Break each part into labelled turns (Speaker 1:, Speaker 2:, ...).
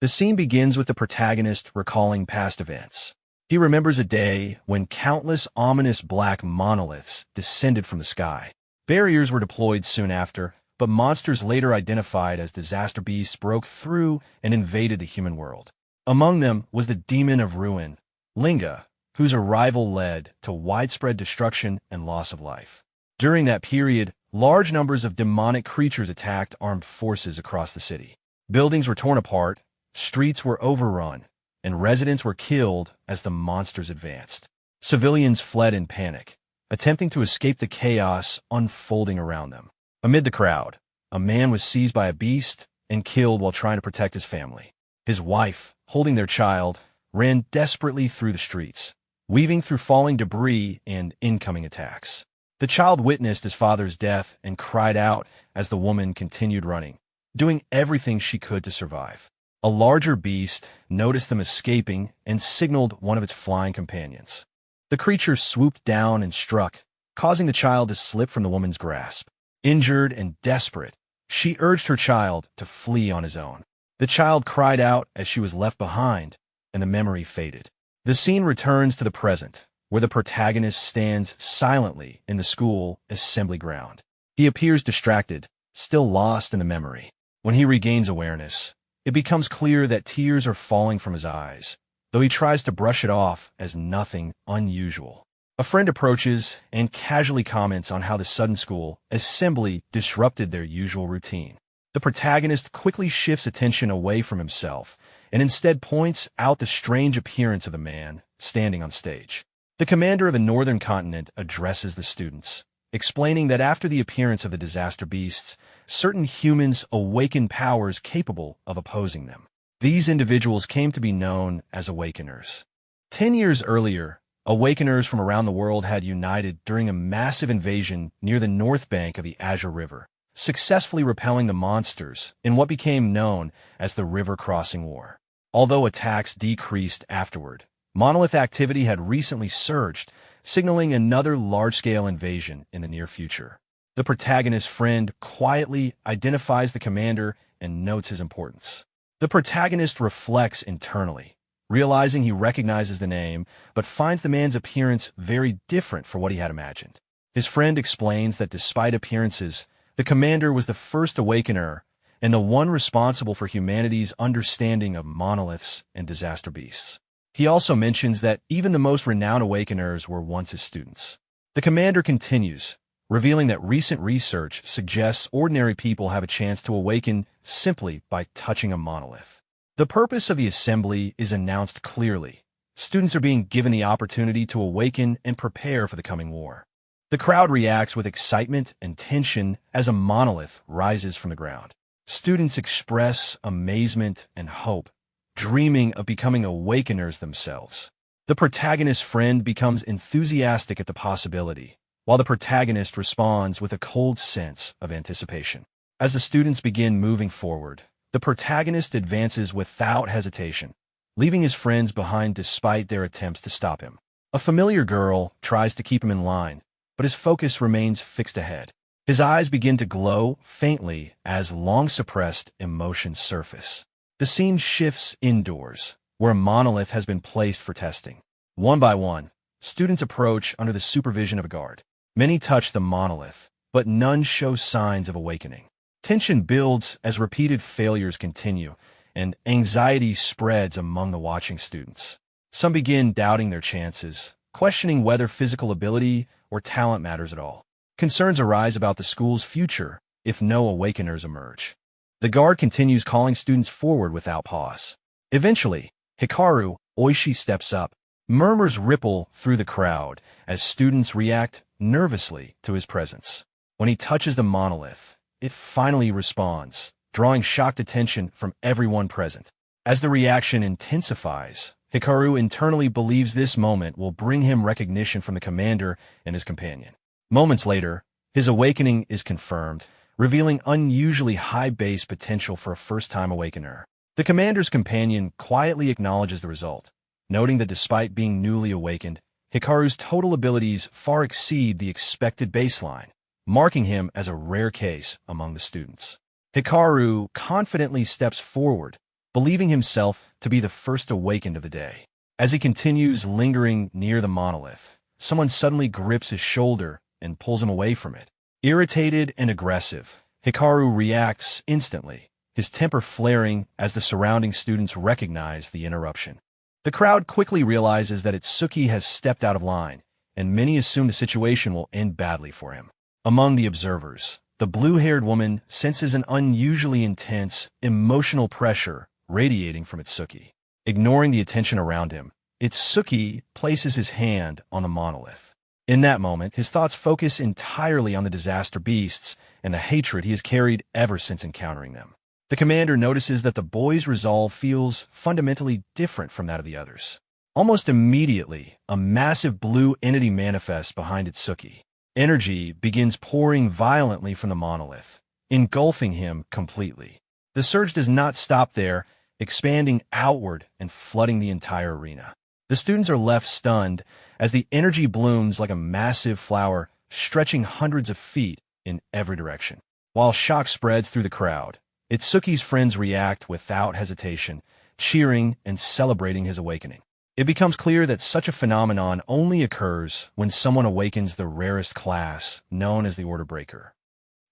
Speaker 1: The scene begins with the protagonist recalling past events. He remembers a day when countless ominous black monoliths descended from the sky. Barriers were deployed soon after, but monsters later identified as disaster beasts broke through and invaded the human world. Among them was the demon of ruin, Linga, whose arrival led to widespread destruction and loss of life. During that period, large numbers of demonic creatures attacked armed forces across the city. Buildings were torn apart, streets were overrun, and residents were killed as the monsters advanced. Civilians fled in panic, attempting to escape the chaos unfolding around them. Amid the crowd, a man was seized by a beast and killed while trying to protect his family. His wife, holding their child, ran desperately through the streets, weaving through falling debris and incoming attacks. The child witnessed his father's death and cried out as the woman continued running, doing everything she could to survive. A larger beast noticed them escaping and signaled one of its flying companions. The creature swooped down and struck, causing the child to slip from the woman's grasp. Injured and desperate, she urged her child to flee on his own. The child cried out as she was left behind, and the memory faded. The scene returns to the present, where the protagonist stands silently in the school assembly ground. He appears distracted, still lost in the memory. When he regains awareness, it becomes clear that tears are falling from his eyes, though he tries to brush it off as nothing unusual. A friend approaches and casually comments on how the sudden school assembly disrupted their usual routine. The protagonist quickly shifts attention away from himself and instead points out the strange appearance of the man standing on stage. The commander of the northern continent addresses the students, explaining that after the appearance of the disaster beasts, certain humans awakened powers capable of opposing them. These individuals came to be known as awakeners. 10 years earlier, awakeners from around the world had united during a massive invasion near the north bank of the Azure River, successfully repelling the monsters in what became known as the River Crossing War. Although attacks decreased afterward, monolith activity had recently surged, signaling another large-scale invasion in the near future. The protagonist's friend quietly identifies the commander and notes his importance. The protagonist reflects internally, realizing he recognizes the name, but finds the man's appearance very different from what he had imagined. His friend explains that despite appearances, the commander was the first awakener and the one responsible for humanity's understanding of monoliths and disaster beasts. He also mentions that even the most renowned awakeners were once his students. The commander continues, revealing that recent research suggests ordinary people have a chance to awaken simply by touching a monolith. The purpose of the assembly is announced clearly. Students are being given the opportunity to awaken and prepare for the coming war. The crowd reacts with excitement and tension as a monolith rises from the ground. Students express amazement and hope, dreaming of becoming awakeners themselves. The protagonist's friend becomes enthusiastic at the possibility, while the protagonist responds with a cold sense of anticipation. As the students begin moving forward, the protagonist advances without hesitation, leaving his friends behind despite their attempts to stop him. A familiar girl tries to keep him in line, but his focus remains fixed ahead. His eyes begin to glow faintly as long-suppressed emotions surface. The scene shifts indoors, where a monolith has been placed for testing. One by one, students approach under the supervision of a guard. Many touch the monolith, but none show signs of awakening. Tension builds as repeated failures continue, and anxiety spreads among the watching students. Some begin doubting their chances, questioning whether physical ability or talent matters at all. Concerns arise about the school's future if no awakeners emerge. The guard continues calling students forward without pause. Eventually, Hikaru Oishi steps up. Murmurs ripple through the crowd as students react nervously to his presence. When he touches the monolith, it finally responds, drawing shocked attention from everyone present. As the reaction intensifies, Hikaru internally believes this moment will bring him recognition from the commander and his companion. Moments later, his awakening is confirmed, revealing unusually high base potential for a first-time awakener. The commander's companion quietly acknowledges the result, noting that despite being newly awakened, Hikaru's total abilities far exceed the expected baseline, marking him as a rare case among the students. Hikaru confidently steps forward, believing himself to be the first awakened of the day. As he continues lingering near the monolith, someone suddenly grips his shoulder and pulls him away from it. Irritated and aggressive, Hikaru reacts instantly, his temper flaring as the surrounding students recognize the interruption. The crowd quickly realizes that Itsuki has stepped out of line, and many assume the situation will end badly for him. Among the observers, the blue-haired woman senses an unusually intense, emotional pressure radiating from Itsuki. Ignoring the attention around him, Itsuki places his hand on the monolith. In that moment, his thoughts focus entirely on the disaster beasts and the hatred he has carried ever since encountering them. The commander notices that the boy's resolve feels fundamentally different from that of the others. Almost immediately, a massive blue entity manifests behind Itsuki. Energy begins pouring violently from the monolith, engulfing him completely. The surge does not stop there, expanding outward and flooding the entire arena. The students are left stunned as the energy blooms like a massive flower, stretching hundreds of feet in every direction. While shock spreads through the crowd, Itsuki's friends react without hesitation, cheering and celebrating his awakening. It becomes clear that such a phenomenon only occurs when someone awakens the rarest class, known as the Order Breaker.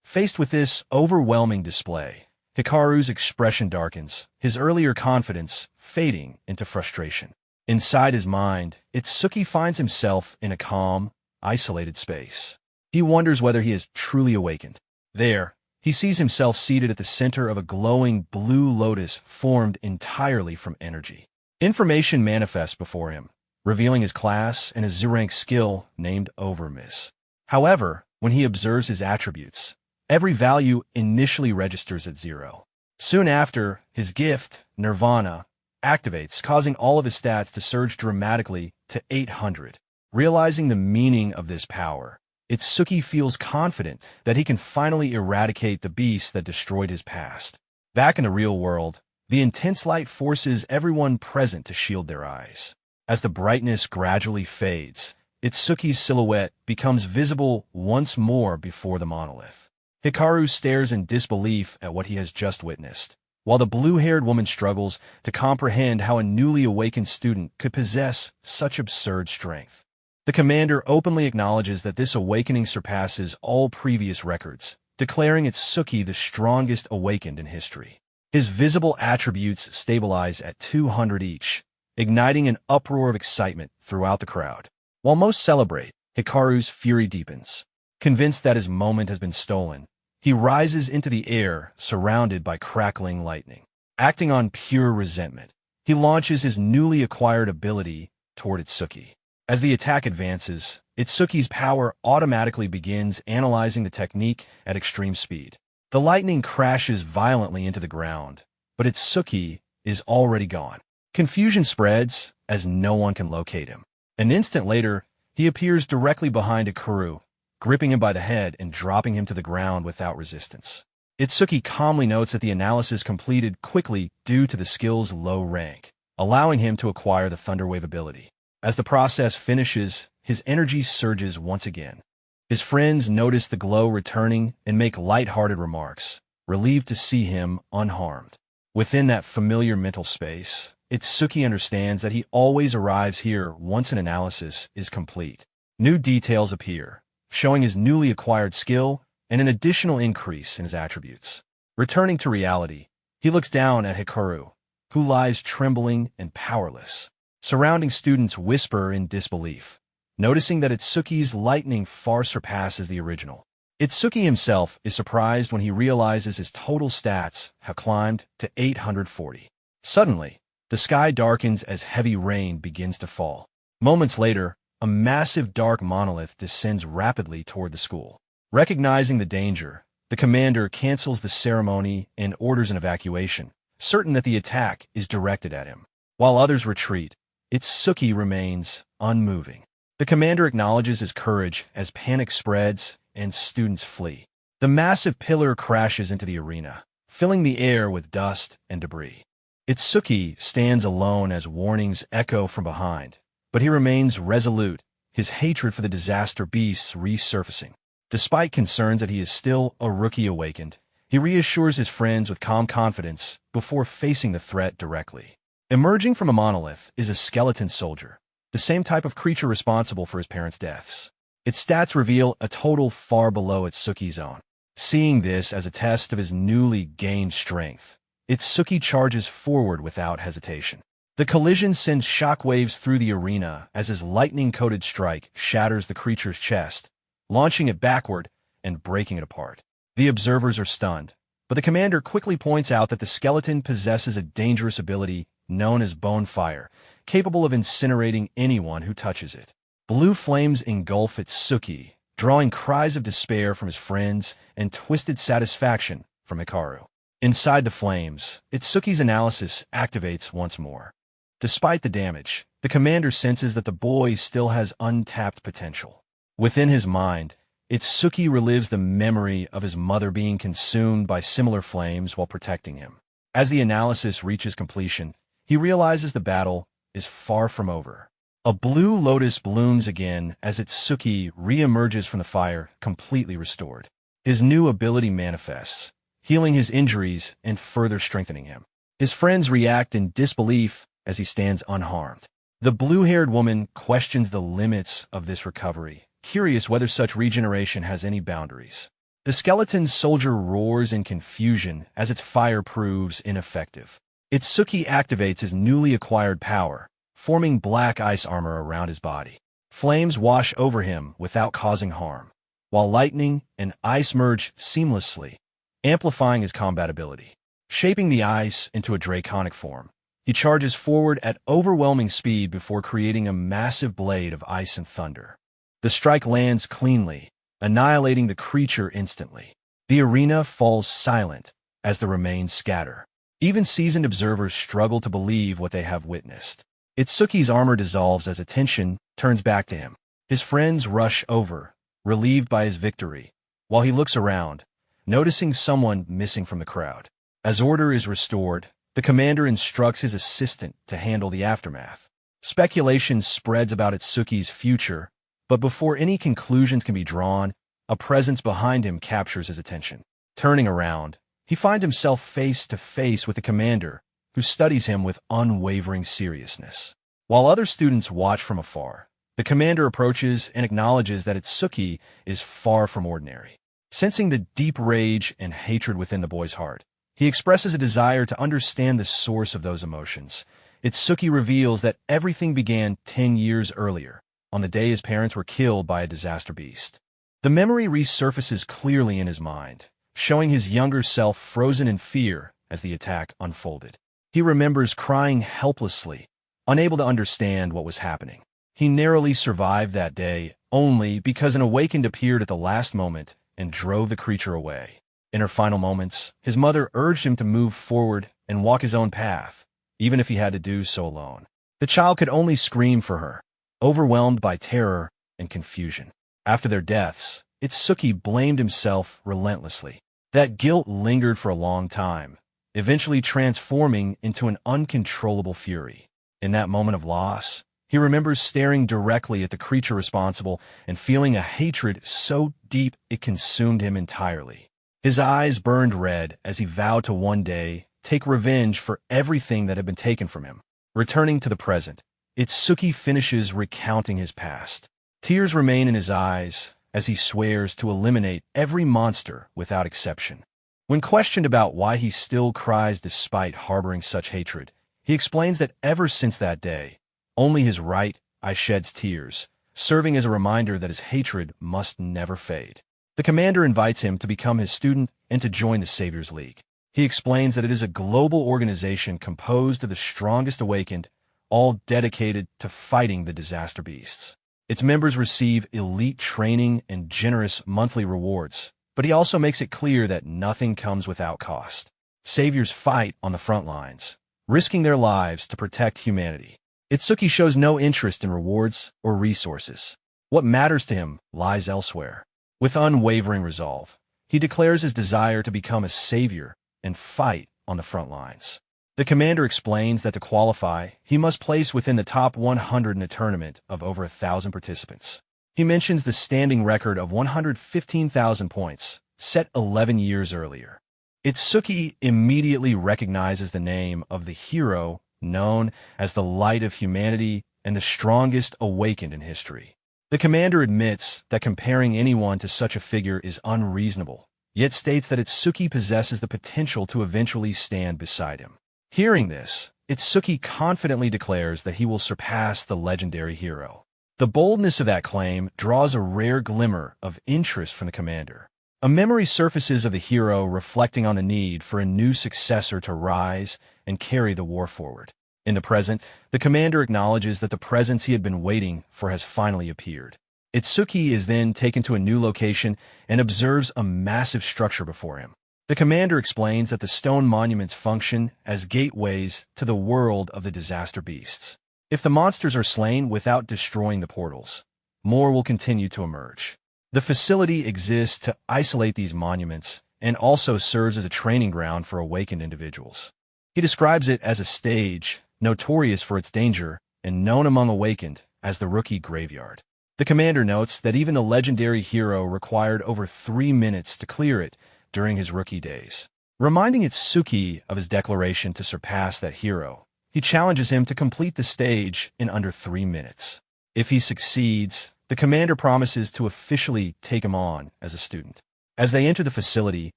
Speaker 1: Faced with this overwhelming display, Hikaru's expression darkens, his earlier confidence fading into frustration. Inside his mind, Itsuki finds himself in a calm, isolated space. He wonders whether he has truly awakened. There, he sees himself seated at the center of a glowing blue lotus formed entirely from energy. Information manifests before him, revealing his class and his Z-rank skill named Overmiss. However, when he observes his attributes, every value initially registers at 0. Soon after, his gift, Nirvana, activates, causing all of his stats to surge dramatically to 800. Realizing the meaning of this power, Itsuki feels confident that he can finally eradicate the beast that destroyed his past. Back in the real world, the intense light forces everyone present to shield their eyes. As the brightness gradually fades, Itsuki's silhouette becomes visible once more before the monolith. Hikaru stares in disbelief at what he has just witnessed, while the blue-haired woman struggles to comprehend how a newly awakened student could possess such absurd strength. The commander openly acknowledges that this awakening surpasses all previous records, declaring Itsuki the strongest awakened in history. His visible attributes stabilize at 200 each, igniting an uproar of excitement throughout the crowd. While most celebrate, Hikaru's fury deepens. Convinced that his moment has been stolen, he rises into the air, surrounded by crackling lightning. Acting on pure resentment, he launches his newly acquired ability toward Itsuki. As the attack advances, Itsuki's power automatically begins analyzing the technique at extreme speed. The lightning crashes violently into the ground, but Itsuki is already gone. Confusion spreads as no one can locate him. An instant later, he appears directly behind Hikaru, gripping him by the head and dropping him to the ground without resistance. Itsuki calmly notes that the analysis completed quickly due to the skill's low rank, allowing him to acquire the Thunderwave ability. As the process finishes, his energy surges once again. His friends notice the glow returning and make light-hearted remarks, relieved to see him unharmed. Within that familiar mental space, Itsuki understands that he always arrives here once an analysis is complete. New details appear, showing his newly acquired skill and an additional increase in his attributes. Returning to reality, he looks down at Hikaru, who lies trembling and powerless. Surrounding students whisper in disbelief, noticing that Itsuki's lightning far surpasses the original. Itsuki himself is surprised when he realizes his total stats have climbed to 840. Suddenly, the sky darkens as heavy rain begins to fall. Moments later, a massive dark monolith descends rapidly toward the school. Recognizing the danger, the commander cancels the ceremony and orders an evacuation, certain that the attack is directed at him. While others retreat, Itsuki remains unmoving. The commander acknowledges his courage as panic spreads and students flee. The massive pillar crashes into the arena, filling the air with dust and debris. Itsuki stands alone as warnings echo from behind, but he remains resolute, his hatred for the disaster beasts resurfacing. Despite concerns that he is still a rookie awakened, He reassures his friends with calm confidence before facing the threat directly. Emerging from a monolith is a skeleton soldier, the same type of creature responsible for his parents' deaths. Its stats reveal a total far below Itsuki's own. Seeing this as a test of his newly gained strength, Itsuki charges forward without hesitation. The collision sends shockwaves through the arena as his lightning-coated strike shatters the creature's chest, launching it backward and breaking it apart. The observers are stunned, but the commander quickly points out that the skeleton possesses a dangerous ability known as bone fire, capable of incinerating anyone who touches it. Blue flames engulf Itsuki, drawing cries of despair from his friends and twisted satisfaction from Hikaru. Inside the flames, Itsuki's analysis activates once more. Despite the damage, the commander senses that the boy still has untapped potential. Within his mind, Itsuki relives the memory of his mother being consumed by similar flames while protecting him. As the analysis reaches completion, he realizes the battle is far from over. A blue lotus blooms again as Itsuki re-emerges from the fire, completely restored. His new ability manifests, healing his injuries and further strengthening him. His friends react in disbelief as he stands unharmed. The blue-haired woman questions the limits of this recovery, curious whether such regeneration has any boundaries. The skeleton soldier roars in confusion as its fire proves ineffective. Itsuki activates his newly acquired power, forming black ice armor around his body. Flames wash over him without causing harm, while lightning and ice merge seamlessly, amplifying his combat ability. Shaping the ice into a draconic form, he charges forward at overwhelming speed before creating a massive blade of ice and thunder. The strike lands cleanly, annihilating the creature instantly. The arena falls silent as the remains scatter. Even seasoned observers struggle to believe what they have witnessed. Itsuki's armor dissolves as attention turns back to him. His friends rush over, relieved by his victory, while he looks around, noticing someone missing from the crowd. As order is restored, the commander instructs his assistant to handle the aftermath. Speculation spreads about Itsuki's future, but before any conclusions can be drawn, a presence behind him captures his attention. Turning around, he finds himself face to face with the commander, who studies him with unwavering seriousness. While other students watch from afar, the commander approaches and acknowledges that Itsuki is far from ordinary. Sensing the deep rage and hatred within the boy's heart, he expresses a desire to understand the source of those emotions. Itsuki reveals that everything began 10 years earlier, on the day his parents were killed by a disaster beast. The memory resurfaces clearly in his mind, showing his younger self frozen in fear as the attack unfolded. He remembers crying helplessly, unable to understand what was happening. He narrowly survived that day only because an awakened appeared at the last moment and drove the creature away. In her final moments, his mother urged him to move forward and walk his own path, even if he had to do so alone. The child could only scream for her, overwhelmed by terror and confusion. After their deaths, Itsuki blamed himself relentlessly. That guilt lingered for a long time, eventually transforming into an uncontrollable fury. In that moment of loss, he remembers staring directly at the creature responsible and feeling a hatred so deep it consumed him entirely. His eyes burned red as he vowed to one day take revenge for everything that had been taken from him. Returning to the present, Itsuki finishes recounting his past. Tears remain in his eyes as he swears to eliminate every monster without exception. When questioned about why he still cries despite harboring such hatred, he explains that ever since that day, only his right eye sheds tears, serving as a reminder that his hatred must never fade. The commander invites him to become his student and to join the Saviors League. He explains that it is a global organization composed of the strongest awakened, all dedicated to fighting the disaster beasts. Its members receive elite training and generous monthly rewards, but he also makes it clear that nothing comes without cost. Saviors fight on the front lines, risking their lives to protect humanity. Itsuki shows no interest in rewards or resources. What matters to him lies elsewhere. With unwavering resolve, he declares his desire to become a savior and fight on the front lines. The commander explains that to qualify, he must place within the top 100 in a tournament of over 1,000 participants. He mentions the standing record of 115,000 points, set 11 years earlier. Itsuki immediately recognizes the name of the hero known as the light of humanity and the strongest awakened in history. The commander admits that comparing anyone to such a figure is unreasonable, yet states that Itsuki possesses the potential to eventually stand beside him. Hearing this, Itsuki confidently declares that he will surpass the legendary hero. The boldness of that claim draws a rare glimmer of interest from the commander. A memory surfaces of the hero reflecting on the need for a new successor to rise and carry the war forward. In the present, the commander acknowledges that the presence he had been waiting for has finally appeared. Itsuki is then taken to a new location and observes a massive structure before him. The commander explains that the stone monuments function as gateways to the world of the disaster beasts. If the monsters are slain without destroying the portals, more will continue to emerge. The facility exists to isolate these monuments and also serves as a training ground for awakened individuals. He describes it as a stage notorious for its danger and known among awakened as the Rookie Graveyard. The commander notes that even the legendary hero required over 3 minutes to clear it during his rookie days. Reminding Itsuki of his declaration to surpass that hero, he challenges him to complete the stage in under 3 minutes. If he succeeds, the commander promises to officially take him on as a student. As they enter the facility,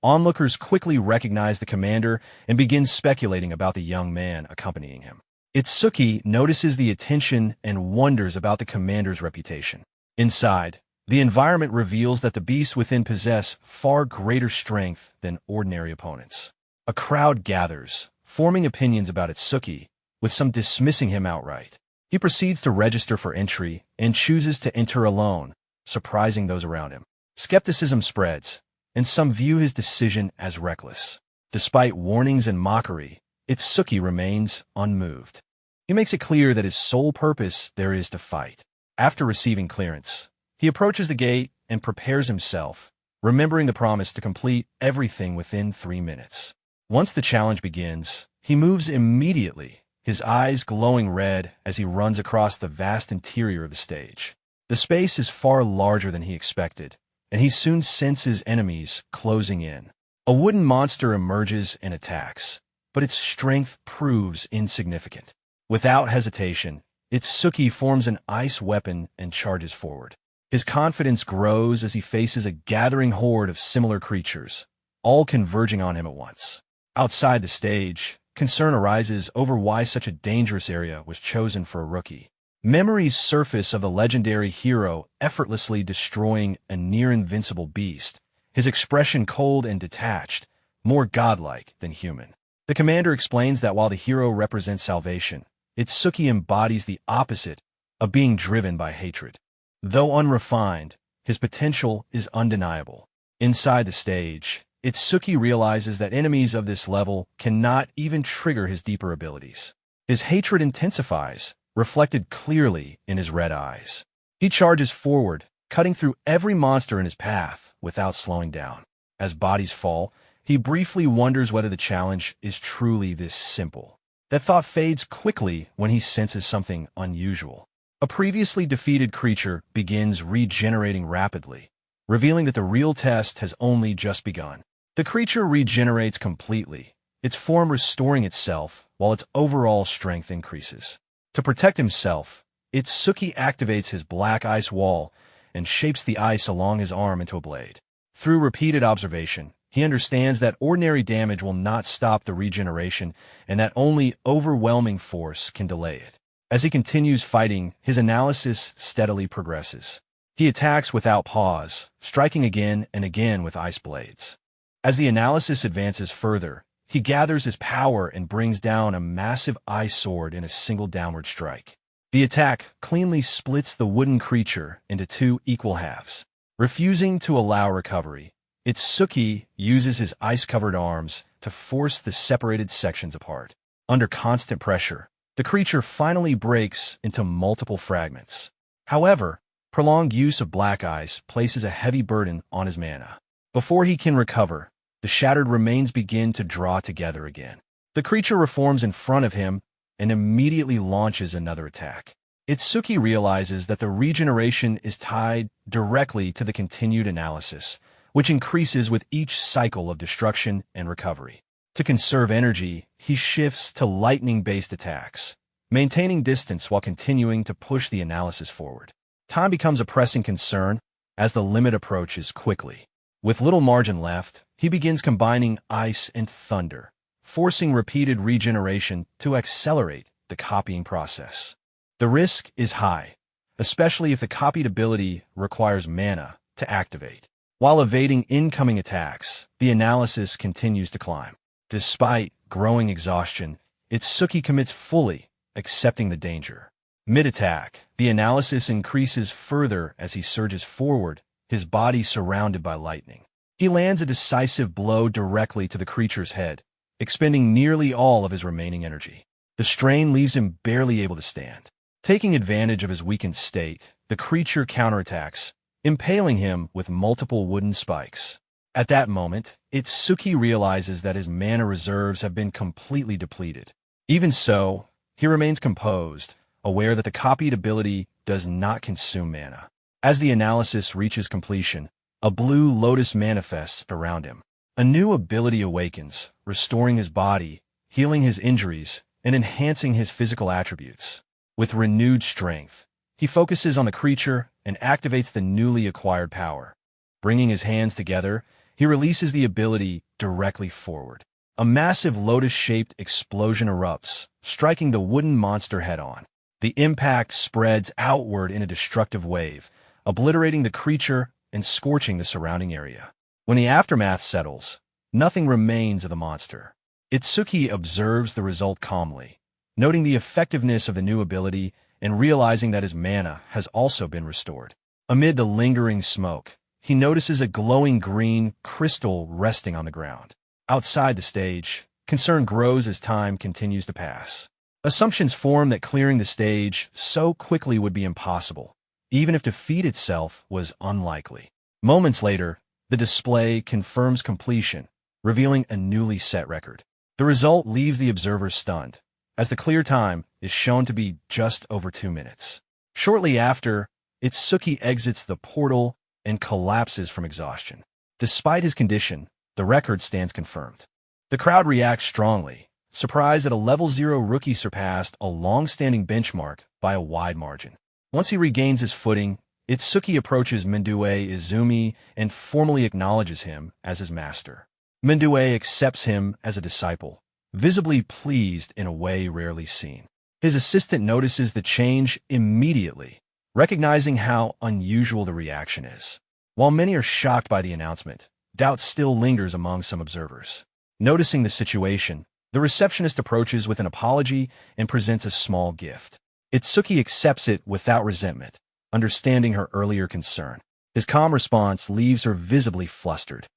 Speaker 1: onlookers quickly recognize the commander and begin speculating about the young man accompanying him. Itsuki notices the attention and wonders about the commander's reputation. Inside, the environment reveals that the beasts within possess far greater strength than ordinary opponents. A crowd gathers, forming opinions about Itsuki, with some dismissing him outright. He proceeds to register for entry and chooses to enter alone, surprising those around him. Skepticism spreads, and some view his decision as reckless. Despite warnings and mockery, Itsuki remains unmoved. He makes it clear that his sole purpose there is to fight. After receiving clearance, he approaches the gate and prepares himself, remembering the promise to complete everything within 3 minutes. Once the challenge begins, he moves immediately, his eyes glowing red as he runs across the vast interior of the stage. The space is far larger than he expected, and he soon senses enemies closing in. A wooden monster emerges and attacks, but its strength proves insignificant. Without hesitation, Itsuki forms an ice weapon and charges forward. His confidence grows as he faces a gathering horde of similar creatures, all converging on him at once. Outside the stage, concern arises over why such a dangerous area was chosen for a rookie. Memories surface of the legendary hero effortlessly destroying a near-invincible beast, his expression cold and detached, more godlike than human. The commander explains that while the hero represents salvation, Itsuki embodies the opposite of being driven by hatred. Though unrefined, his potential is undeniable. Inside the stage, Itsuki realizes that enemies of this level cannot even trigger his deeper abilities. His hatred intensifies, reflected clearly in his red eyes. He charges forward, cutting through every monster in his path without slowing down. As bodies fall, he briefly wonders whether the challenge is truly this simple. That thought fades quickly when he senses something unusual. A previously defeated creature begins regenerating rapidly, revealing that the real test has only just begun. The creature regenerates completely, its form restoring itself while its overall strength increases. To protect himself, Itsuki activates his black ice wall and shapes the ice along his arm into a blade. Through repeated observation, he understands that ordinary damage will not stop the regeneration and that only overwhelming force can delay it. As he continues fighting, his analysis steadily progresses. He attacks without pause, striking again and again with ice blades. As the analysis advances further, he gathers his power and brings down a massive ice sword in a single downward strike. The attack cleanly splits the wooden creature into 2 equal halves. Refusing to allow recovery, Itsuki uses his ice-covered arms to force the separated sections apart. Under constant pressure, the creature finally breaks into multiple fragments. However, prolonged use of black ice places a heavy burden on his mana. Before he can recover, the shattered remains begin to draw together again. The creature reforms in front of him and immediately launches another attack. Itsuki realizes that the regeneration is tied directly to the continued analysis, which increases with each cycle of destruction and recovery. To conserve energy, he shifts to lightning-based attacks, maintaining distance while continuing to push the analysis forward. Time becomes a pressing concern as the limit approaches quickly. With little margin left, he begins combining ice and thunder, forcing repeated regeneration to accelerate the copying process. The risk is high, especially if the copied ability requires mana to activate. While evading incoming attacks, the analysis continues to climb. Despite growing exhaustion, Itsuki commits fully, accepting the danger. Mid-attack, the analysis increases further as he surges forward, his body surrounded by lightning. He lands a decisive blow directly to the creature's head, expending nearly all of his remaining energy. The strain leaves him barely able to stand. Taking advantage of his weakened state, the creature counterattacks, impaling him with multiple wooden spikes. At that moment, Itsuki realizes that his mana reserves have been completely depleted. Even so, he remains composed, aware that the copied ability does not consume mana. As the analysis reaches completion, a blue lotus manifests around him. A new ability awakens, restoring his body, healing his injuries, and enhancing his physical attributes. With renewed strength, he focuses on the creature and activates the newly acquired power. Bringing his hands together, he releases the ability directly forward. A massive lotus-shaped explosion erupts, striking the wooden monster head-on. The impact spreads outward in a destructive wave, obliterating the creature and scorching the surrounding area. When the aftermath settles, nothing remains of the monster. Itsuki observes the result calmly, noting the effectiveness of the new ability and realizing that his mana has also been restored. Amid the lingering smoke, he notices a glowing green crystal resting on the ground. Outside the stage, concern grows as time continues to pass. Assumptions form that clearing the stage so quickly would be impossible, even if defeat itself was unlikely. Moments later, the display confirms completion, revealing a newly set record. The result leaves the observer stunned, as the clear time is shown to be just over 2 minutes. Shortly after, Itsuki exits the portal and collapses from exhaustion. Despite his condition, the record stands confirmed. The crowd reacts strongly, surprised that a level 0 rookie surpassed a long-standing benchmark by a wide margin. Once he regains his footing, Itsuki approaches Mendue Izumi and formally acknowledges him as his master. Mendue accepts him as a disciple, visibly pleased in a way rarely seen. His assistant notices the change immediately, recognizing how unusual the reaction is. While many are shocked by the announcement, doubt still lingers among some observers. Noticing the situation, the receptionist approaches with an apology and presents a small gift. Itsuki accepts it without resentment, understanding her earlier concern. His calm response leaves her visibly flustered.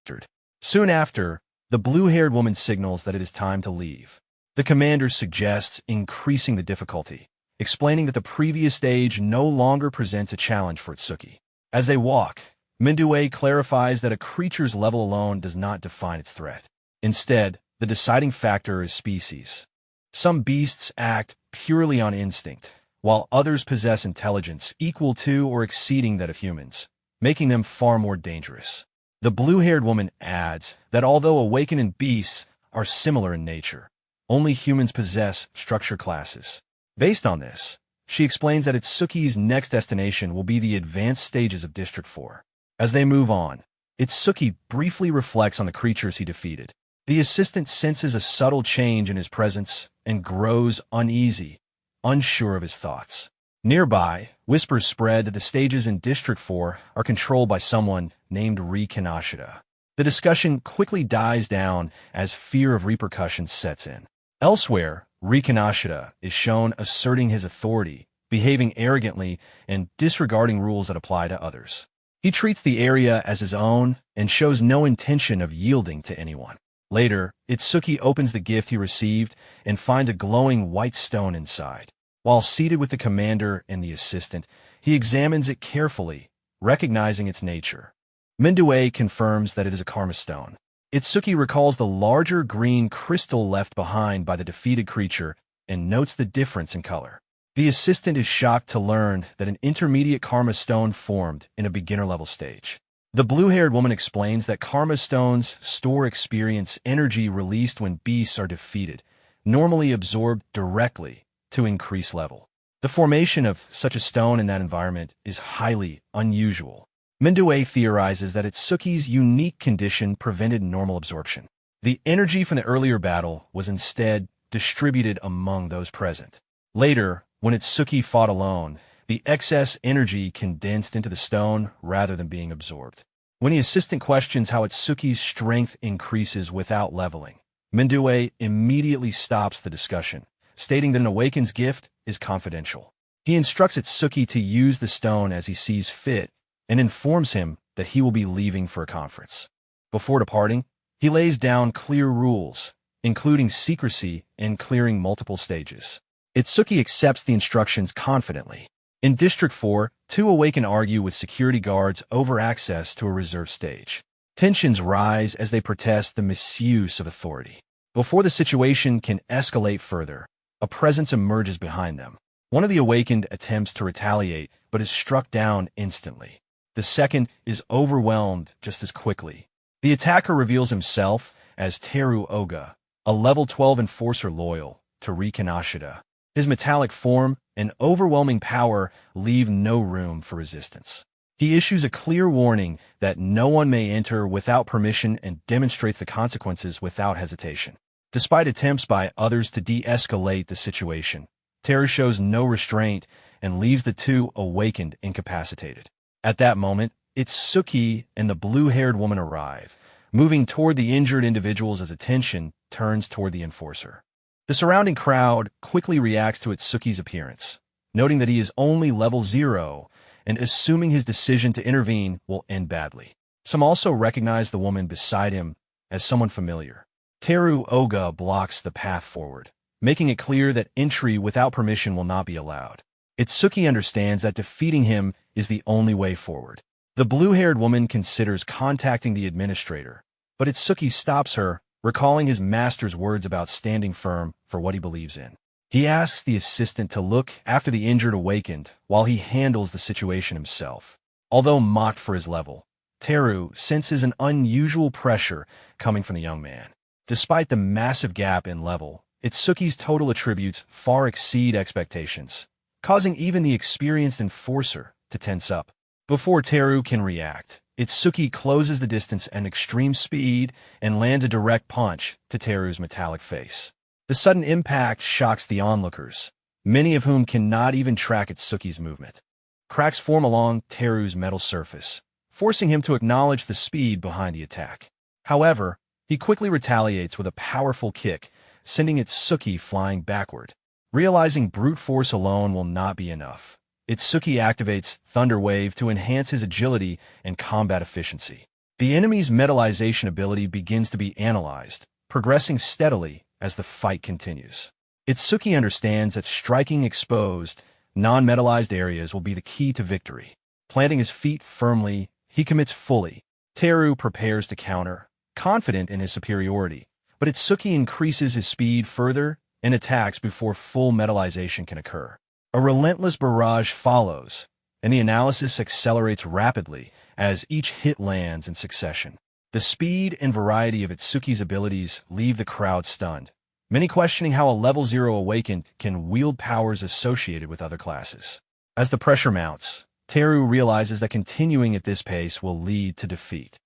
Speaker 1: Soon after, the blue-haired woman signals that it is time to leave. The commander suggests increasing the difficulty, explaining that the previous stage no longer presents a challenge for Itsuki. As they walk, Mendue clarifies that a creature's level alone does not define its threat. Instead, the deciding factor is species. Some beasts act purely on instinct, while others possess intelligence equal to or exceeding that of humans, making them far more dangerous. The blue-haired woman adds that although awakened beasts are similar in nature, only humans possess structure classes. Based on this, she explains that Itsuki's next destination will be the advanced stages of District 4. As they move on, Itsuki briefly reflects on the creatures he defeated. The assistant senses a subtle change in his presence and grows uneasy, unsure of his thoughts. Nearby, whispers spread that the stages in District 4 are controlled by someone named Ri Kanashida. The discussion quickly dies down as fear of repercussions sets in. Elsewhere, Ri Kanashida is shown asserting his authority, behaving arrogantly, and disregarding rules that apply to others. He treats the area as his own and shows no intention of yielding to anyone. Later, Itsuki opens the gift he received and finds a glowing white stone inside. While seated with the commander and the assistant, he examines it carefully, recognizing its nature. Mendue confirms that it is a karma stone. Itsuki recalls the larger green crystal left behind by the defeated creature and notes the difference in color. The assistant is shocked to learn that an intermediate karma stone formed in a beginner-level stage. The blue-haired woman explains that karma stones store experience energy released when beasts are defeated, normally absorbed directly to increase level. The formation of such a stone in that environment is highly unusual. Manhwa theorizes that Itsuki's unique condition prevented normal absorption. The energy from the earlier battle was instead distributed among those present. Later, when Itsuki fought alone, the excess energy condensed into the stone rather than being absorbed. When the assistant questions how Itsuki's strength increases without leveling, Manhwa immediately stops the discussion, stating that an awakens gift is confidential. He instructs Itsuki to use the stone as he sees fit and informs him that he will be leaving for a conference. Before departing, he lays down clear rules, including secrecy and clearing multiple stages. Itsuki accepts the instructions confidently. In District 4, two awaken argue with security guards over access to a reserved stage. Tensions rise as they protest the misuse of authority. Before the situation can escalate further, a presence emerges behind them. One of the awakened attempts to retaliate, but is struck down instantly. The second is overwhelmed just as quickly. The attacker reveals himself as Teru Oga, a level 12 enforcer loyal to Riken Ashida. His metallic form and overwhelming power leave no room for resistance. He issues a clear warning that no one may enter without permission and demonstrates the consequences without hesitation. Despite attempts by others to de-escalate the situation, Teru shows no restraint and leaves the two awakened incapacitated. At that moment, Itsuki and the blue-haired woman arrive, moving toward the injured individuals as attention turns toward the enforcer. The surrounding crowd quickly reacts to Itsuki's appearance, noting that he is only level 0 and assuming his decision to intervene will end badly. Some also recognize the woman beside him as someone familiar. Teru Oga blocks the path forward, making it clear that entry without permission will not be allowed. Itsuki understands that defeating him is the only way forward. The blue-haired woman considers contacting the administrator, but Itsuki stops her, recalling his master's words about standing firm for what he believes in. He asks the assistant to look after the injured awakened while he handles the situation himself. Although mocked for his level, Teru senses an unusual pressure coming from the young man. Despite the massive gap in level, Itsuki's total attributes far exceed expectations, causing even the experienced enforcer to tense up. Before Teru can react, Itsuki closes the distance at extreme speed and lands a direct punch to Teru's metallic face. The sudden impact shocks the onlookers, many of whom cannot even track Itsuki's movement. Cracks form along Teru's metal surface, forcing him to acknowledge the speed behind the attack. However, he quickly retaliates with a powerful kick, sending Itsuki flying backward. Realizing brute force alone will not be enough, Itsuki activates Thunder Wave to enhance his agility and combat efficiency. The enemy's metallization ability begins to be analyzed, progressing steadily as the fight continues. Itsuki understands that striking exposed, non-metallized areas will be the key to victory. Planting his feet firmly, he commits fully. Teru prepares to counter, confident in his superiority, but Itsuki increases his speed further and attacks before full metallization can occur. A relentless barrage follows, and the analysis accelerates rapidly as each hit lands in succession. The speed and variety of Itsuki's abilities leave the crowd stunned, many questioning how a level 0 awakened can wield powers associated with other classes. As the pressure mounts, Teru realizes that continuing at this pace will lead to defeat.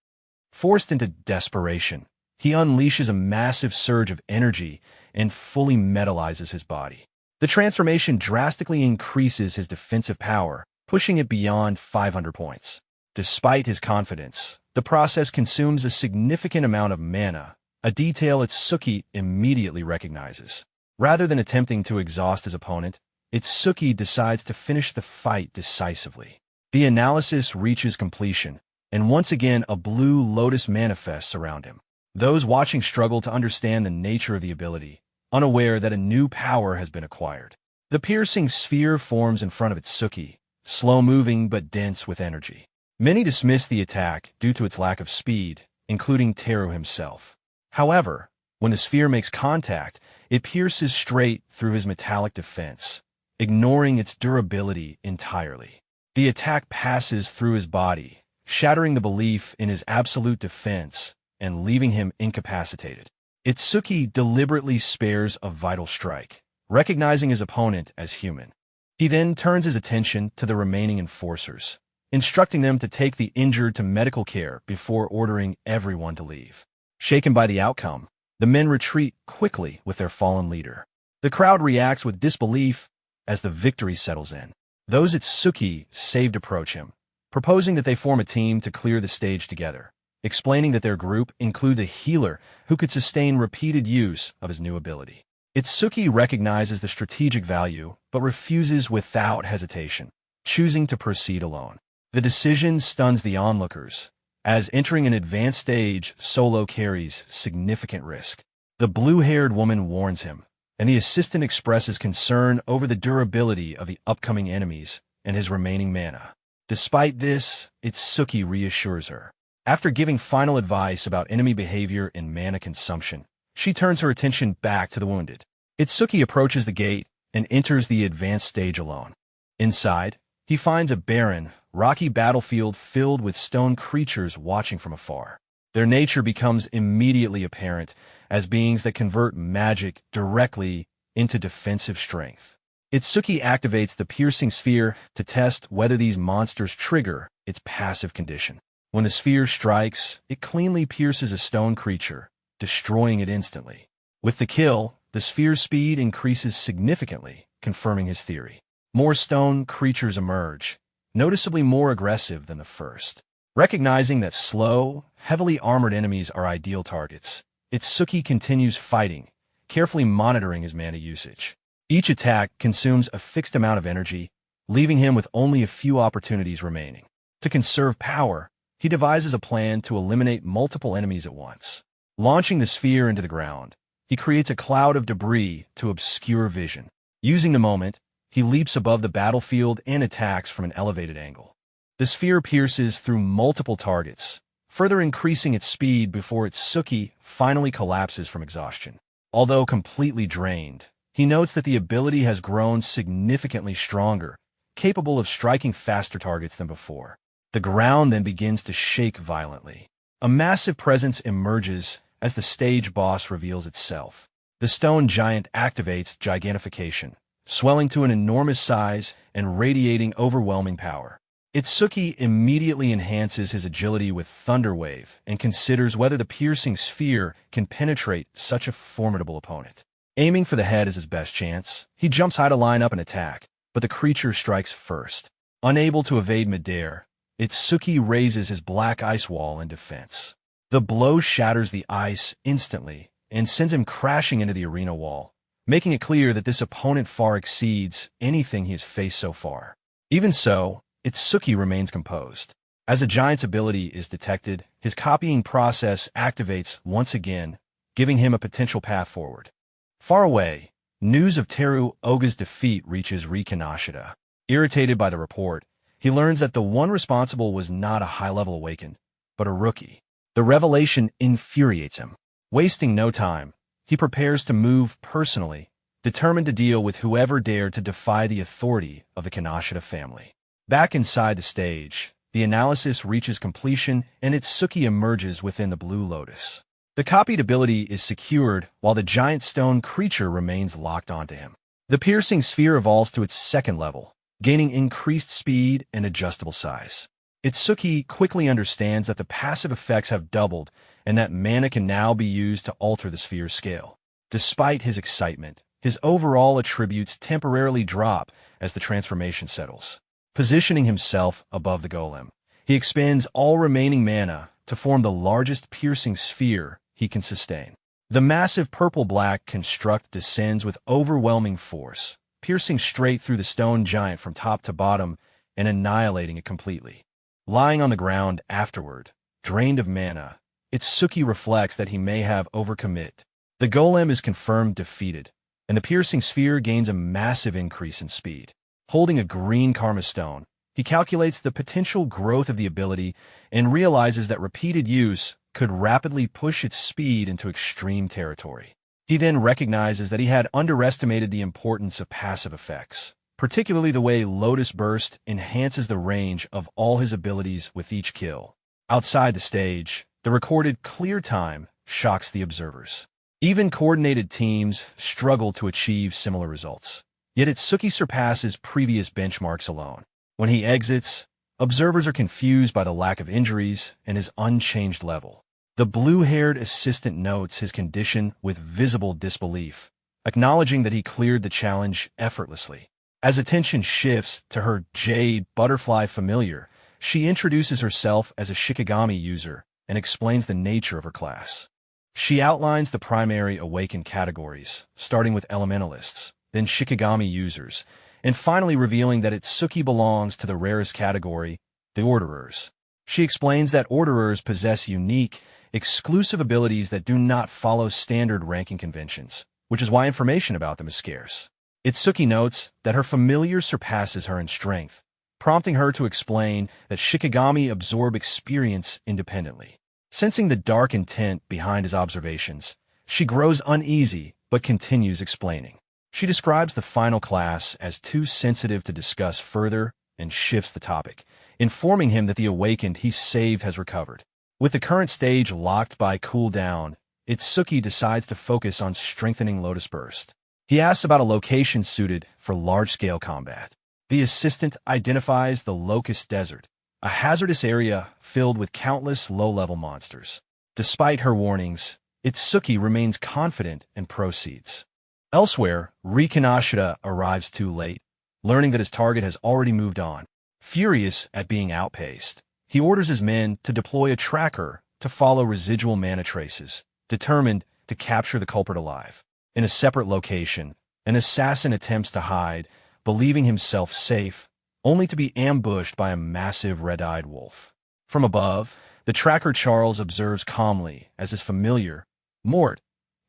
Speaker 1: Forced into desperation, he unleashes a massive surge of energy and fully metallizes his body. The transformation drastically increases his defensive power, pushing it beyond 500 points. Despite his confidence, the process consumes a significant amount of mana, a detail Itsuki immediately recognizes. Rather than attempting to exhaust his opponent, Itsuki decides to finish the fight decisively. The analysis reaches completion, and once again a blue lotus manifests around him. Those watching struggle to understand the nature of the ability, unaware that a new power has been acquired. The piercing sphere forms in front of Itsuki, slow-moving but dense with energy. Many dismiss the attack due to its lack of speed, including Teru himself. However, when the sphere makes contact, it pierces straight through his metallic defense, ignoring its durability entirely. The attack passes through his body, shattering the belief in his absolute defense and leaving him incapacitated. Itsuki deliberately spares a vital strike, recognizing his opponent as human. He then turns his attention to the remaining enforcers, instructing them to take the injured to medical care before ordering everyone to leave. Shaken by the outcome, the men retreat quickly with their fallen leader. The crowd reacts with disbelief as the victory settles in. Those Itsuki saved approach him, proposing that they form a team to clear the stage together, explaining that their group includes a healer who could sustain repeated use of his new ability. Itsuki recognizes the strategic value, but refuses without hesitation, choosing to proceed alone. The decision stuns the onlookers, as entering an advanced stage solo carries significant risk. The blue-haired woman warns him, and the assistant expresses concern over the durability of the upcoming enemies and his remaining mana. Despite this, Itsuki reassures her. After giving final advice about enemy behavior and mana consumption, she turns her attention back to the wounded. Itsuki approaches the gate and enters the advanced stage alone. Inside, he finds a barren, rocky battlefield filled with stone creatures watching from afar. Their nature becomes immediately apparent as beings that convert magic directly into defensive strength. Itsuki activates the piercing sphere to test whether these monsters trigger its passive condition. When the sphere strikes, it cleanly pierces a stone creature, destroying it instantly. With the kill, the sphere's speed increases significantly, confirming his theory. More stone creatures emerge, noticeably more aggressive than the first. Recognizing that slow, heavily armored enemies are ideal targets, Itsuki continues fighting, carefully monitoring his mana usage. Each attack consumes a fixed amount of energy, leaving him with only a few opportunities remaining. To conserve power, he devises a plan to eliminate multiple enemies at once. Launching the sphere into the ground, he creates a cloud of debris to obscure vision. Using the moment, he leaps above the battlefield and attacks from an elevated angle. The sphere pierces through multiple targets, further increasing its speed before Itsuki finally collapses from exhaustion. Although completely drained, he notes that the ability has grown significantly stronger, capable of striking faster targets than before. The ground then begins to shake violently. A massive presence emerges as the stage boss reveals itself. The stone giant activates gigantification, swelling to an enormous size and radiating overwhelming power. Itsuki immediately enhances his agility with Thunder Wave and considers whether the piercing sphere can penetrate such a formidable opponent. Aiming for the head is his best chance. He jumps high to line up an attack, but the creature strikes first. Unable to evade midair, Itsuki raises his black ice wall in defense. The blow shatters the ice instantly and sends him crashing into the arena wall, making it clear that this opponent far exceeds anything he has faced so far. Even so, Itsuki remains composed. As a giant's ability is detected, his copying process activates once again, giving him a potential path forward. Far away, news of Teru Oga's defeat reaches Rika Nashida. Irritated by the report, he learns that the one responsible was not a high-level awakened, but a rookie. The revelation infuriates him. Wasting no time, he prepares to move personally, determined to deal with whoever dared to defy the authority of the Kanashida family. Back inside the stage, the analysis reaches completion and Itsuki emerges within the Blue Lotus. The copied ability is secured while the giant stone creature remains locked onto him. The piercing sphere evolves to its second level, gaining increased speed and adjustable size. Itsuki quickly understands that the passive effects have doubled and that mana can now be used to alter the sphere's scale. Despite his excitement, his overall attributes temporarily drop as the transformation settles. Positioning himself above the golem, he expends all remaining mana to form the largest piercing sphere he can sustain. The massive purple-black construct descends with overwhelming force, piercing straight through the stone giant from top to bottom and annihilating it completely. Lying on the ground afterward, drained of mana, Itsuki reflects that he may have overcommit. The golem is confirmed defeated, and the piercing sphere gains a massive increase in speed. Holding a green karma stone, he calculates the potential growth of the ability and realizes that repeated use could rapidly push its speed into extreme territory. He then recognizes that he had underestimated the importance of passive effects, particularly the way Lotus Burst enhances the range of all his abilities with each kill. Outside the stage, the recorded clear time shocks the observers. Even coordinated teams struggle to achieve similar results. Yet Itsuki surpasses previous benchmarks alone. When he exits, observers are confused by the lack of injuries and his unchanged level. The blue-haired assistant notes his condition with visible disbelief, acknowledging that he cleared the challenge effortlessly. As attention shifts to her Jade Butterfly familiar, she introduces herself as a Shikigami user and explains the nature of her class. She outlines the primary awakened categories, starting with elementalists, then Shikigami users, and finally revealing that Itsuki belongs to the rarest category, the Orderers. She explains that Orderers possess unique, exclusive abilities that do not follow standard ranking conventions, which is why information about them is scarce. Itsuki notes that her familiar surpasses her in strength, prompting her to explain that Shikigami absorb experience independently. Sensing the dark intent behind his observations, she grows uneasy but continues explaining. She describes the final class as too sensitive to discuss further and shifts the topic, informing him that the awakened he saved has recovered. With the current stage locked by cooldown, Itsuki decides to focus on strengthening Lotus Burst. He asks about a location suited for large-scale combat. The assistant identifies the Locust Desert, a hazardous area filled with countless low-level monsters. Despite her warnings, Itsuki remains confident and proceeds. Elsewhere, Rikinashita arrives too late, learning that his target has already moved on. Furious at being outpaced, he orders his men to deploy a tracker to follow residual mana traces, determined to capture the culprit alive. In a separate location, an assassin attempts to hide, believing himself safe, only to be ambushed by a massive red-eyed wolf. From above, the tracker Charles observes calmly as his familiar, Mort,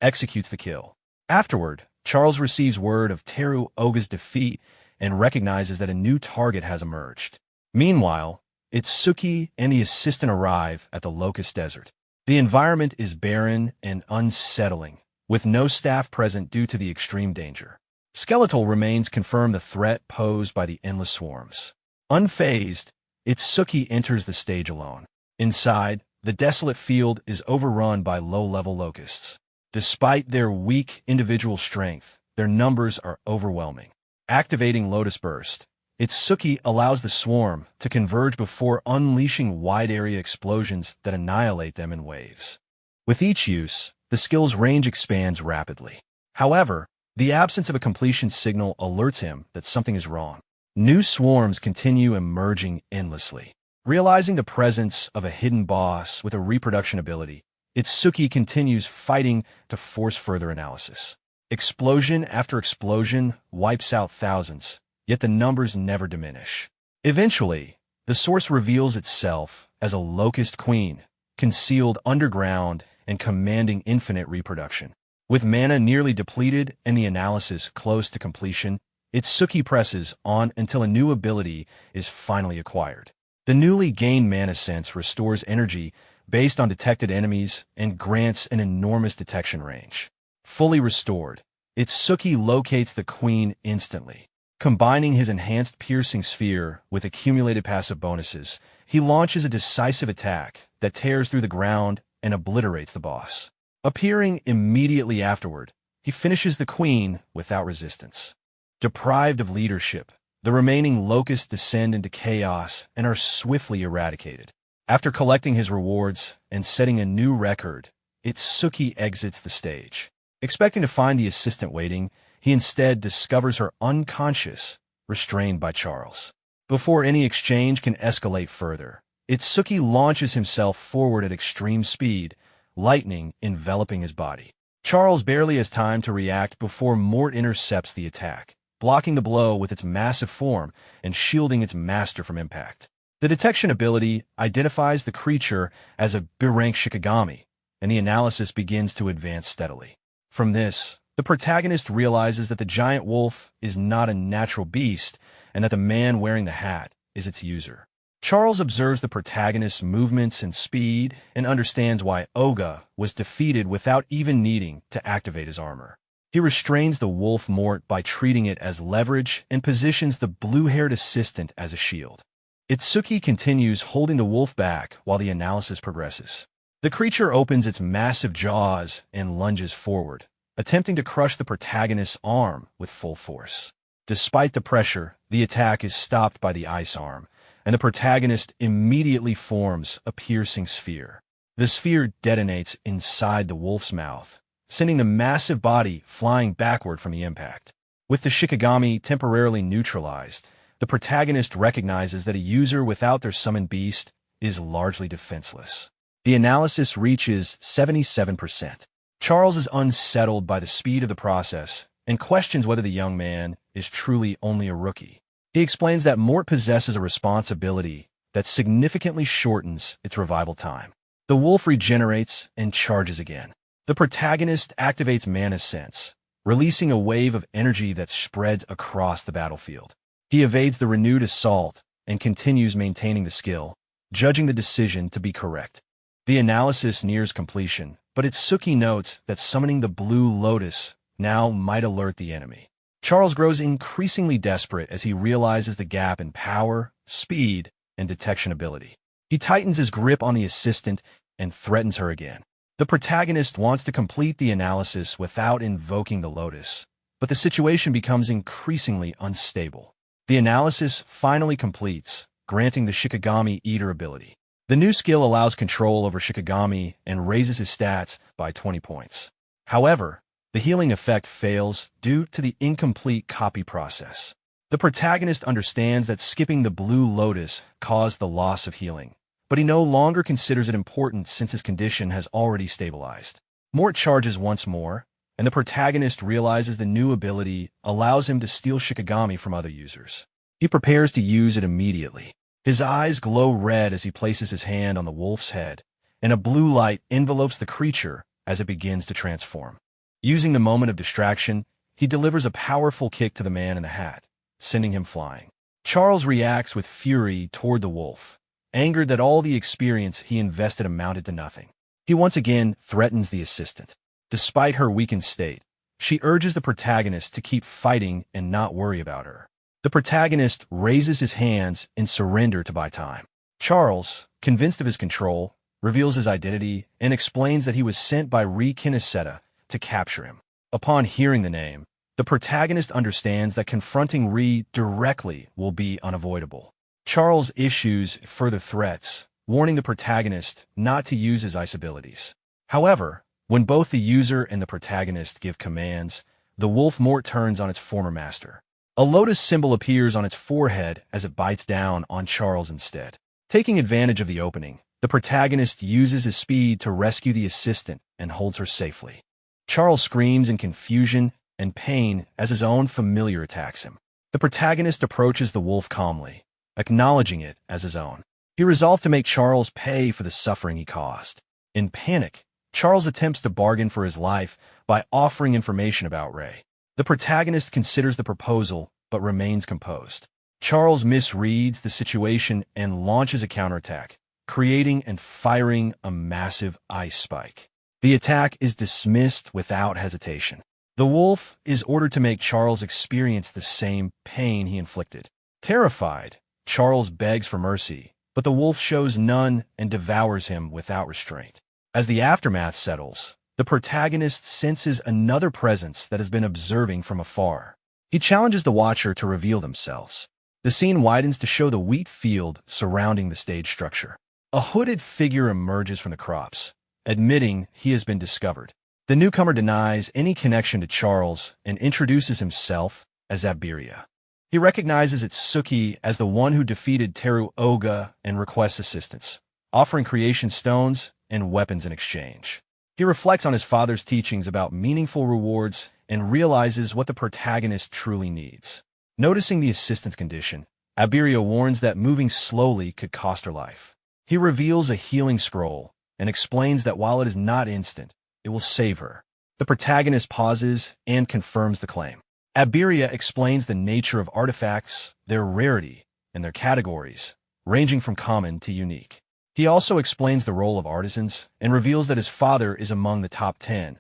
Speaker 1: executes the kill. Afterward, Charles receives word of Teru Oga's defeat and recognizes that a new target has emerged. Meanwhile, Itsuki and the assistant arrive at the Locust Desert. The environment is barren and unsettling, with no staff present due to the extreme danger. Skeletal remains confirm the threat posed by the endless swarms. Unfazed, Itsuki enters the stage alone. Inside, the desolate field is overrun by low-level locusts. Despite their weak individual strength, their numbers are overwhelming. Activating Lotus Burst, Itsuki allows the swarm to converge before unleashing wide-area explosions that annihilate them in waves. With each use, the skill's range expands rapidly. However, the absence of a completion signal alerts him that something is wrong. New swarms continue emerging endlessly. Realizing the presence of a hidden boss with a reproduction ability, Itsuki continues fighting to force further analysis. Explosion after explosion wipes out thousands, yet the numbers never diminish. Eventually, the source reveals itself as a locust queen, concealed underground and commanding infinite reproduction. With mana nearly depleted and the analysis close to completion, Itsuki presses on until a new ability is finally acquired. The newly gained mana sense restores energy based on detected enemies and grants an enormous detection range. Fully restored, Itsuki locates the queen instantly. Combining his enhanced piercing sphere with accumulated passive bonuses, he launches a decisive attack that tears through the ground and obliterates the boss. Appearing immediately afterward, he finishes the queen without resistance. Deprived of leadership, the remaining locusts descend into chaos and are swiftly eradicated. After collecting his rewards and setting a new record, Itsuki exits the stage. Expecting to find the assistant waiting, he instead discovers her unconscious, restrained by Charles. Before any exchange can escalate further, Itsuki launches himself forward at extreme speed, lightning enveloping his body. Charles barely has time to react before Mort intercepts the attack, blocking the blow with its massive form and shielding its master from impact. The detection ability identifies the creature as a B-rank Shikigami, and the analysis begins to advance steadily. From this, the protagonist realizes that the giant wolf is not a natural beast and that the man wearing the hat is its user. Charles observes the protagonist's movements and speed and understands why Oga was defeated without even needing to activate his armor. He restrains the wolf mort by treating it as leverage and positions the blue-haired assistant as a shield. Itsuki continues holding the wolf back while the analysis progresses. The creature opens its massive jaws and lunges forward, attempting to crush the protagonist's arm with full force. Despite the pressure, the attack is stopped by the ice arm, and the protagonist immediately forms a piercing sphere. The sphere detonates inside the wolf's mouth, sending the massive body flying backward from the impact. With the Shikigami temporarily neutralized, the protagonist recognizes that a user without their summoned beast is largely defenseless. The analysis reaches 77%. Charles is unsettled by the speed of the process and questions whether the young man is truly only a rookie. He explains that Mort possesses a responsibility that significantly shortens its revival time. The wolf regenerates and charges again. The protagonist activates Mana Sense, releasing a wave of energy that spreads across the battlefield. He evades the renewed assault and continues maintaining the skill, judging the decision to be correct. The analysis nears completion, but Itsuki notes that summoning the Blue Lotus now might alert the enemy. Charles grows increasingly desperate as he realizes the gap in power, speed, and detection ability. He tightens his grip on the assistant and threatens her again. The protagonist wants to complete the analysis without invoking the Lotus, but the situation becomes increasingly unstable. The analysis finally completes, granting the Shikigami Eater ability. The new skill allows control over Shikigami and raises his stats by 20 points. However, the healing effect fails due to the incomplete copy process. The protagonist understands that skipping the Blue Lotus caused the loss of healing, but he no longer considers it important since his condition has already stabilized. Mort charges once more, and the protagonist realizes the new ability allows him to steal Shikigami from other users. He prepares to use it immediately. His eyes glow red as he places his hand on the wolf's head, and a blue light envelopes the creature as it begins to transform. Using the moment of distraction, he delivers a powerful kick to the man in the hat, sending him flying. Charles reacts with fury toward the wolf, angered that all the experience he invested amounted to nothing. He once again threatens the assistant. Despite her weakened state, she urges the protagonist to keep fighting and not worry about her. The protagonist raises his hands in surrender to buy time. Charles, convinced of his control, reveals his identity and explains that he was sent by Ri Kineseta to capture him. Upon hearing the name, the protagonist understands that confronting Ri directly will be unavoidable. Charles issues further threats, warning the protagonist not to use his ice abilities. However, when both the user and the protagonist give commands, the wolf mort turns on its former master. A lotus symbol appears on its forehead as it bites down on Charles instead. Taking advantage of the opening, the protagonist uses his speed to rescue the assistant and holds her safely. Charles screams in confusion and pain as his own familiar attacks him. The protagonist approaches the wolf calmly, acknowledging it as his own. He resolved to make Charles pay for the suffering he caused. In panic, Charles attempts to bargain for his life by offering information about Ray. The protagonist considers the proposal but remains composed. Charles misreads the situation and launches a counterattack, creating and firing a massive ice spike. The attack is dismissed without hesitation. The wolf is ordered to make Charles experience the same pain he inflicted. Terrified, Charles begs for mercy, but the wolf shows none and devours him without restraint. As the aftermath settles, the protagonist senses another presence that has been observing from afar. He challenges the watcher to reveal themselves. The scene widens to show the wheat field surrounding the stage structure. A hooded figure emerges from the crops, admitting he has been discovered. The newcomer denies any connection to Charles and introduces himself as Abiria. He recognizes Itsuki as the one who defeated Teru Oga and requests assistance, offering creation stones and weapons in exchange. He reflects on his father's teachings about meaningful rewards and realizes what the protagonist truly needs. Noticing the assistant's condition, Abiria warns that moving slowly could cost her life. He reveals a healing scroll and explains that while it is not instant, it will save her. The protagonist pauses and confirms the claim. Abiria explains the nature of artifacts, their rarity, and their categories, ranging from common to unique. He also explains the role of artisans and reveals that his father is among the top 10,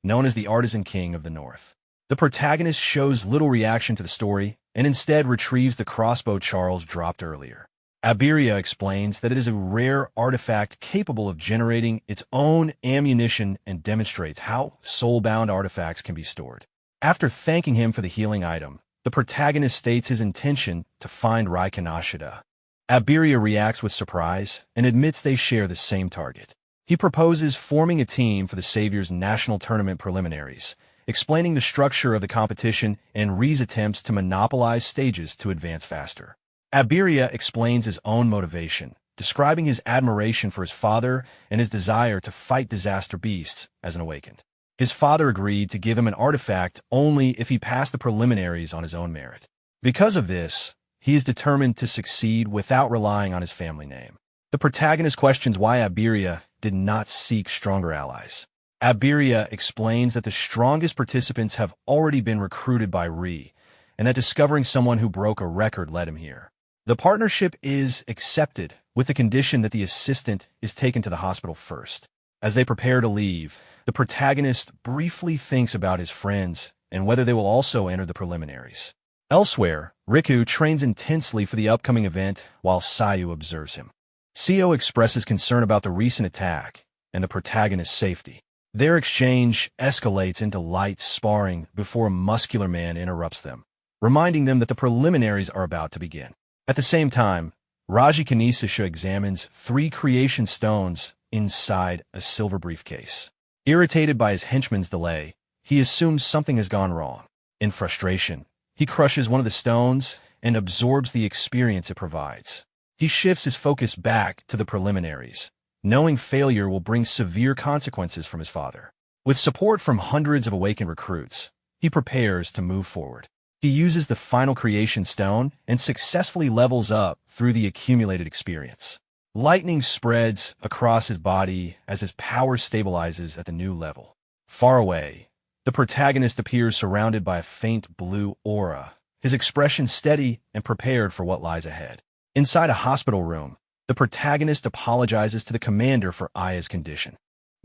Speaker 1: known as the Artisan King of the North. The protagonist shows little reaction to the story and instead retrieves the crossbow Charles dropped earlier. Iberia explains that it is a rare artifact capable of generating its own ammunition and demonstrates how soul-bound artifacts can be stored. After thanking him for the healing item, the protagonist states his intention to find Rai Kanashida. Iberia reacts with surprise and admits they share the same target. He proposes forming a team for the Savior's national tournament preliminaries, explaining the structure of the competition and Ri's attempts to monopolize stages to advance faster. Iberia explains his own motivation, describing his admiration for his father and his desire to fight disaster beasts as an awakened. His father agreed to give him an artifact only if he passed the preliminaries on his own merit. Because of this, he is determined to succeed without relying on his family name. The protagonist questions why Iberia did not seek stronger allies. Iberia explains that the strongest participants have already been recruited by Ri, and that discovering someone who broke a record led him here. The partnership is accepted with the condition that the assistant is taken to the hospital first. As they prepare to leave, the protagonist briefly thinks about his friends and whether they will also enter the preliminaries. Elsewhere, Riku trains intensely for the upcoming event while Sayu observes him. Seo expresses concern about the recent attack and the protagonist's safety. Their exchange escalates into light sparring before a muscular man interrupts them, reminding them that the preliminaries are about to begin. At the same time, Raji Kanisasha examines 3 creation stones inside a silver briefcase. Irritated by his henchman's delay, he assumes something has gone wrong. In frustration, he crushes one of the stones and absorbs the experience it provides. He shifts his focus back to the preliminaries, knowing failure will bring severe consequences from his father. With support from hundreds of awakened recruits, he prepares to move forward. He uses the final creation stone and successfully levels up through the accumulated experience. Lightning spreads across his body as his power stabilizes at the new level. Far away, the protagonist appears surrounded by a faint blue aura, his expression steady and prepared for what lies ahead. Inside a hospital room, the protagonist apologizes to the commander for Aya's condition.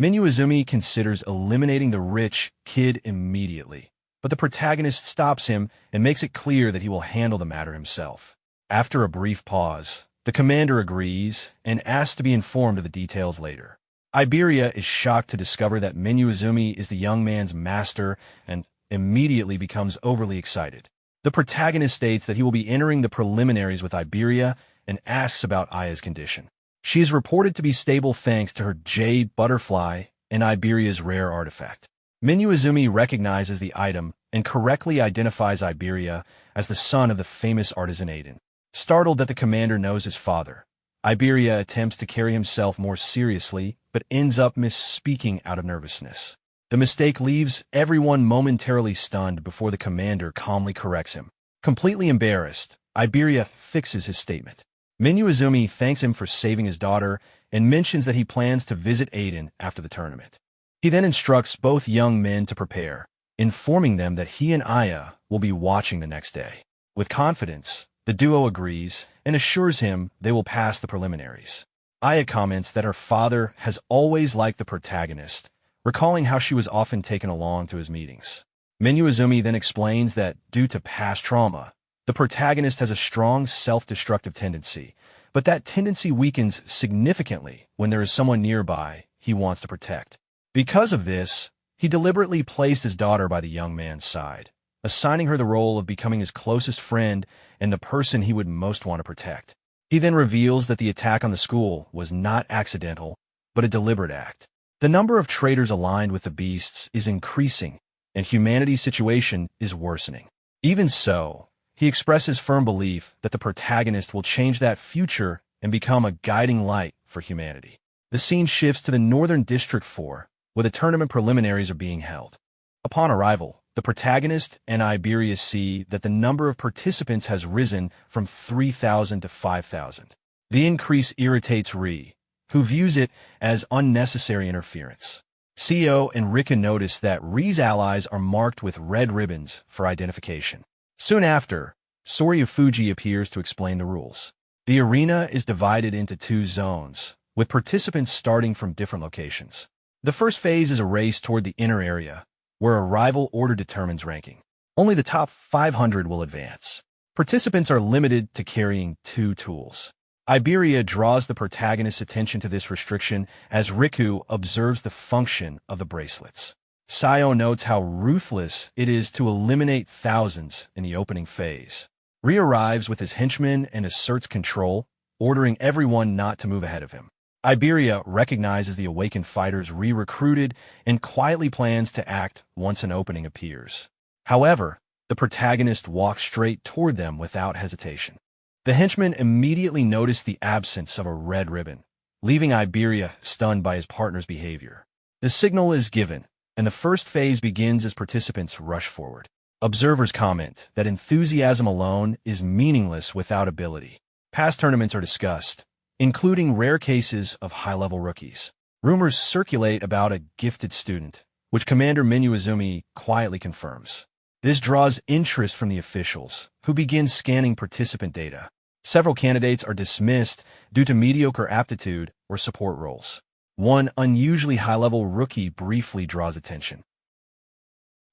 Speaker 1: Minyu considers eliminating the rich kid immediately, but the protagonist stops him and makes it clear that he will handle the matter himself. After a brief pause, the commander agrees and asks to be informed of the details later. Iberia is shocked to discover that Minyu is the young man's master and immediately becomes overly excited. The protagonist states that he will be entering the preliminaries with Iberia and asks about Aya's condition. She is reported to be stable thanks to her jade butterfly and Iberia's rare artifact. Minyu recognizes the item and correctly identifies Iberia as the son of the famous artisan Aiden. Startled that the commander knows his father, Iberia attempts to carry himself more seriously, but ends up misspeaking out of nervousness. The mistake leaves everyone momentarily stunned before the commander calmly corrects him. Completely embarrassed, Iberia fixes his statement. Minyu thanks him for saving his daughter and mentions that he plans to visit Aiden after the tournament. He then instructs both young men to prepare, informing them that he and Aya will be watching the next day. With confidence, the duo agrees and assures him they will pass the preliminaries. Aya comments that her father has always liked the protagonist, recalling how she was often taken along to his meetings. Minyu then explains that, due to past trauma, the protagonist has a strong self-destructive tendency, but that tendency weakens significantly when there is someone nearby he wants to protect. Because of this, he deliberately placed his daughter by the young man's side, assigning her the role of becoming his closest friend and the person he would most want to protect. He then reveals that the attack on the school was not accidental, but a deliberate act. The number of traitors aligned with the beasts is increasing, and humanity's situation is worsening. Even so, he expresses firm belief that the protagonist will change that future and become a guiding light for humanity. The scene shifts to the Northern District 4, where the tournament preliminaries are being held. Upon arrival, the protagonist and Iberia see that the number of participants has risen from 3,000 to 5,000. The increase irritates Ri, who views it as unnecessary interference. Seo and Rika notice that Ri's allies are marked with red ribbons for identification. Soon after, Soryu appears to explain the rules. The arena is divided into 2 zones, with participants starting from different locations. The first phase is a race toward the inner area, where a rival order determines ranking. Only the top 500 will advance. Participants are limited to carrying 2 tools. Iberia draws the protagonist's attention to this restriction as Riku observes the function of the bracelets. Sayo notes how ruthless it is to eliminate thousands in the opening phase. Ri arrives with his henchmen and asserts control, ordering everyone not to move ahead of him. Iberia recognizes the awakened fighters re-recruited and quietly plans to act once an opening appears. However, the protagonist walks straight toward them without hesitation. The henchmen immediately notice the absence of a red ribbon, leaving Iberia stunned by his partner's behavior. The signal is given, and the first phase begins as participants rush forward. Observers comment that enthusiasm alone is meaningless without ability. Past tournaments are discussed, including rare cases of high-level rookies. Rumors circulate about a gifted student, which Commander Minuizumi quietly confirms. This draws interest from the officials, who begin scanning participant data. Several candidates are dismissed due to mediocre aptitude or support roles. One unusually high-level rookie briefly draws attention.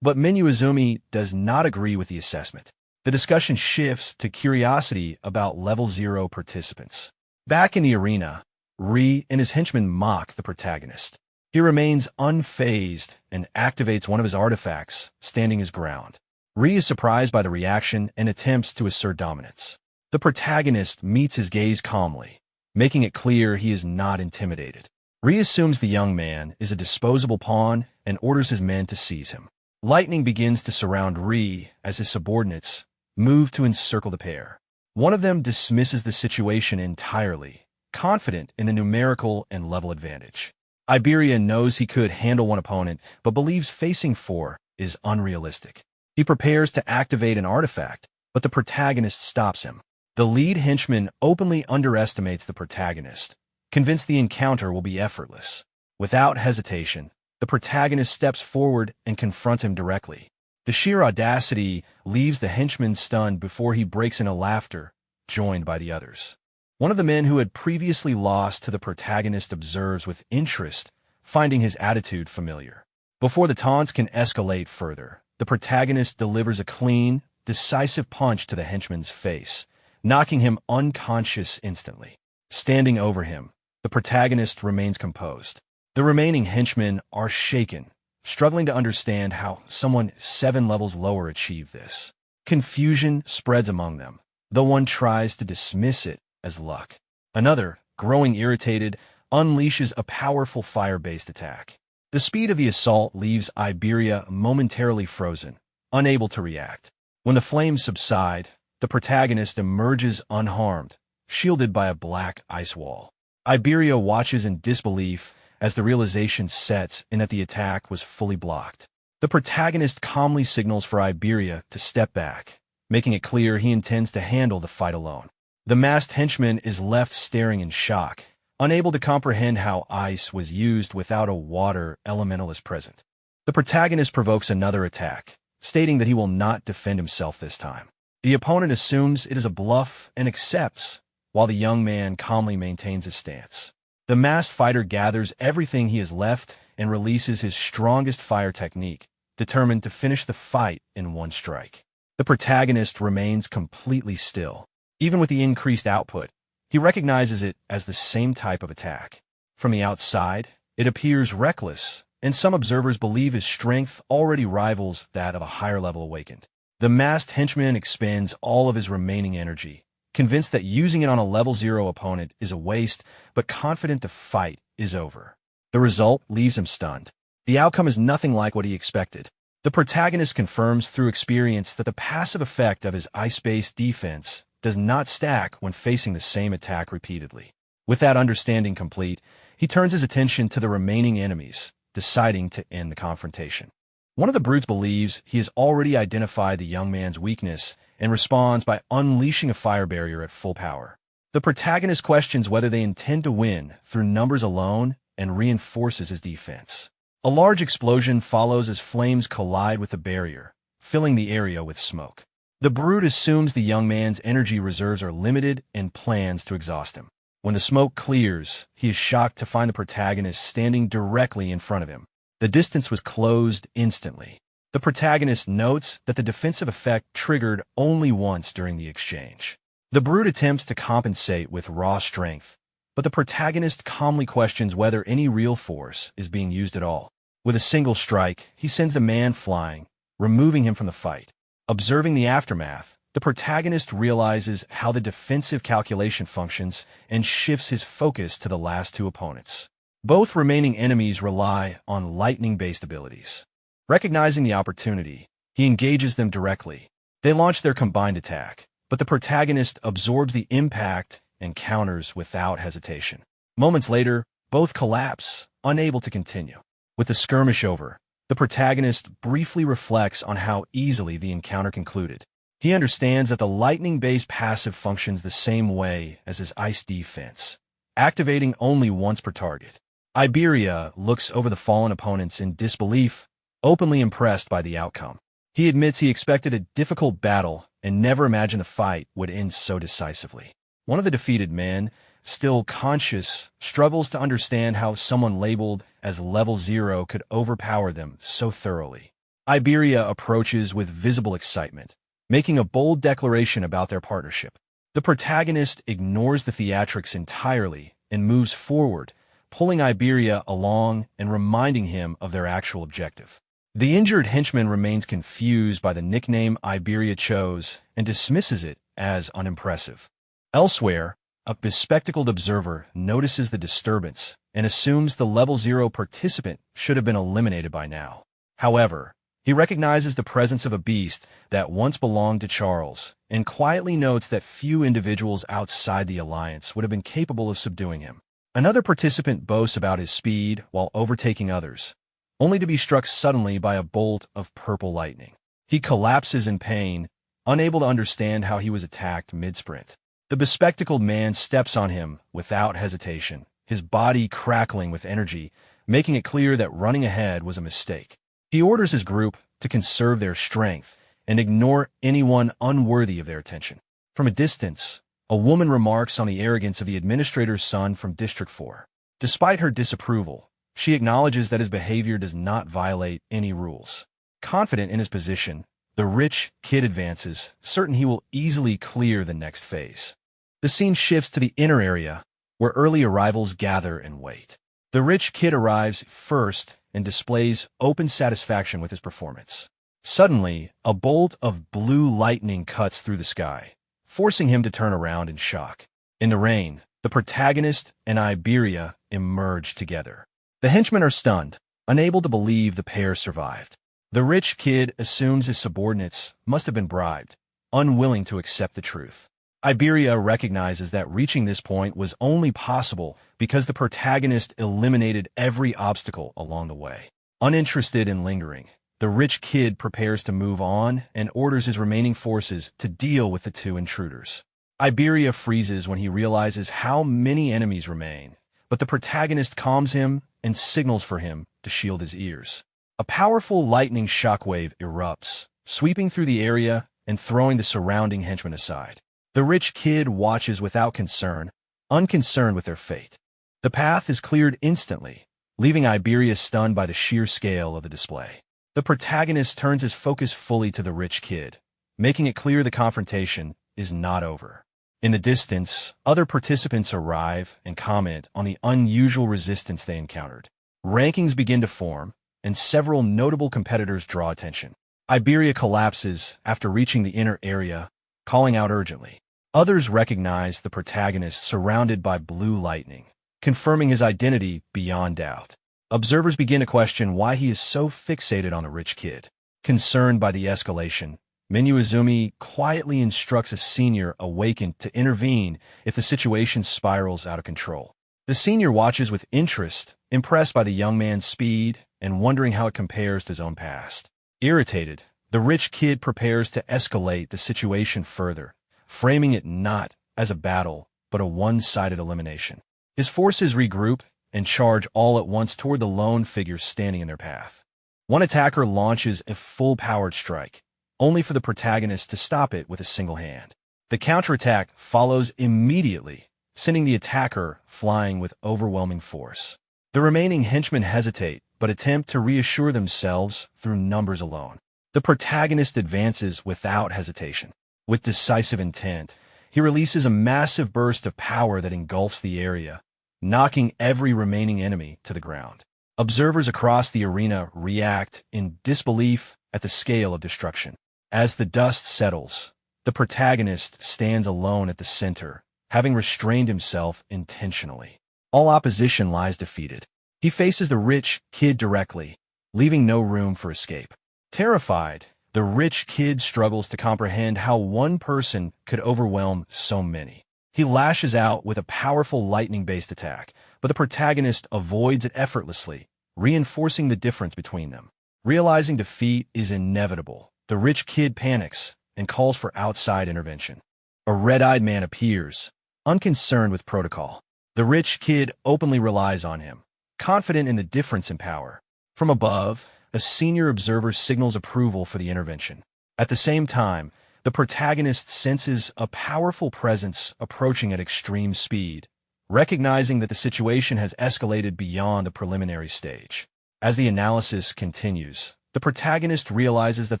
Speaker 1: But Minuizumi does not agree with the assessment. The discussion shifts to curiosity about level 0 participants. Back in the arena, Ri and his henchmen mock the protagonist. He remains unfazed and activates one of his artifacts, standing his ground. Ri is surprised by the reaction and attempts to assert dominance. The protagonist meets his gaze calmly, making it clear he is not intimidated. Ri assumes the young man is a disposable pawn and orders his men to seize him. Lightning begins to surround Ri as his subordinates move to encircle the pair. One of them dismisses the situation entirely, confident in the numerical and level advantage. Iberia knows he could handle one opponent, but believes facing 4 is unrealistic. He prepares to activate an artifact, but the protagonist stops him. The lead henchman openly underestimates the protagonist, convinced the encounter will be effortless. Without hesitation, the protagonist steps forward and confronts him directly. The sheer audacity leaves the henchman stunned before he breaks into laughter, joined by the others. One of the men who had previously lost to the protagonist observes with interest, finding his attitude familiar. Before the taunts can escalate further, the protagonist delivers a clean, decisive punch to the henchman's face, knocking him unconscious instantly. Standing over him, the protagonist remains composed. The remaining henchmen are shaken, struggling to understand how someone 7 levels lower achieved this. Confusion spreads among them, though one tries to dismiss it as luck. Another, growing irritated, unleashes a powerful fire-based attack. The speed of the assault leaves Iberia momentarily frozen, unable to react. When the flames subside, the protagonist emerges unharmed, shielded by a black ice wall. Iberia watches in disbelief as the realization sets in that the attack was fully blocked. The protagonist calmly signals for Iberia to step back, making it clear he intends to handle the fight alone. The masked henchman is left staring in shock, unable to comprehend how ice was used without a water elementalist present. The protagonist provokes another attack, stating that he will not defend himself this time. The opponent assumes it is a bluff and accepts, while the young man calmly maintains his stance. The masked fighter gathers everything he has left and releases his strongest fire technique, determined to finish the fight in one strike. The protagonist remains completely still. Even with the increased output, he recognizes it as the same type of attack. From the outside, it appears reckless, and some observers believe his strength already rivals that of a higher-level awakened. The masked henchman expends all of his remaining energy, convinced that using it on a level 0 opponent is a waste, but confident the fight is over. The result leaves him stunned. The outcome is nothing like what he expected. The protagonist confirms through experience that the passive effect of his ice-based defense does not stack when facing the same attack repeatedly. With that understanding complete, he turns his attention to the remaining enemies, deciding to end the confrontation. One of the brutes believes he has already identified the young man's weakness and responds by unleashing a fire barrier at full power. The protagonist questions whether they intend to win through numbers alone and reinforces his defense. A large explosion follows as flames collide with the barrier, filling the area with smoke. The brute assumes the young man's energy reserves are limited and plans to exhaust him. When the smoke clears, he is shocked to find the protagonist standing directly in front of him. The distance was closed instantly. The protagonist notes that the defensive effect triggered only once during the exchange. The brute attempts to compensate with raw strength, but the protagonist calmly questions whether any real force is being used at all. With a single strike, he sends the man flying, removing him from the fight. Observing the aftermath, the protagonist realizes how the defensive calculation functions and shifts his focus to the last two opponents. Both remaining enemies rely on lightning-based abilities. Recognizing the opportunity, he engages them directly. They launch their combined attack, but the protagonist absorbs the impact and counters without hesitation. Moments later, both collapse, unable to continue. With the skirmish over, the protagonist briefly reflects on how easily the encounter concluded. He understands that the lightning-based passive functions the same way as his ice defense, activating only once per target. Iberia looks over the fallen opponents in disbelief, openly impressed by the outcome. He admits he expected a difficult battle and never imagined the fight would end so decisively. One of the defeated men, still conscious, struggles to understand how someone labeled as level 0 could overpower them so thoroughly. Iberia approaches with visible excitement, making a bold declaration about their partnership. The protagonist ignores the theatrics entirely and moves forward, pulling Iberia along and reminding him of their actual objective. The injured henchman remains confused by the nickname Iberia chose and dismisses it as unimpressive. Elsewhere, a bespectacled observer notices the disturbance and assumes the level 0 participant should have been eliminated by now. However, he recognizes the presence of a beast that once belonged to Charles and quietly notes that few individuals outside the alliance would have been capable of subduing him. Another participant boasts about his speed while overtaking others, only to be struck suddenly by a bolt of purple lightning. He collapses in pain, unable to understand how he was attacked mid-sprint. The bespectacled man steps on him without hesitation, his body crackling with energy, making it clear that running ahead was a mistake. He orders his group to conserve their strength and ignore anyone unworthy of their attention. From a distance, a woman remarks on the arrogance of the administrator's son from District 4. Despite her disapproval, she acknowledges that his behavior does not violate any rules. Confident in his position, the rich kid advances, certain he will easily clear the next phase. The scene shifts to the inner area, where early arrivals gather and wait. The rich kid arrives first and displays open satisfaction with his performance. Suddenly, a bolt of blue lightning cuts through the sky, forcing him to turn around in shock. In the rain, the protagonist and Iberia emerge together. The henchmen are stunned, unable to believe the pair survived. The rich kid assumes his subordinates must have been bribed, unwilling to accept the truth. Iberia recognizes that reaching this point was only possible because the protagonist eliminated every obstacle along the way. Uninterested in lingering, the rich kid prepares to move on and orders his remaining forces to deal with the two intruders. Iberia freezes when he realizes how many enemies remain, but the protagonist calms him and signals for him to shield his ears. A powerful lightning shockwave erupts, sweeping through the area and throwing the surrounding henchmen aside. The rich kid watches without concern, unconcerned with their fate. The path is cleared instantly, leaving Iberia stunned by the sheer scale of the display. The protagonist turns his focus fully to the rich kid, making it clear the confrontation is not over. In the distance, other participants arrive and comment on the unusual resistance they encountered. Rankings begin to form, and several notable competitors draw attention. Iberia collapses after reaching the inner area, calling out urgently. Others recognize the protagonist surrounded by blue lightning, confirming his identity beyond doubt. Observers begin to question why he is so fixated on the rich kid. Concerned by the escalation, Manhua quietly instructs a senior awakened to intervene if the situation spirals out of control. The senior watches with interest, impressed by the young man's speed and wondering how it compares to his own past. Irritated, the rich kid prepares to escalate the situation further, framing it not as a battle, but a one-sided elimination. His forces regroup and charge all at once toward the lone figure standing in their path. One attacker launches a full-powered strike, only for the protagonist to stop it with a single hand. The counterattack follows immediately, sending the attacker flying with overwhelming force. The remaining henchmen hesitate, but attempt to reassure themselves through numbers alone. The protagonist advances without hesitation. With decisive intent, he releases a massive burst of power that engulfs the area, knocking every remaining enemy to the ground. Observers across the arena react in disbelief at the scale of destruction. As the dust settles, the protagonist stands alone at the center, having restrained himself intentionally. All opposition lies defeated. He faces the rich kid directly, leaving no room for escape. Terrified, the rich kid struggles to comprehend how one person could overwhelm so many. He lashes out with a powerful lightning-based attack, but the protagonist avoids it effortlessly, reinforcing the difference between them. Realizing defeat is inevitable, the rich kid panics and calls for outside intervention. A red-eyed man appears, unconcerned with protocol. The rich kid openly relies on him, confident in the difference in power. From above, a senior observer signals approval for the intervention. At the same time, the protagonist senses a powerful presence approaching at extreme speed, recognizing that the situation has escalated beyond the preliminary stage. As the analysis continues, the protagonist realizes that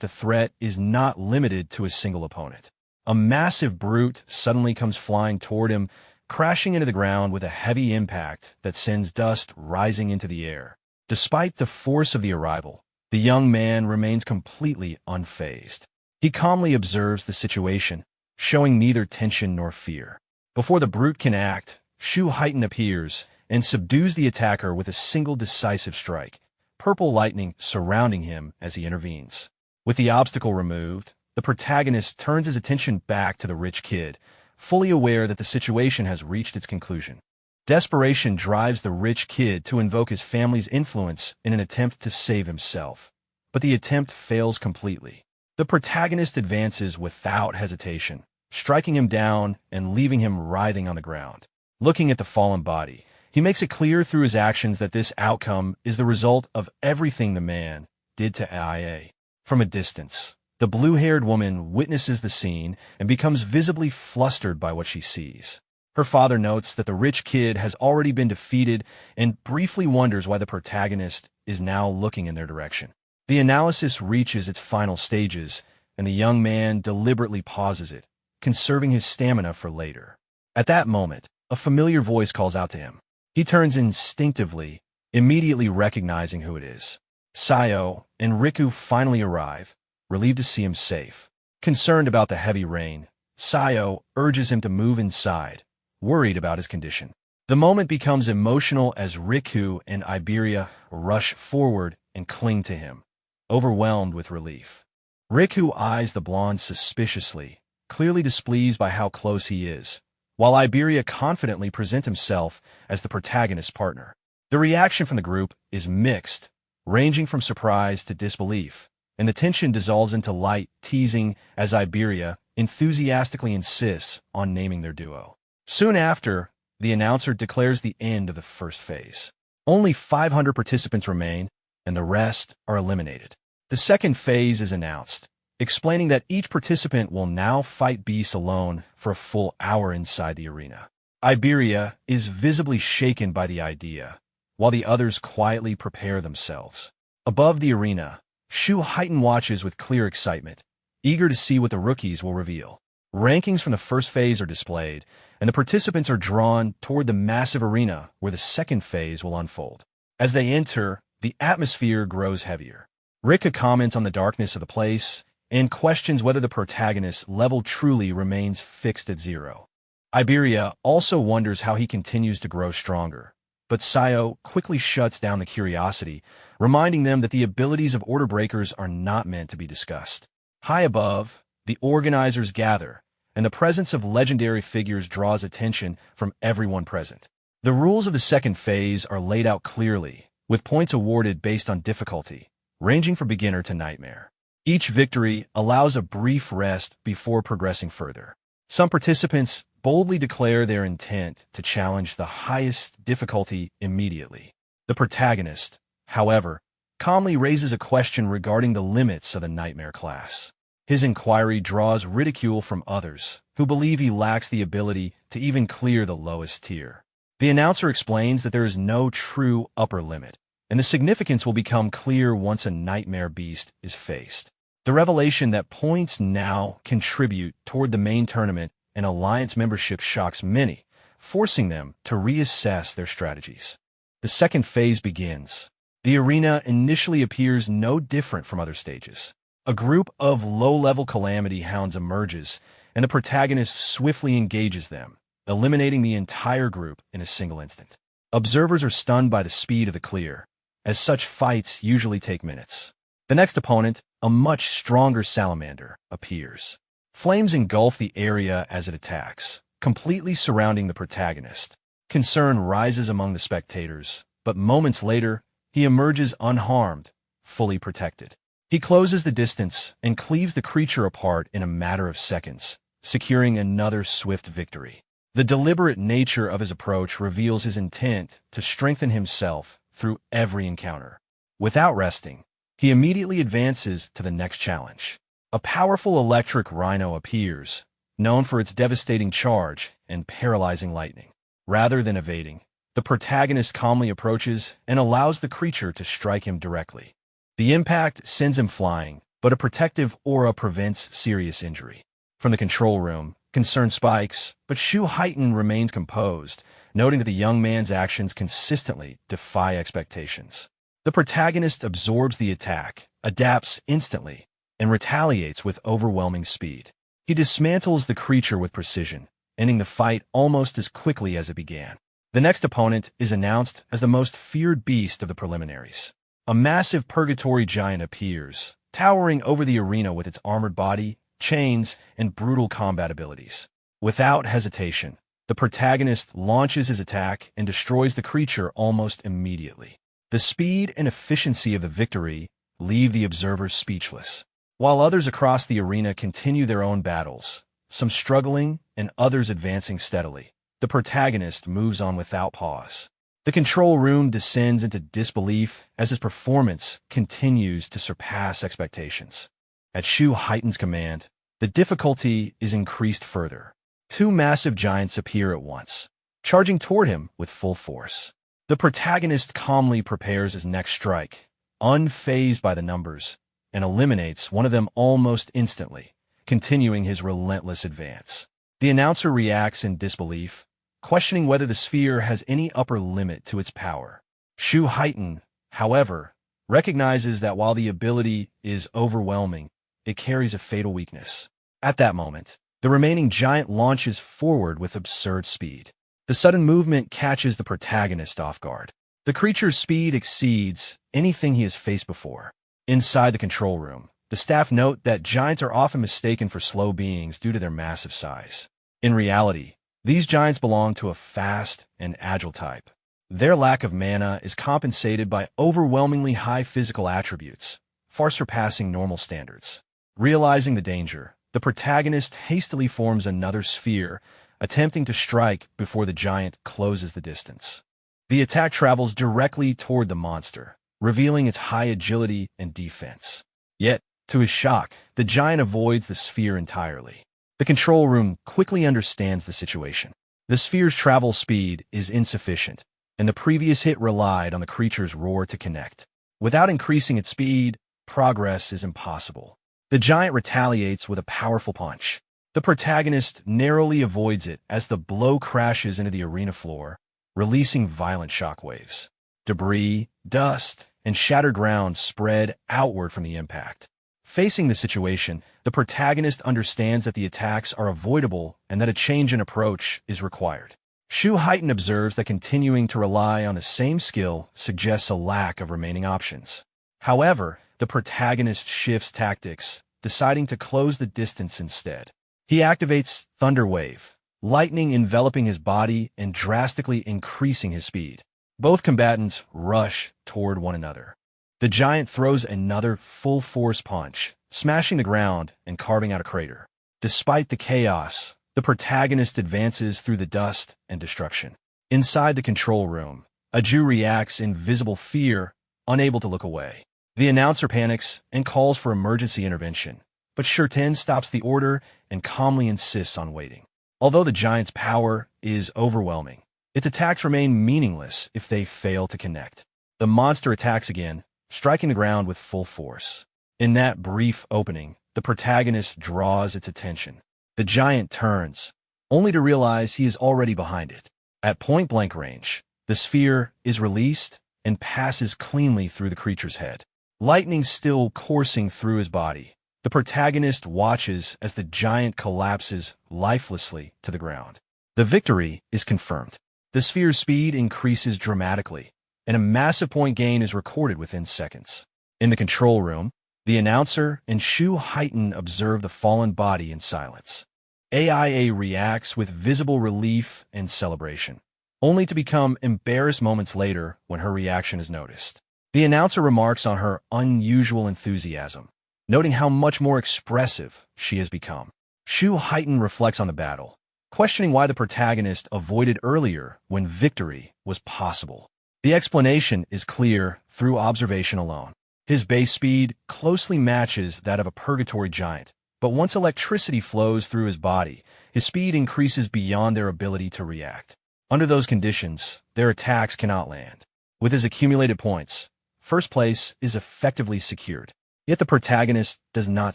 Speaker 1: the threat is not limited to a single opponent. A massive brute suddenly comes flying toward him, crashing into the ground with a heavy impact that sends dust rising into the air. Despite the force of the arrival, the young man remains completely unfazed. He calmly observes the situation, showing neither tension nor fear. Before the brute can act, Shu Heighten appears and subdues the attacker with a single decisive strike, purple lightning surrounding him as he intervenes. With the obstacle removed, the protagonist turns his attention back to the rich kid, fully aware that the situation has reached its conclusion. Desperation drives the rich kid to invoke his family's influence in an attempt to save himself, but the attempt fails completely. The protagonist advances without hesitation, striking him down and leaving him writhing on the ground. Looking at the fallen body, he makes it clear through his actions that this outcome is the result of everything the man did to IA. From a distance, the blue-haired woman witnesses the scene and becomes visibly flustered by what she sees. Her father notes that the rich kid has already been defeated and briefly wonders why the protagonist is now looking in their direction. The analysis reaches its final stages, and the young man deliberately pauses it, conserving his stamina for later. At that moment, a familiar voice calls out to him. He turns instinctively, immediately recognizing who it is. Sayo and Riku finally arrive, relieved to see him safe. Concerned about the heavy rain, Sayo urges him to move inside, worried about his condition. The moment becomes emotional as Riku and Iberia rush forward and cling to him, overwhelmed with relief. Riku eyes the blonde suspiciously, clearly displeased by how close he is, while Iberia confidently presents himself as the protagonist's partner. The reaction from the group is mixed, ranging from surprise to disbelief, and the tension dissolves into light teasing as Iberia enthusiastically insists on naming their duo. Soon after, the announcer declares the end of the first phase. Only 500 participants remain, and the rest are eliminated. The second phase is announced, explaining that each participant will now fight beasts alone for a full hour inside the arena. Iberia is visibly shaken by the idea, while the others quietly prepare themselves. Above the arena, Shu Heighten watches with clear excitement, eager to see what the rookies will reveal. Rankings from the first phase are displayed, and the participants are drawn toward the massive arena where the second phase will unfold. As they enter, the atmosphere grows heavier. Rika comments on the darkness of the place and questions whether the protagonist's level truly remains fixed at 0. Iberia also wonders how he continues to grow stronger, but Sayo quickly shuts down the curiosity, reminding them that the abilities of order breakers are not meant to be discussed. High above, the organizers gather, and the presence of legendary figures draws attention from everyone present. The rules of the second phase are laid out clearly, with points awarded based on difficulty, ranging from beginner to nightmare. Each victory allows a brief rest before progressing further. Some participants boldly declare their intent to challenge the highest difficulty immediately. The protagonist, however, calmly raises a question regarding the limits of the nightmare class. His inquiry draws ridicule from others, who believe he lacks the ability to even clear the lowest tier. The announcer explains that there is no true upper limit, and the significance will become clear once a nightmare beast is faced. The revelation that points now contribute toward the main tournament and alliance membership shocks many, forcing them to reassess their strategies. The second phase begins. The arena initially appears no different from other stages. A group of low-level Calamity Hounds emerges, and the protagonist swiftly engages them, eliminating the entire group in a single instant. Observers are stunned by the speed of the clear, as such fights usually take minutes. The next opponent, a much stronger salamander, appears. Flames engulf the area as it attacks, completely surrounding the protagonist. Concern rises among the spectators, but moments later, he emerges unharmed, fully protected. He closes the distance and cleaves the creature apart in a matter of seconds, securing another swift victory. The deliberate nature of his approach reveals his intent to strengthen himself through every encounter. Without resting, he immediately advances to the next challenge. A powerful electric rhino appears, known for its devastating charge and paralyzing lightning. Rather than evading, the protagonist calmly approaches and allows the creature to strike him directly. The impact sends him flying, but a protective aura prevents serious injury. From the control room, concern spikes, but Shu Heighten remains composed, noting that the young man's actions consistently defy expectations. The protagonist absorbs the attack, adapts instantly, and retaliates with overwhelming speed. He dismantles the creature with precision, ending the fight almost as quickly as it began. The next opponent is announced as the most feared beast of the preliminaries. A massive purgatory giant appears, towering over the arena with its armored body, chains, and brutal combat abilities. Without hesitation, the protagonist launches his attack and destroys the creature almost immediately. The speed and efficiency of the victory leave the observers speechless. While others across the arena continue their own battles, some struggling and others advancing steadily, the protagonist moves on without pause. The control room descends into disbelief as his performance continues to surpass expectations. At Shu Heighten's command, the difficulty is increased further. Two massive giants appear at once, charging toward him with full force. The protagonist calmly prepares his next strike, unfazed by the numbers, and eliminates one of them almost instantly, continuing his relentless advance. The announcer reacts in disbelief, questioning whether the sphere has any upper limit to its power. Shu Heighten, however, recognizes that while the ability is overwhelming, it carries a fatal weakness. At that moment, the remaining giant launches forward with absurd speed. The sudden movement catches the protagonist off guard. The creature's speed exceeds anything he has faced before. Inside the control room, the staff note that giants are often mistaken for slow beings due to their massive size. In reality, these giants belong to a fast and agile type. Their lack of mana is compensated by overwhelmingly high physical attributes, far surpassing normal standards. Realizing the danger, the protagonist hastily forms another sphere, attempting to strike before the giant closes the distance. The attack travels directly toward the monster, revealing its high agility and defense. Yet, to his shock, the giant avoids the sphere entirely. The control room quickly understands the situation. The sphere's travel speed is insufficient, and the previous hit relied on the creature's roar to connect. Without increasing its speed, progress is impossible. The giant retaliates with a powerful punch. The protagonist narrowly avoids it as the blow crashes into the arena floor, releasing violent shockwaves. Debris, dust, and shattered ground spread outward from the impact. Facing the situation, the protagonist understands that the attacks are avoidable and that a change in approach is required. Shu Heighten observes that continuing to rely on the same skill suggests a lack of remaining options. However, the protagonist shifts tactics, deciding to close the distance instead. He activates Thunder Wave, lightning enveloping his body and drastically increasing his speed. Both combatants rush toward one another. The giant throws another full-force punch, smashing the ground and carving out a crater. Despite the chaos, the protagonist advances through the dust and destruction. Inside the control room, Aju reacts in visible fear, unable to look away. The announcer panics and calls for emergency intervention, but Shurten stops the order and calmly insists on waiting. Although the giant's power is overwhelming, its attacks remain meaningless if they fail to connect. The monster attacks again, striking the ground with full force. In that brief opening, the protagonist draws its attention. The giant turns, only to realize he is already behind it. At point-blank range, the sphere is released and passes cleanly through the creature's head. Lightning still coursing through his body, the protagonist watches as the giant collapses lifelessly to the ground. The victory is confirmed. The sphere's speed increases dramatically, and a massive point gain is recorded within seconds. In the control room, the announcer and Shu Heighten observe the fallen body in silence. AIA reacts with visible relief and celebration, only to become embarrassed moments later when her reaction is noticed. The announcer remarks on her unusual enthusiasm, noting how much more expressive she has become. Shu Heighten reflects on the battle, questioning why the protagonist avoided earlier when victory was possible. The explanation is clear through observation alone. His base speed closely matches that of a purgatory giant, but once electricity flows through his body, his speed increases beyond their ability to react. Under those conditions, their attacks cannot land. With his accumulated points, first place is effectively secured. Yet the protagonist does not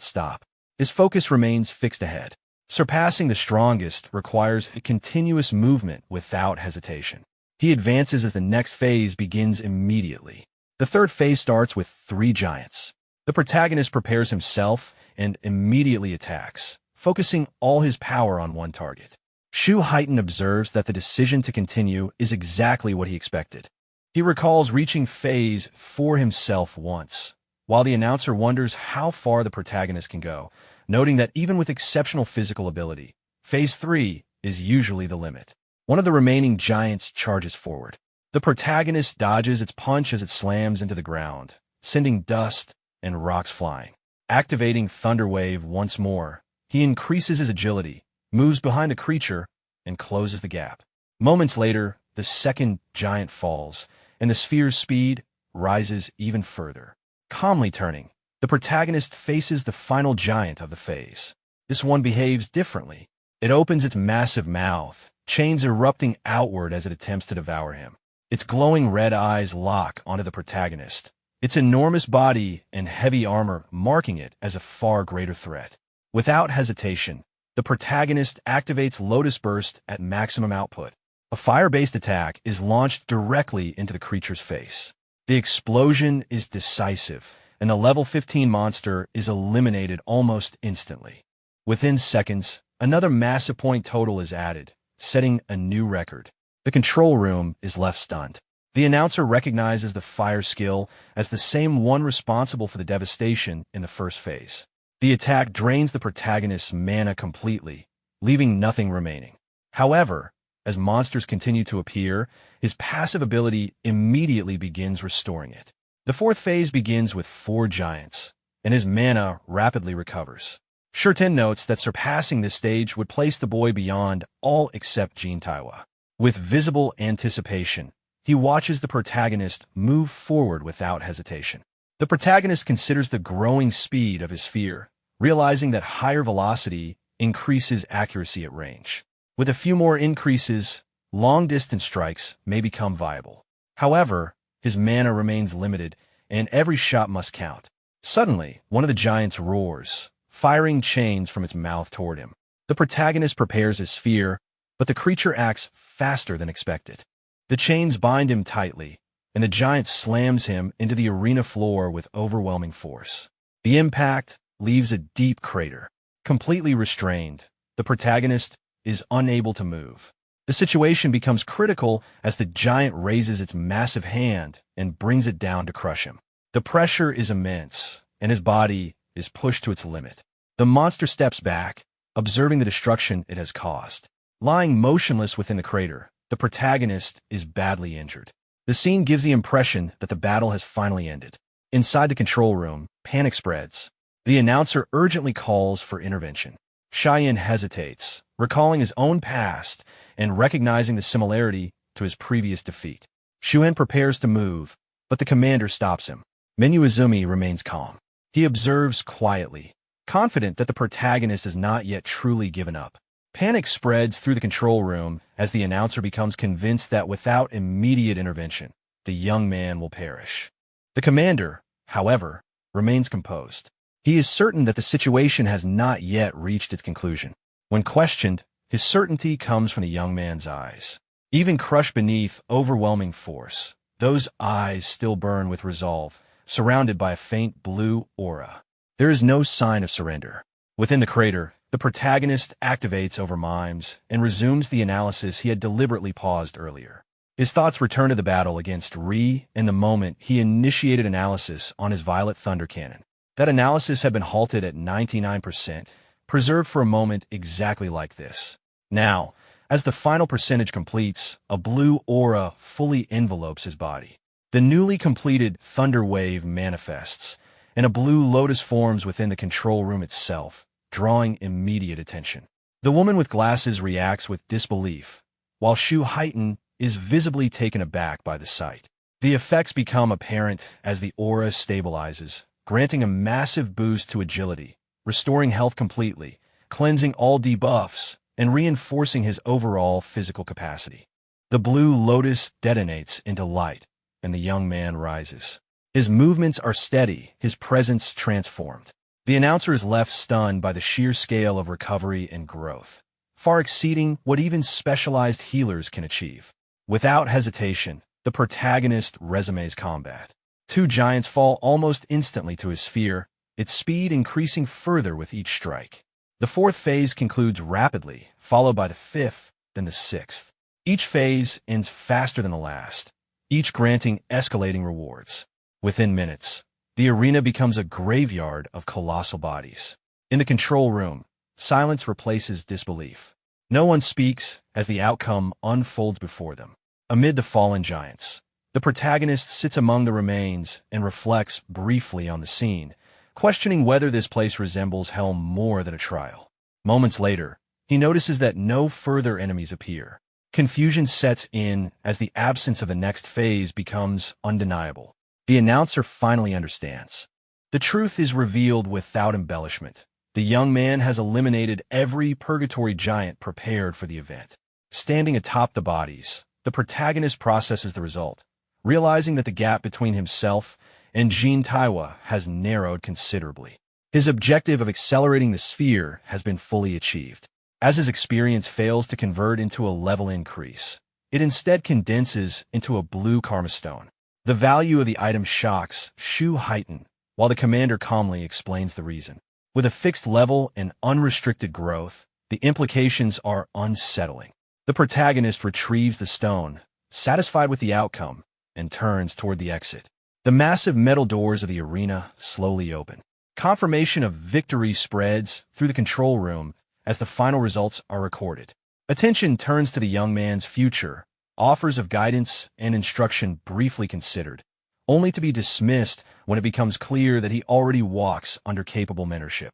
Speaker 1: stop. His focus remains fixed ahead. Surpassing the strongest requires a continuous movement without hesitation. He advances as the next phase begins immediately. The third phase starts with 3 giants. The protagonist prepares himself and immediately attacks, focusing all his power on one target. Shu Heighten observes that the decision to continue is exactly what he expected. He recalls reaching phase 4 himself once, while the announcer wonders how far the protagonist can go, noting that even with exceptional physical ability, phase 3 is usually the limit. One of the remaining giants charges forward. The protagonist dodges its punch as it slams into the ground, sending dust and rocks flying. Activating Thunder Wave once more, he increases his agility, moves behind the creature, and closes the gap. Moments later, the second giant falls, and the sphere's speed rises even further. Calmly turning, the protagonist faces the final giant of the phase. This one behaves differently. It opens its massive mouth, chains erupting outward as it attempts to devour him. Its glowing red eyes lock onto the protagonist, its enormous body and heavy armor marking it as a far greater threat. Without hesitation, the protagonist activates Lotus Burst at maximum output. A fire-based attack is launched directly into the creature's face. The explosion is decisive, and the level 15 monster is eliminated almost instantly. Within seconds, another massive point total is added, setting a new record. The control room is left stunned. The announcer recognizes the fire skill as the same one responsible for the devastation in the first phase. The attack drains the protagonist's mana completely, leaving nothing remaining. However, as monsters continue to appear, his passive ability immediately begins restoring it. The fourth phase begins with 4 giants, and his mana rapidly recovers. Shurten notes that surpassing this stage would place the boy beyond all except Jin Taiwa. With visible anticipation, he watches the protagonist move forward without hesitation. The protagonist considers the growing speed of his sphere, realizing that higher velocity increases accuracy at range. With a few more increases, long-distance strikes may become viable. However, his mana remains limited, and every shot must count. Suddenly, one of the giants roars, firing chains from its mouth toward him. The protagonist prepares his sphere, but the creature acts faster than expected. The chains bind him tightly, and the giant slams him into the arena floor with overwhelming force. The impact leaves a deep crater. Completely restrained, the protagonist is unable to move. The situation becomes critical as the giant raises its massive hand and brings it down to crush him. The pressure is immense, and his body is pushed to its limit. The monster steps back, observing the destruction it has caused. Lying motionless within the crater, the protagonist is badly injured. The scene gives the impression that the battle has finally ended. Inside the control room, panic spreads. The announcer urgently calls for intervention. Cheyenne hesitates, recalling his own past and recognizing the similarity to his previous defeat. Shuen prepares to move, but the commander stops him. Izumi remains calm. He observes quietly, confident that the protagonist has not yet truly given up. Panic spreads through the control room as the announcer becomes convinced that without immediate intervention, the young man will perish. The commander, however, remains composed. He is certain that the situation has not yet reached its conclusion. When questioned, his certainty comes from the young man's eyes. Even crushed beneath overwhelming force, those eyes still burn with resolve, surrounded by a faint blue aura. There is no sign of surrender. Within the crater, the protagonist activates over mimes and resumes the analysis he had deliberately paused earlier. His thoughts return to the battle against Ri in the moment he initiated analysis on his Violet Thunder Cannon. That analysis had been halted at 99%, preserved for a moment exactly like this. Now, as the final percentage completes, a blue aura fully envelopes his body. The newly completed Thunder Wave manifests, and a blue lotus forms within the control room itself, drawing immediate attention. The woman with glasses reacts with disbelief, while Shu Heighten is visibly taken aback by the sight. The effects become apparent as the aura stabilizes, granting a massive boost to agility, restoring health completely, cleansing all debuffs, and reinforcing his overall physical capacity. The blue lotus detonates into light, and the young man rises. His movements are steady, his presence transformed. The announcer is left stunned by the sheer scale of recovery and growth, far exceeding what even specialized healers can achieve. Without hesitation, the protagonist resumes combat. Two giants fall almost instantly to his sphere, its speed increasing further with each strike. The fourth phase concludes rapidly, followed by the fifth, then the sixth. Each phase ends faster than the last, each granting escalating rewards. Within minutes, the arena becomes a graveyard of colossal bodies. In the control room, silence replaces disbelief. No one speaks as the outcome unfolds before them. Amid the fallen giants, the protagonist sits among the remains and reflects briefly on the scene, questioning whether this place resembles hell more than a trial. Moments later, he notices that no further enemies appear. Confusion sets in as the absence of the next phase becomes undeniable. The announcer finally understands. The truth is revealed without embellishment. The young man has eliminated every purgatory giant prepared for the event. Standing atop the bodies, the protagonist processes the result, realizing that the gap between himself and Jin Taiwa has narrowed considerably. His objective of accelerating the sphere has been fully achieved. As his experience fails to convert into a level increase, it instead condenses into a blue karma stone. The value of the item shocks Shu Heighten, while the commander calmly explains the reason. With a fixed level and unrestricted growth, the implications are unsettling. The protagonist retrieves the stone, satisfied with the outcome, and turns toward the exit. The massive metal doors of the arena slowly open. Confirmation of victory spreads through the control room as the final results are recorded. Attention turns to the young man's future, offers of guidance and instruction briefly considered, only to be dismissed when it becomes clear that he already walks under capable mentorship.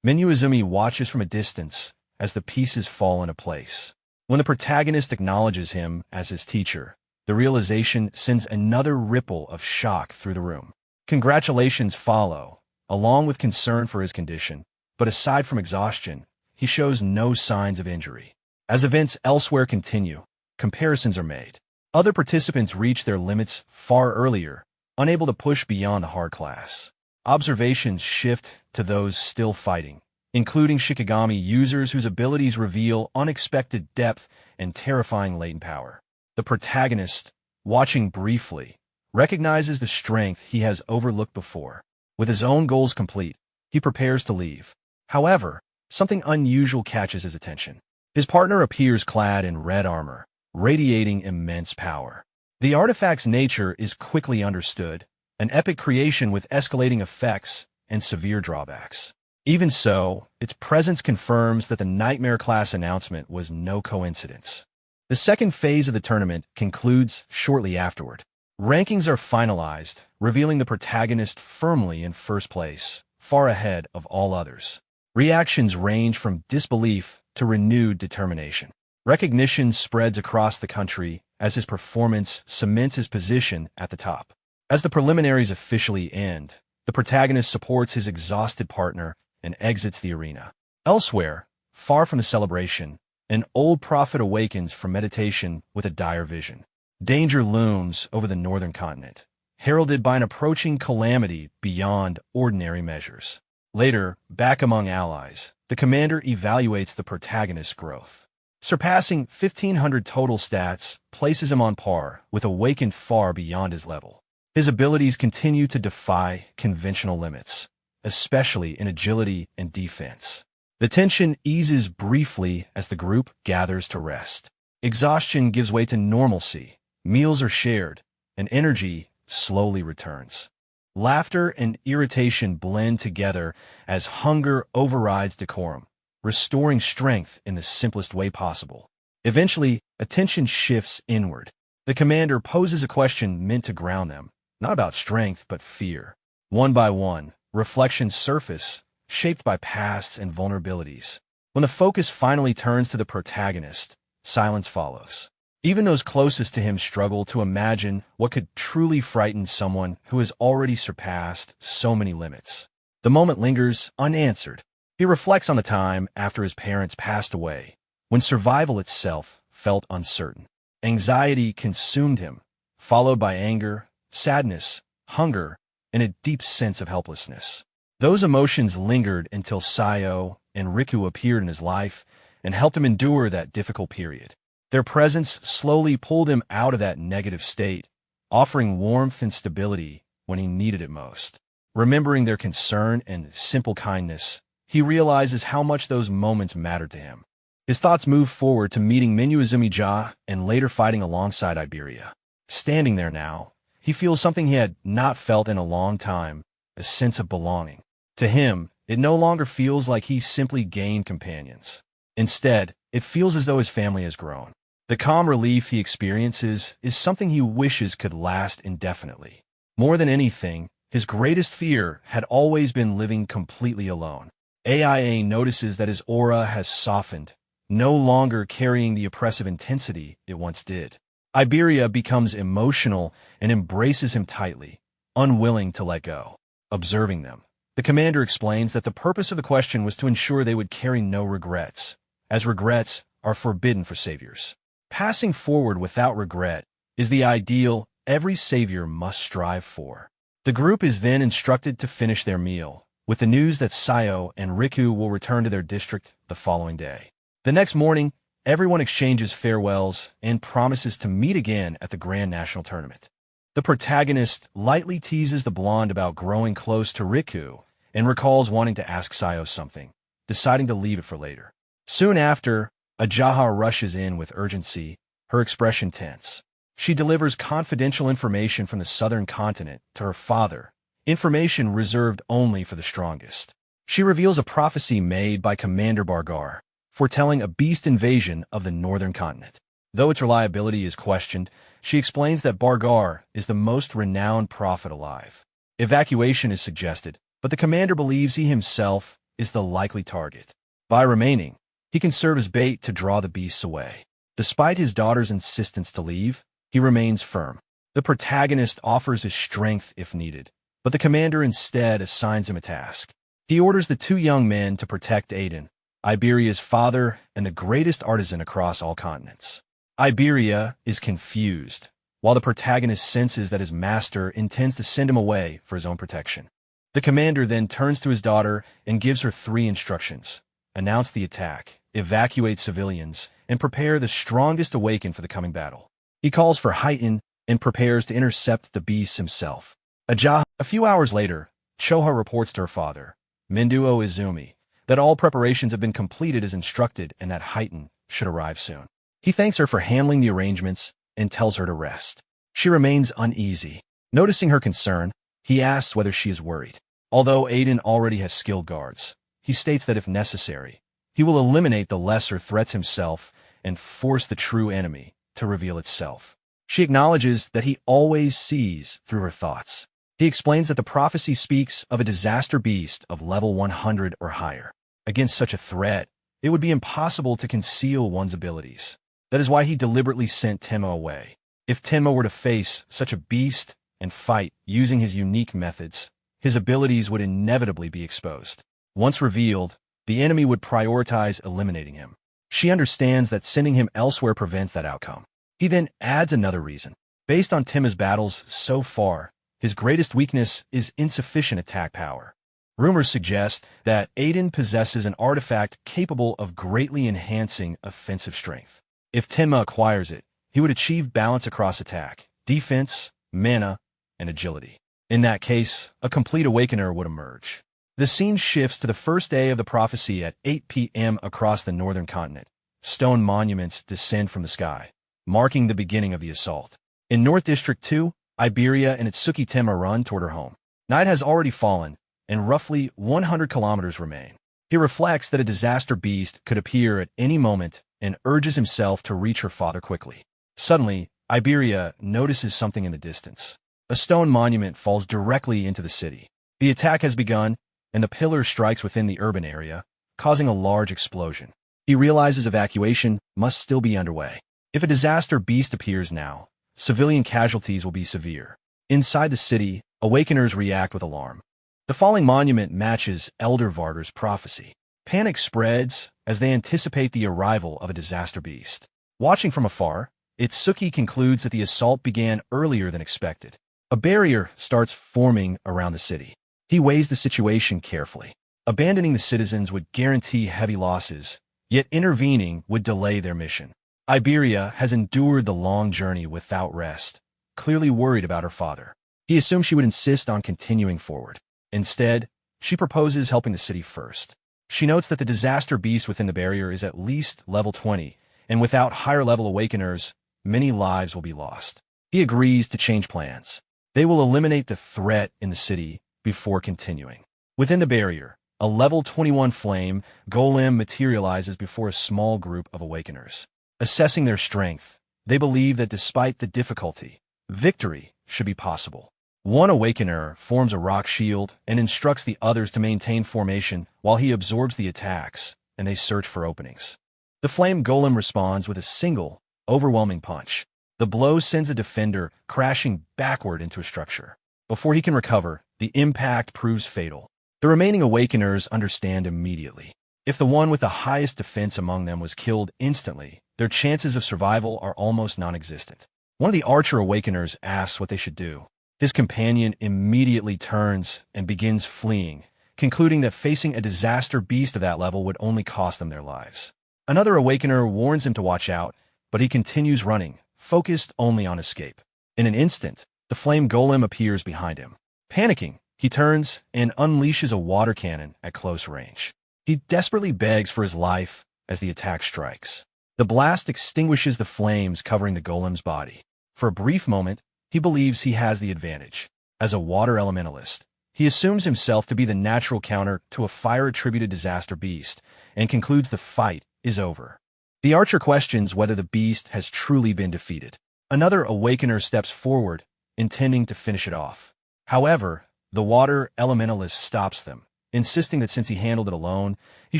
Speaker 1: Manhua watches from a distance as the pieces fall into place. When the protagonist acknowledges him as his teacher, the realization sends another ripple of shock through the room. Congratulations follow, along with concern for his condition, but aside from exhaustion, he shows no signs of injury. As events elsewhere continue, comparisons are made. Other participants reach their limits far earlier, unable to push beyond the hard class. Observations shift to those still fighting, including Shikigami users whose abilities reveal unexpected depth and terrifying latent power. The protagonist, watching briefly, recognizes the strength he has overlooked before. With his own goals complete, he prepares to leave. However, something unusual catches his attention. His partner appears clad in red armor, radiating immense power. The artifact's nature is quickly understood, an epic creation with escalating effects and severe drawbacks. Even so, its presence confirms that the Nightmare class announcement was no coincidence. The second phase of the tournament concludes shortly afterward. Rankings are finalized, revealing the protagonist firmly in first place, far ahead of all others. Reactions range from disbelief to renewed determination. Recognition spreads across the country as his performance cements his position at the top. As the preliminaries officially end, the protagonist supports his exhausted partner and exits the arena. Elsewhere, far from the celebration, an old prophet awakens from meditation with a dire vision. Danger looms over the northern continent, heralded by an approaching calamity beyond ordinary measures. Later, back among allies, the commander evaluates the protagonist's growth. Surpassing 1,500 total stats places him on par with Awakened far beyond his level. His abilities continue to defy conventional limits, especially in agility and defense. The tension eases briefly as the group gathers to rest. Exhaustion gives way to normalcy, meals are shared, and energy slowly returns. Laughter and irritation blend together as hunger overrides decorum, restoring strength in the simplest way possible. Eventually, attention shifts inward. The commander poses a question meant to ground them, not about strength but fear. One by one, reflections surface, shaped by pasts and vulnerabilities. When the focus finally turns to the protagonist, silence follows. Even those closest to him struggle to imagine what could truly frighten someone who has already surpassed so many limits. The moment lingers unanswered. He reflects on the time after his parents passed away, when survival itself felt uncertain. Anxiety consumed him, followed by anger, sadness, hunger, and a deep sense of helplessness. Those emotions lingered until Sayo and Riku appeared in his life and helped him endure that difficult period. Their presence slowly pulled him out of that negative state, offering warmth and stability when he needed it most. Remembering their concern and simple kindness, he realizes how much those moments mattered to him. His thoughts move forward to meeting Minyu and later fighting alongside Iberia. Standing there now, he feels something he had not felt in a long time, a sense of belonging. To him, it no longer feels like he simply gained companions. Instead, it feels as though his family has grown. The calm relief he experiences is something he wishes could last indefinitely. More than anything, his greatest fear had always been living completely alone. AIA notices that his aura has softened, no longer carrying the oppressive intensity it once did. Iberia becomes emotional and embraces him tightly, unwilling to let go. Observing them, the commander explains that the purpose of the question was to ensure they would carry no regrets, as regrets are forbidden for saviors. Passing forward without regret is the ideal every savior must strive for. The group is then instructed to finish their meal, with the news that Sayo and Riku will return to their district the following day. The next morning, everyone exchanges farewells and promises to meet again at the Grand National Tournament. The protagonist lightly teases the blonde about growing close to Riku and recalls wanting to ask Sayo something, deciding to leave it for later. Soon after, Ajaha rushes in with urgency, her expression tense. She delivers confidential information from the southern continent to her father, information reserved only for the strongest. She reveals a prophecy made by Commander Bargar, foretelling a beast invasion of the northern continent. Though its reliability is questioned, she explains that Bargar is the most renowned prophet alive. Evacuation is suggested, but the commander believes he himself is the likely target. By remaining, he can serve as bait to draw the beasts away. Despite his daughter's insistence to leave, he remains firm. The protagonist offers his strength if needed, but the commander instead assigns him a task. He orders the two young men to protect Aiden, Iberia's father and the greatest artisan across all continents. Iberia is confused, while the protagonist senses that his master intends to send him away for his own protection. The commander then turns to his daughter and gives her 3 instructions: announce the attack, evacuate civilians, and prepare the strongest awaken for the coming battle. He calls for Heighten and prepares to intercept the beast himself. A few hours later, Choha reports to her father, Minduo Izumi, that all preparations have been completed as instructed and that Heighten should arrive soon. He thanks her for handling the arrangements and tells her to rest. She remains uneasy. Noticing her concern, he asks whether she is worried. Although Aiden already has skilled guards, he states that if necessary, he will eliminate the lesser threats himself and force the true enemy to reveal itself. She acknowledges that he always sees through her thoughts. He explains that the prophecy speaks of a disaster beast of level 100 or higher. Against such a threat, it would be impossible to conceal one's abilities. That is why he deliberately sent Tenma away. If Tenma were to face such a beast and fight using his unique methods, his abilities would inevitably be exposed. Once revealed, the enemy would prioritize eliminating him. She understands that sending him elsewhere prevents that outcome. He then adds another reason. Based on Tenma's battles so far, his greatest weakness is insufficient attack power. Rumors suggest that Aiden possesses an artifact capable of greatly enhancing offensive strength. If Tenma acquires it, he would achieve balance across attack, defense, mana, and agility. In that case, a complete Awakener would emerge. The scene shifts to the first day of the prophecy at 8 p.m. across the northern continent. Stone monuments descend from the sky, marking the beginning of the assault. In North District 2, Iberia and Itsuki Tenma run toward her home. Night has already fallen, and roughly 100 kilometers remain. He reflects that a disaster beast could appear at any moment and urges himself to reach her father quickly. Suddenly, Iberia notices something in the distance. A stone monument falls directly into the city. The attack has begun, and the pillar strikes within the urban area, causing a large explosion. He realizes evacuation must still be underway. If a disaster beast appears now, civilian casualties will be severe. Inside the city, Awakeners react with alarm. The falling monument matches Elder Varder's prophecy. Panic spreads as they anticipate the arrival of a disaster beast. Watching from afar, Itsuki concludes that the assault began earlier than expected. A barrier starts forming around the city. He weighs the situation carefully. Abandoning the citizens would guarantee heavy losses, yet intervening would delay their mission. Iberia has endured the long journey without rest, clearly worried about her father. He assumed she would insist on continuing forward. Instead, she proposes helping the city first. She notes that the disaster beast within the barrier is at least level 20, and without higher-level Awakeners, many lives will be lost. He agrees to change plans. They will eliminate the threat in the city before continuing. Within the barrier, a level 21 flame golem materializes before a small group of Awakeners. Assessing their strength, they believe that despite the difficulty, victory should be possible. One Awakener forms a rock shield and instructs the others to maintain formation while he absorbs the attacks, and they search for openings. The flame golem responds with a single, overwhelming punch. The blow sends a defender crashing backward into a structure. Before he can recover, the impact proves fatal. The remaining Awakeners understand immediately. If the one with the highest defense among them was killed instantly, their chances of survival are almost non-existent. One of the Archer Awakeners asks what they should do. His companion immediately turns and begins fleeing, concluding that facing a disaster beast of that level would only cost them their lives. Another Awakener warns him to watch out, but he continues running, focused only on escape. In an instant, the flame golem appears behind him. Panicking, he turns and unleashes a water cannon at close range. He desperately begs for his life as the attack strikes. The blast extinguishes the flames covering the golem's body. For a brief moment, he believes he has the advantage. As a water elementalist, he assumes himself to be the natural counter to a fire-attributed disaster beast and concludes the fight is over. The archer questions whether the beast has truly been defeated. Another Awakener steps forward, intending to finish it off. However, the water elementalist stops them, insisting that since he handled it alone, he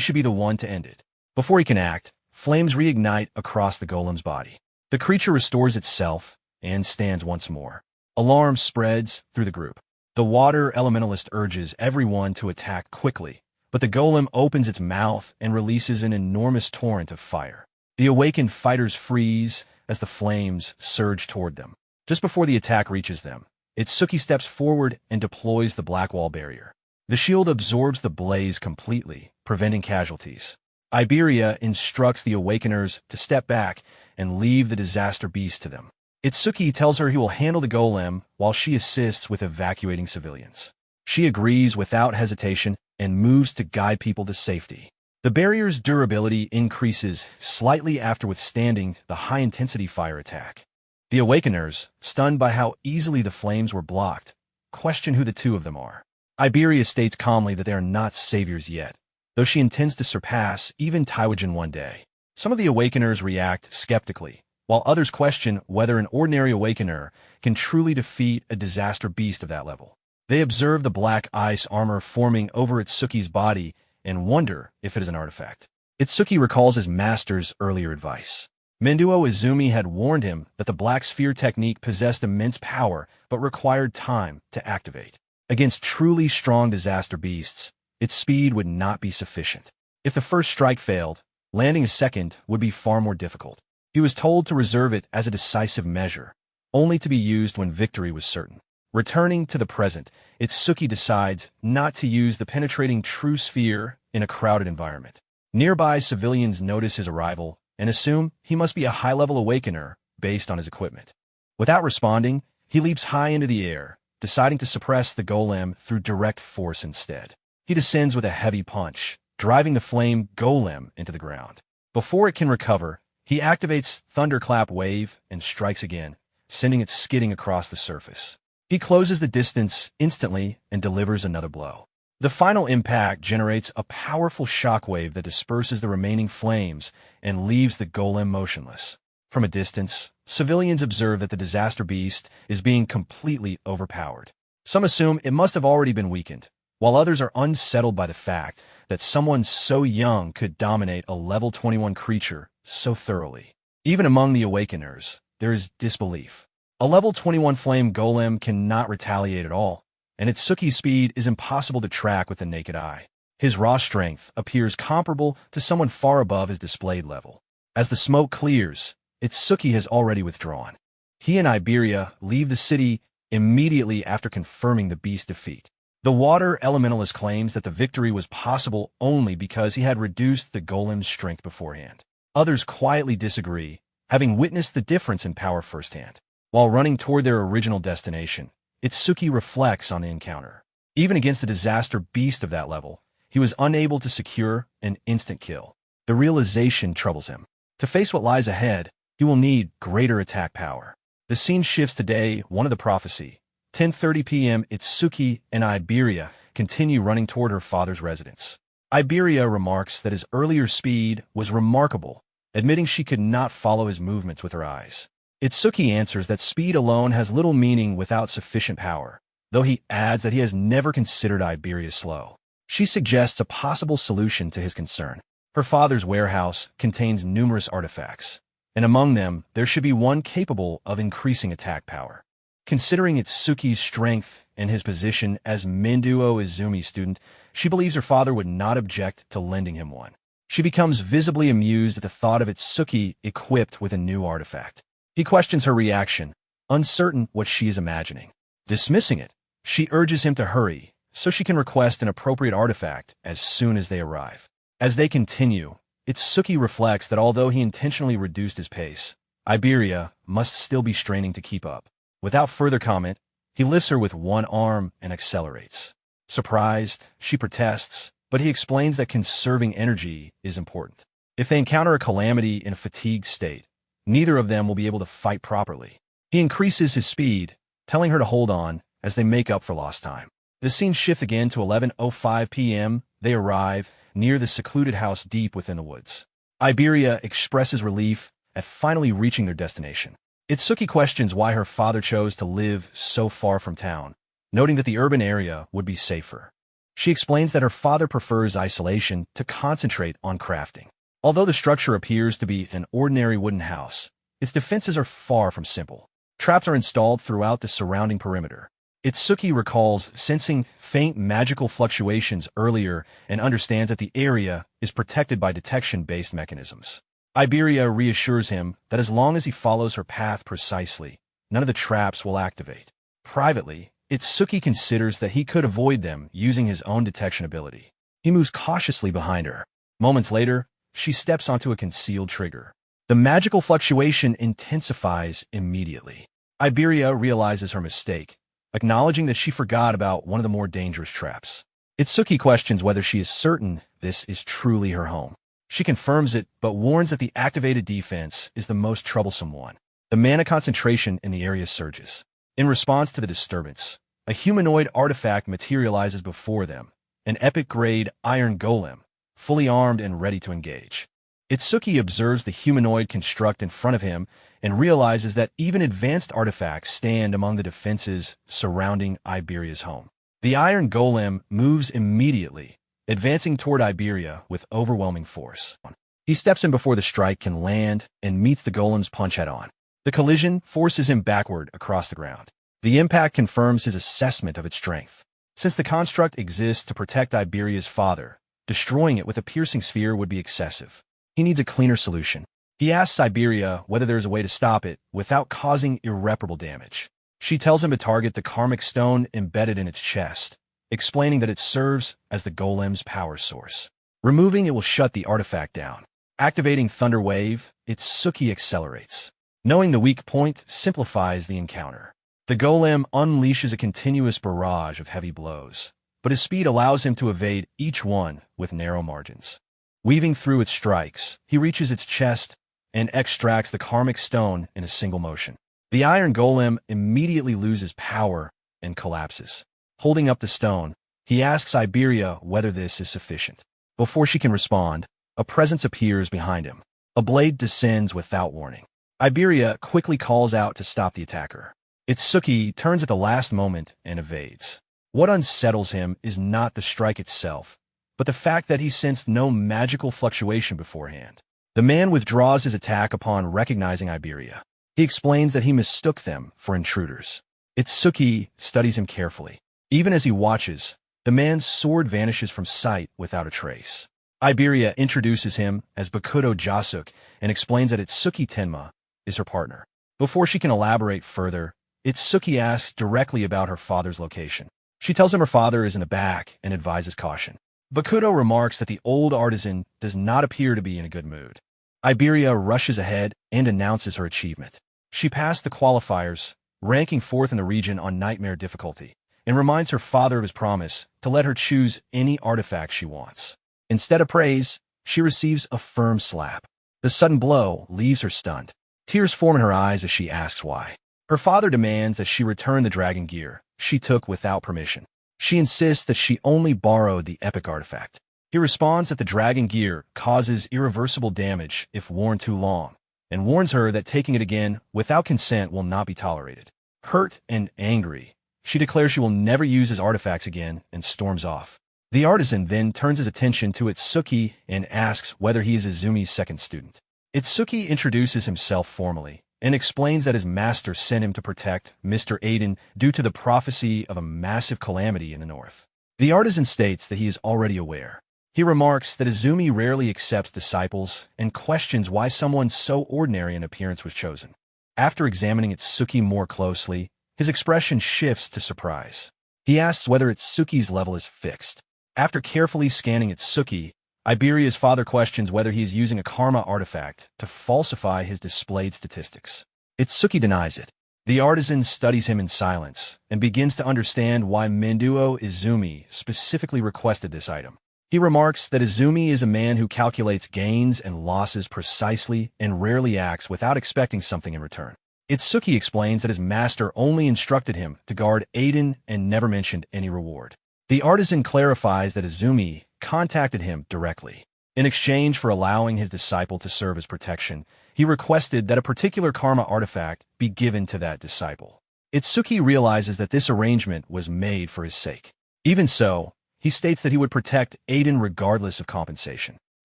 Speaker 1: should be the one to end it. Before he can act, flames reignite across the golem's body. The creature restores itself and stands once more. Alarm spreads through the group. The water elementalist urges everyone to attack quickly, but the golem opens its mouth and releases an enormous torrent of fire. The awakened fighters freeze as the flames surge toward them. Just before the attack reaches them, Itsuki steps forward and deploys the black wall barrier. The shield absorbs the blaze completely, preventing casualties. Iberia instructs the Awakeners to step back and leave the disaster beast to them. Itsuki tells her he will handle the golem while she assists with evacuating civilians. She agrees without hesitation and moves to guide people to safety. The barrier's durability increases slightly after withstanding the high-intensity fire attack. The Awakeners, stunned by how easily the flames were blocked, question who the two of them are. Iberia states calmly that they are not saviors yet, though she intends to surpass even Taiwagen one day. Some of the Awakeners react skeptically, while others question whether an ordinary Awakener can truly defeat a disaster beast of that level. They observe the black ice armor forming over Itsuki's body and wonder if it is an artifact. Itsuki recalls his master's earlier advice. Menduo Izumi had warned him that the black sphere technique possessed immense power but required time to activate. Against truly strong disaster beasts, its speed would not be sufficient. If the first strike failed, landing a second would be far more difficult. He was told to reserve it as a decisive measure, only to be used when victory was certain. Returning to the present, Itsuki decides not to use the penetrating true sphere in a crowded environment. Nearby civilians notice his arrival and assume he must be a high-level awakener based on his equipment. Without responding, he leaps high into the air, deciding to suppress the golem through direct force instead. He descends with a heavy punch, driving the flame golem into the ground. Before it can recover, he activates Thunderclap Wave and strikes again, sending it skidding across the surface. He closes the distance instantly and delivers another blow. The final impact generates a powerful shockwave that disperses the remaining flames and leaves the golem motionless. From a distance, civilians observe that the disaster beast is being completely overpowered. Some assume it must have already been weakened, while others are unsettled by the fact that someone so young could dominate a level 21 creature so thoroughly. Even among the awakeners, there is disbelief. A level 21 flame golem cannot retaliate at all, and Itsuki's speed is impossible to track with the naked eye. His raw strength appears comparable to someone far above his displayed level. As the smoke clears, Itsuki has already withdrawn. He and Iberia leave the city immediately after confirming the beast's defeat. The water elementalist claims that the victory was possible only because he had reduced the golem's strength beforehand. Others quietly disagree, having witnessed the difference in power firsthand. While running toward their original destination, Itsuki reflects on the encounter. Even against a disaster beast of that level, he was unable to secure an instant kill. The realization troubles him. To face what lies ahead, he will need greater attack power. The scene shifts to day 1 of the prophecy. 10:30 p.m. Itsuki and Iberia continue running toward her father's residence. Iberia remarks that his earlier speed was remarkable, admitting she could not follow his movements with her eyes. Itsuki answers that speed alone has little meaning without sufficient power, though he adds that he has never considered Iberia slow. She suggests a possible solution to his concern. Her father's warehouse contains numerous artifacts, and among them there should be one capable of increasing attack power. Considering Itsuki's strength and his position as Minduo Izumi's student, she believes her father would not object to lending him one. She becomes visibly amused at the thought of Itsuki equipped with a new artifact. He questions her reaction, uncertain what she is imagining. Dismissing it, she urges him to hurry so she can request an appropriate artifact as soon as they arrive. As they continue, Itsuki reflects that although he intentionally reduced his pace, Iberia must still be straining to keep up. Without further comment, he lifts her with one arm and accelerates. Surprised, she protests, but he explains that conserving energy is important. If they encounter a calamity in a fatigued state, neither of them will be able to fight properly. He increases his speed, telling her to hold on as they make up for lost time. The scene shifts again to 11:05 p.m. They arrive near the secluded house deep within the woods. Iberia expresses relief at finally reaching their destination. Itsuki questions why her father chose to live so far from town, noting that the urban area would be safer. She explains that her father prefers isolation to concentrate on crafting. Although the structure appears to be an ordinary wooden house, its defenses are far from simple. Traps are installed throughout the surrounding perimeter. Itsuki recalls sensing faint magical fluctuations earlier and understands that the area is protected by detection-based mechanisms. Iberia reassures him that as long as he follows her path precisely, none of the traps will activate. Privately, Itsuki considers that he could avoid them using his own detection ability. He moves cautiously behind her. Moments later, she steps onto a concealed trigger. The magical fluctuation intensifies immediately. Iberia realizes her mistake, acknowledging that she forgot about one of the more dangerous traps. Itsuki questions whether she is certain this is truly her home. She confirms it, but warns that the activated defense is the most troublesome one. The mana concentration in the area surges. In response to the disturbance, a humanoid artifact materializes before them, an epic-grade iron golem, fully armed and ready to engage. Itsuki observes the humanoid construct in front of him and realizes that even advanced artifacts stand among the defenses surrounding Iberia's home. The iron golem moves immediately, advancing toward Iberia with overwhelming force. He steps in before the strike can land and meets the golem's punch head-on. The collision forces him backward across the ground. The impact confirms his assessment of its strength. Since the construct exists to protect Iberia's father, destroying it with a piercing sphere would be excessive. He needs a cleaner solution. He asks Siberia whether there is a way to stop it without causing irreparable damage. She tells him to target the karmic stone embedded in its chest, explaining that it serves as the golem's power source. Removing it will shut the artifact down. Activating Thunder Wave, Itsuki accelerates. Knowing the weak point simplifies the encounter. The golem unleashes a continuous barrage of heavy blows, but his speed allows him to evade each one with narrow margins. Weaving through its strikes, he reaches its chest and extracts the karmic stone in a single motion. The iron golem immediately loses power and collapses. Holding up the stone, he asks Iberia whether this is sufficient. Before she can respond, a presence appears behind him. A blade descends without warning. Iberia quickly calls out to stop the attacker. Itsuki turns at the last moment and evades. What unsettles him is not the strike itself, but the fact that he sensed no magical fluctuation beforehand. The man withdraws his attack upon recognizing Iberia. He explains that he mistook them for intruders. Itsuki studies him carefully. Even as he watches, the man's sword vanishes from sight without a trace. Iberia introduces him as Bakudo Jasuk and explains that Itsuki Tenma is her partner. Before she can elaborate further, Itsuki asks directly about her father's location. She tells him her father is in the back and advises caution. Bakudo remarks that the old artisan does not appear to be in a good mood. Iberia rushes ahead and announces her achievement. She passed the qualifiers, ranking 4th in the region on Nightmare difficulty, and reminds her father of his promise to let her choose any artifact she wants. Instead of praise, she receives a firm slap. The sudden blow leaves her stunned. Tears form in her eyes as she asks why. Her father demands that she return the dragon gear she took without permission. She insists that she only borrowed the epic artifact. He responds that the dragon gear causes irreversible damage if worn too long, and warns her that taking it again without consent will not be tolerated. Hurt and angry, she declares she will never use his artifacts again and storms off. The artisan then turns his attention to Itsuki and asks whether he is Izumi's second student. Itsuki introduces himself formally and explains that his master sent him to protect Mr. Aiden due to the prophecy of a massive calamity in the north. The artisan states that he is already aware. He remarks that Izumi rarely accepts disciples and questions why someone so ordinary in appearance was chosen. After examining Itsuki more closely, his expression shifts to surprise. He asks whether Itsuki's level is fixed. After carefully scanning Itsuki, Iberia's father questions whether he is using a karma artifact to falsify his displayed statistics. Itsuki denies it. The artisan studies him in silence and begins to understand why Menduo Izumi specifically requested this item. He remarks that Izumi is a man who calculates gains and losses precisely and rarely acts without expecting something in return. Itsuki explains that his master only instructed him to guard Aiden and never mentioned any reward. The artisan clarifies that Izumi contacted him directly. In exchange for allowing his disciple to serve as protection, he requested that a particular karma artifact be given to that disciple. Itsuki realizes that this arrangement was made for his sake. Even so, he states that he would protect Aiden regardless of compensation.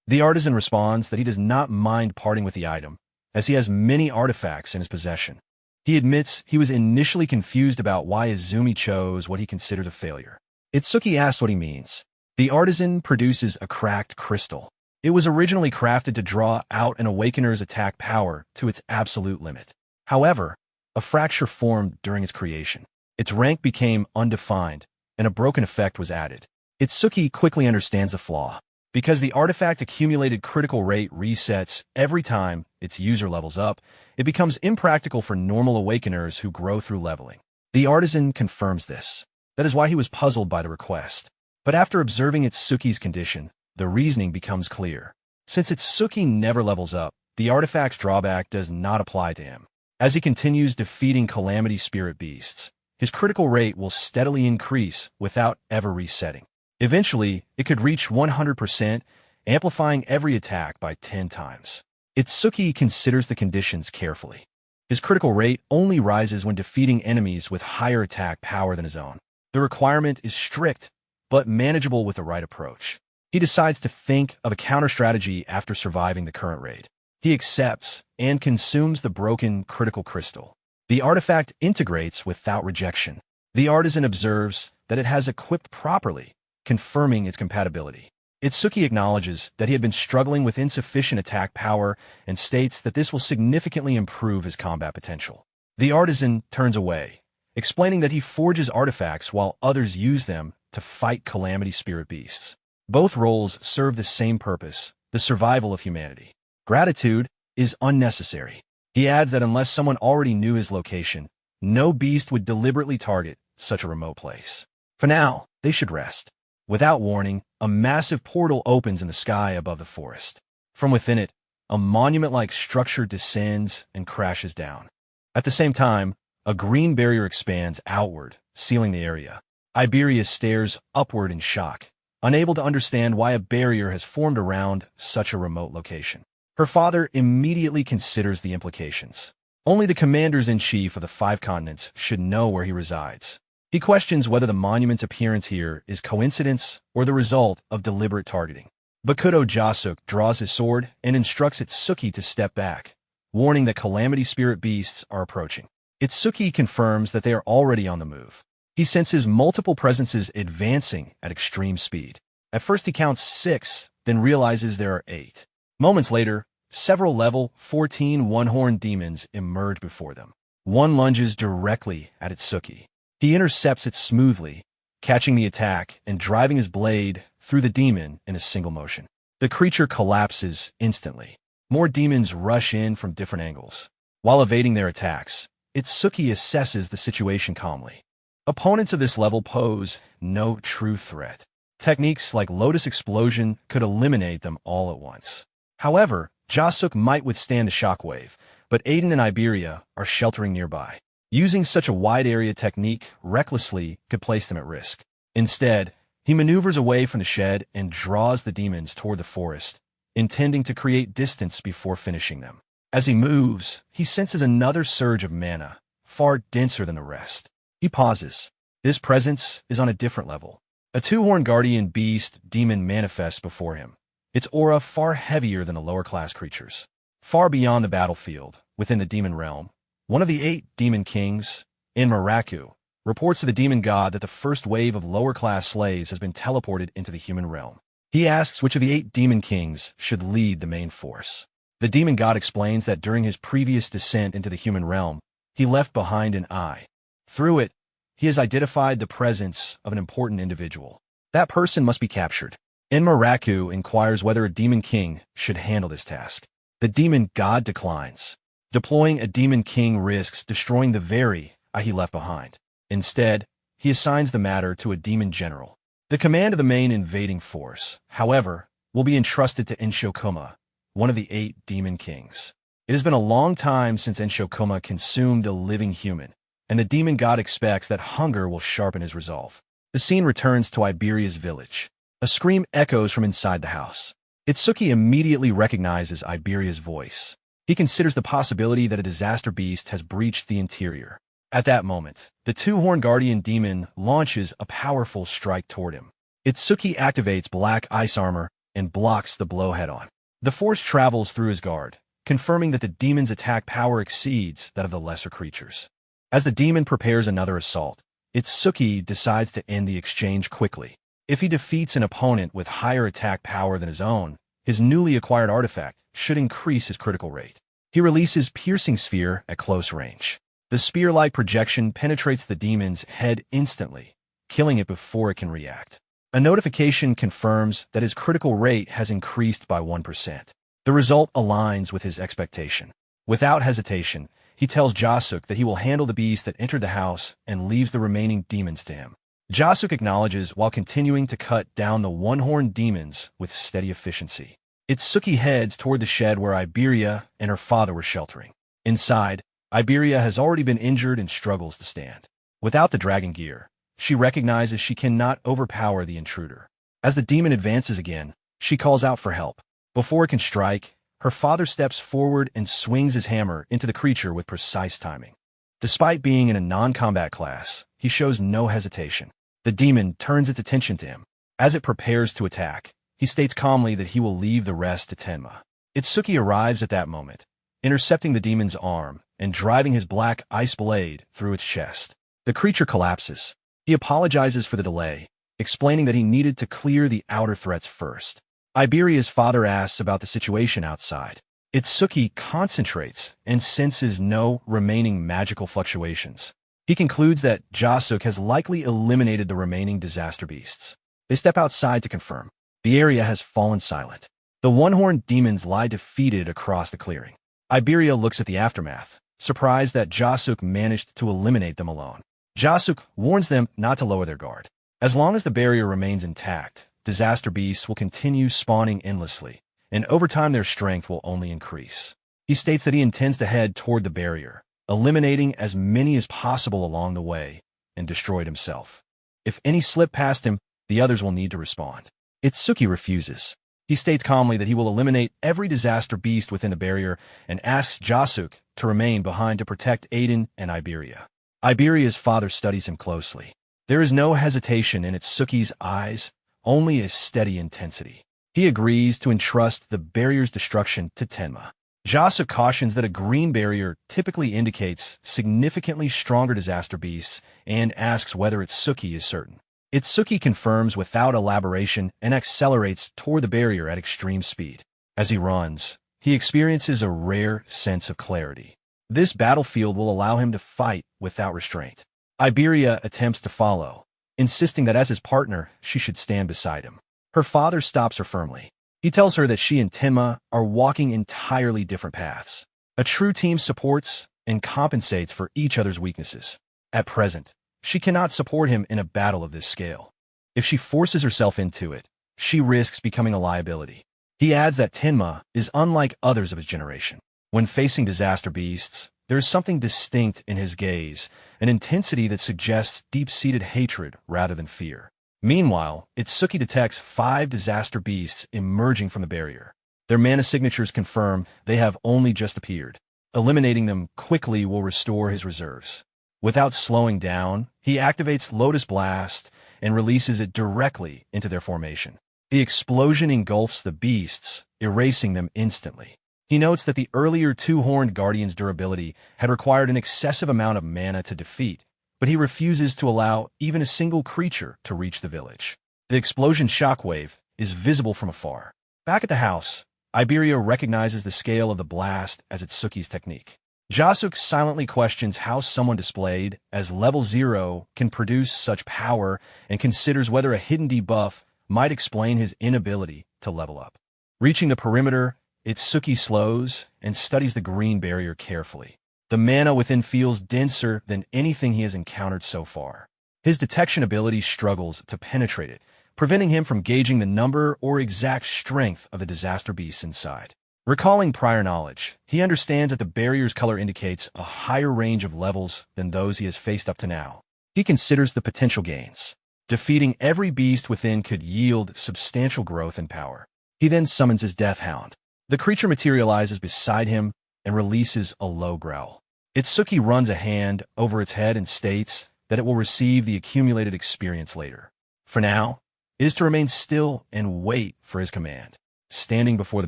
Speaker 1: The artisan responds that he does not mind parting with the item, as he has many artifacts in his possession. He admits he was initially confused about why Izumi chose what he considers a failure. Itsuki asks what he means. The artisan produces a cracked crystal. It was originally crafted to draw out an awakener's attack power to its absolute limit. However, a fracture formed during its creation. Its rank became undefined, and a broken effect was added. Itsuki quickly understands the flaw. Because the artifact accumulated critical rate resets every time its user levels up, it becomes impractical for normal awakeners who grow through leveling. The artisan confirms this. That is why he was puzzled by the request. But after observing Itsuki's condition, the reasoning becomes clear. Since Itsuki never levels up, the artifact's drawback does not apply to him. As he continues defeating Calamity Spirit beasts, his critical rate will steadily increase without ever resetting. Eventually, it could reach 100%, amplifying every attack by 10 times. Itsuki considers the conditions carefully. His critical rate only rises when defeating enemies with higher attack power than his own. The requirement is strict, but manageable with the right approach. He decides to think of a counter-strategy after surviving the current raid. He accepts and consumes the broken critical crystal. The artifact integrates without rejection. The artisan observes that it has equipped properly, confirming its compatibility. Itsuki acknowledges that he had been struggling with insufficient attack power and states that this will significantly improve his combat potential. The artisan turns away, explaining that he forges artifacts while others use them to fight calamity spirit beasts. Both roles serve the same purpose, the survival of humanity. Gratitude is unnecessary. He adds that unless someone already knew his location, no beast would deliberately target such a remote place. For now, they should rest. Without warning, a massive portal opens in the sky above the forest. From within it, a monument-like structure descends and crashes down. At the same time, a green barrier expands outward, sealing the area. Iberia stares upward in shock, unable to understand why a barrier has formed around such a remote location. Her father immediately considers the implications. Only the commanders-in-chief of the 5 continents should know where he resides. He questions whether the monument's appearance here is coincidence or the result of deliberate targeting. Bakudo Jasuk draws his sword and instructs Itsuki to step back, warning that calamity spirit beasts are approaching. Itsuki confirms that they are already on the move. He senses multiple presences advancing at extreme speed. At first he counts 6, then realizes there are 8. Moments later, several level 14 one-horned demons emerge before them. One lunges directly at Itsuki. He intercepts it smoothly, catching the attack and driving his blade through the demon in a single motion. The creature collapses instantly. More demons rush in from different angles. While evading their attacks, Itsuki assesses the situation calmly. Opponents of this level pose no true threat. Techniques like Lotus Explosion could eliminate them all at once. However, Jasuk might withstand a shockwave, but Aiden and Iberia are sheltering nearby. Using such a wide-area technique recklessly could place them at risk. Instead, he maneuvers away from the shed and draws the demons toward the forest, intending to create distance before finishing them. As he moves, he senses another surge of mana, far denser than the rest. He pauses. This presence is on a different level. A 2-horned guardian beast demon manifests before him, its aura far heavier than the lower-class creatures. Far beyond the battlefield, within the demon realm, one of the 8 demon kings, Manhua, reports to the demon god that the first wave of lower-class slaves has been teleported into the human realm. He asks which of the 8 demon kings should lead the main force. The demon god explains that during his previous descent into the human realm, he left behind an eye. Through it, he has identified the presence of an important individual. That person must be captured. Manhua inquires whether a demon king should handle this task. The demon god declines. Deploying a demon king risks destroying the very eye he left behind. Instead, he assigns the matter to a demon general. The command of the main invading force, however, will be entrusted to Enshokuma, one of the 8 demon kings. It has been a long time since Enshokuma consumed a living human, and the demon god expects that hunger will sharpen his resolve. The scene returns to Iberia's village. A scream echoes from inside the house. Itsuki immediately recognizes Iberia's voice. He considers the possibility that a disaster beast has breached the interior. At that moment, the 2-horned guardian demon launches a powerful strike toward him. Itsuki activates black ice armor and blocks the blow head-on. The force travels through his guard, confirming that the demon's attack power exceeds that of the lesser creatures. As the demon prepares another assault, Itsuki decides to end the exchange quickly. If he defeats an opponent with higher attack power than his own, his newly acquired artifact should increase his critical rate. He releases Piercing Sphere at close range. The spear-like projection penetrates the demon's head instantly, killing it before it can react. A notification confirms that his critical rate has increased by 1%. The result aligns with his expectation. Without hesitation, he tells Jasuk that he will handle the beast that entered the house and leaves the remaining demons to him. Jasuk acknowledges while continuing to cut down the one-horned demons with steady efficiency. Itsuki heads toward the shed where Iberia and her father were sheltering. Inside, Iberia has already been injured and struggles to stand. Without the dragon gear, she recognizes she cannot overpower the intruder. As the demon advances again, she calls out for help. Before it can strike, her father steps forward and swings his hammer into the creature with precise timing. Despite being in a non-combat class, he shows no hesitation. The demon turns its attention to him. As it prepares to attack, he states calmly that he will leave the rest to Tenma. Itsuki arrives at that moment, intercepting the demon's arm and driving his black ice blade through its chest. The creature collapses. He apologizes for the delay, explaining that he needed to clear the outer threats first. Iberia's father asks about the situation outside. Itsuki concentrates and senses no remaining magical fluctuations. He concludes that Jasuk has likely eliminated the remaining disaster beasts. They step outside to confirm. The area has fallen silent. The one-horned demons lie defeated across the clearing. Iberia looks at the aftermath, surprised that Jasuk managed to eliminate them alone. Jasuk warns them not to lower their guard. As long as the barrier remains intact, disaster beasts will continue spawning endlessly, and over time their strength will only increase. He states that he intends to head toward the barrier, eliminating as many as possible along the way, and destroy it himself. If any slip past him, the others will need to respond. Itsuki refuses. He states calmly that he will eliminate every disaster beast within the barrier and asks Jasuk to remain behind to protect Aiden and Iberia. Iberia's father studies him closely. There is no hesitation in Itsuki's eyes, only a steady intensity. He agrees to entrust the barrier's destruction to Tenma. Jasuk cautions that a green barrier typically indicates significantly stronger disaster beasts and asks whether Itsuki is certain. Itsuki confirms without elaboration and accelerates toward the barrier at extreme speed. As he runs, he experiences a rare sense of clarity. This battlefield will allow him to fight without restraint. Iberia attempts to follow, insisting that as his partner, she should stand beside him. Her father stops her firmly. He tells her that she and Tenma are walking entirely different paths. A true team supports and compensates for each other's weaknesses. At present, she cannot support him in a battle of this scale. If she forces herself into it, she risks becoming a liability. He adds that Tenma is unlike others of his generation. When facing disaster beasts, there is something distinct in his gaze, an intensity that suggests deep-seated hatred rather than fear. Meanwhile, Itsuki detects 5 disaster beasts emerging from the barrier. Their mana signatures confirm they have only just appeared. Eliminating them quickly will restore his reserves. Without slowing down, he activates Lotus Blast and releases it directly into their formation. The explosion engulfs the beasts, erasing them instantly. He notes that the earlier two-horned guardian's durability had required an excessive amount of mana to defeat, but he refuses to allow even a single creature to reach the village. The explosion shockwave is visible from afar. Back at the house, Iberia recognizes the scale of the blast as Itsuki's technique. Jasuk silently questions how someone displayed as level 0 can produce such power and considers whether a hidden debuff might explain his inability to level up. Reaching the perimeter, Itsuki slows and studies the green barrier carefully. The mana within feels denser than anything he has encountered so far. His detection ability struggles to penetrate it, preventing him from gauging the number or exact strength of the disaster beasts inside. Recalling prior knowledge, he understands that the barrier's color indicates a higher range of levels than those he has faced up to now. He considers the potential gains. Defeating every beast within could yield substantial growth in power. He then summons his Death Hound. The creature materializes beside him and releases a low growl. Itsuki runs a hand over its head and states that it will receive the accumulated experience later. For now, it is to remain still and wait for his command. Standing before the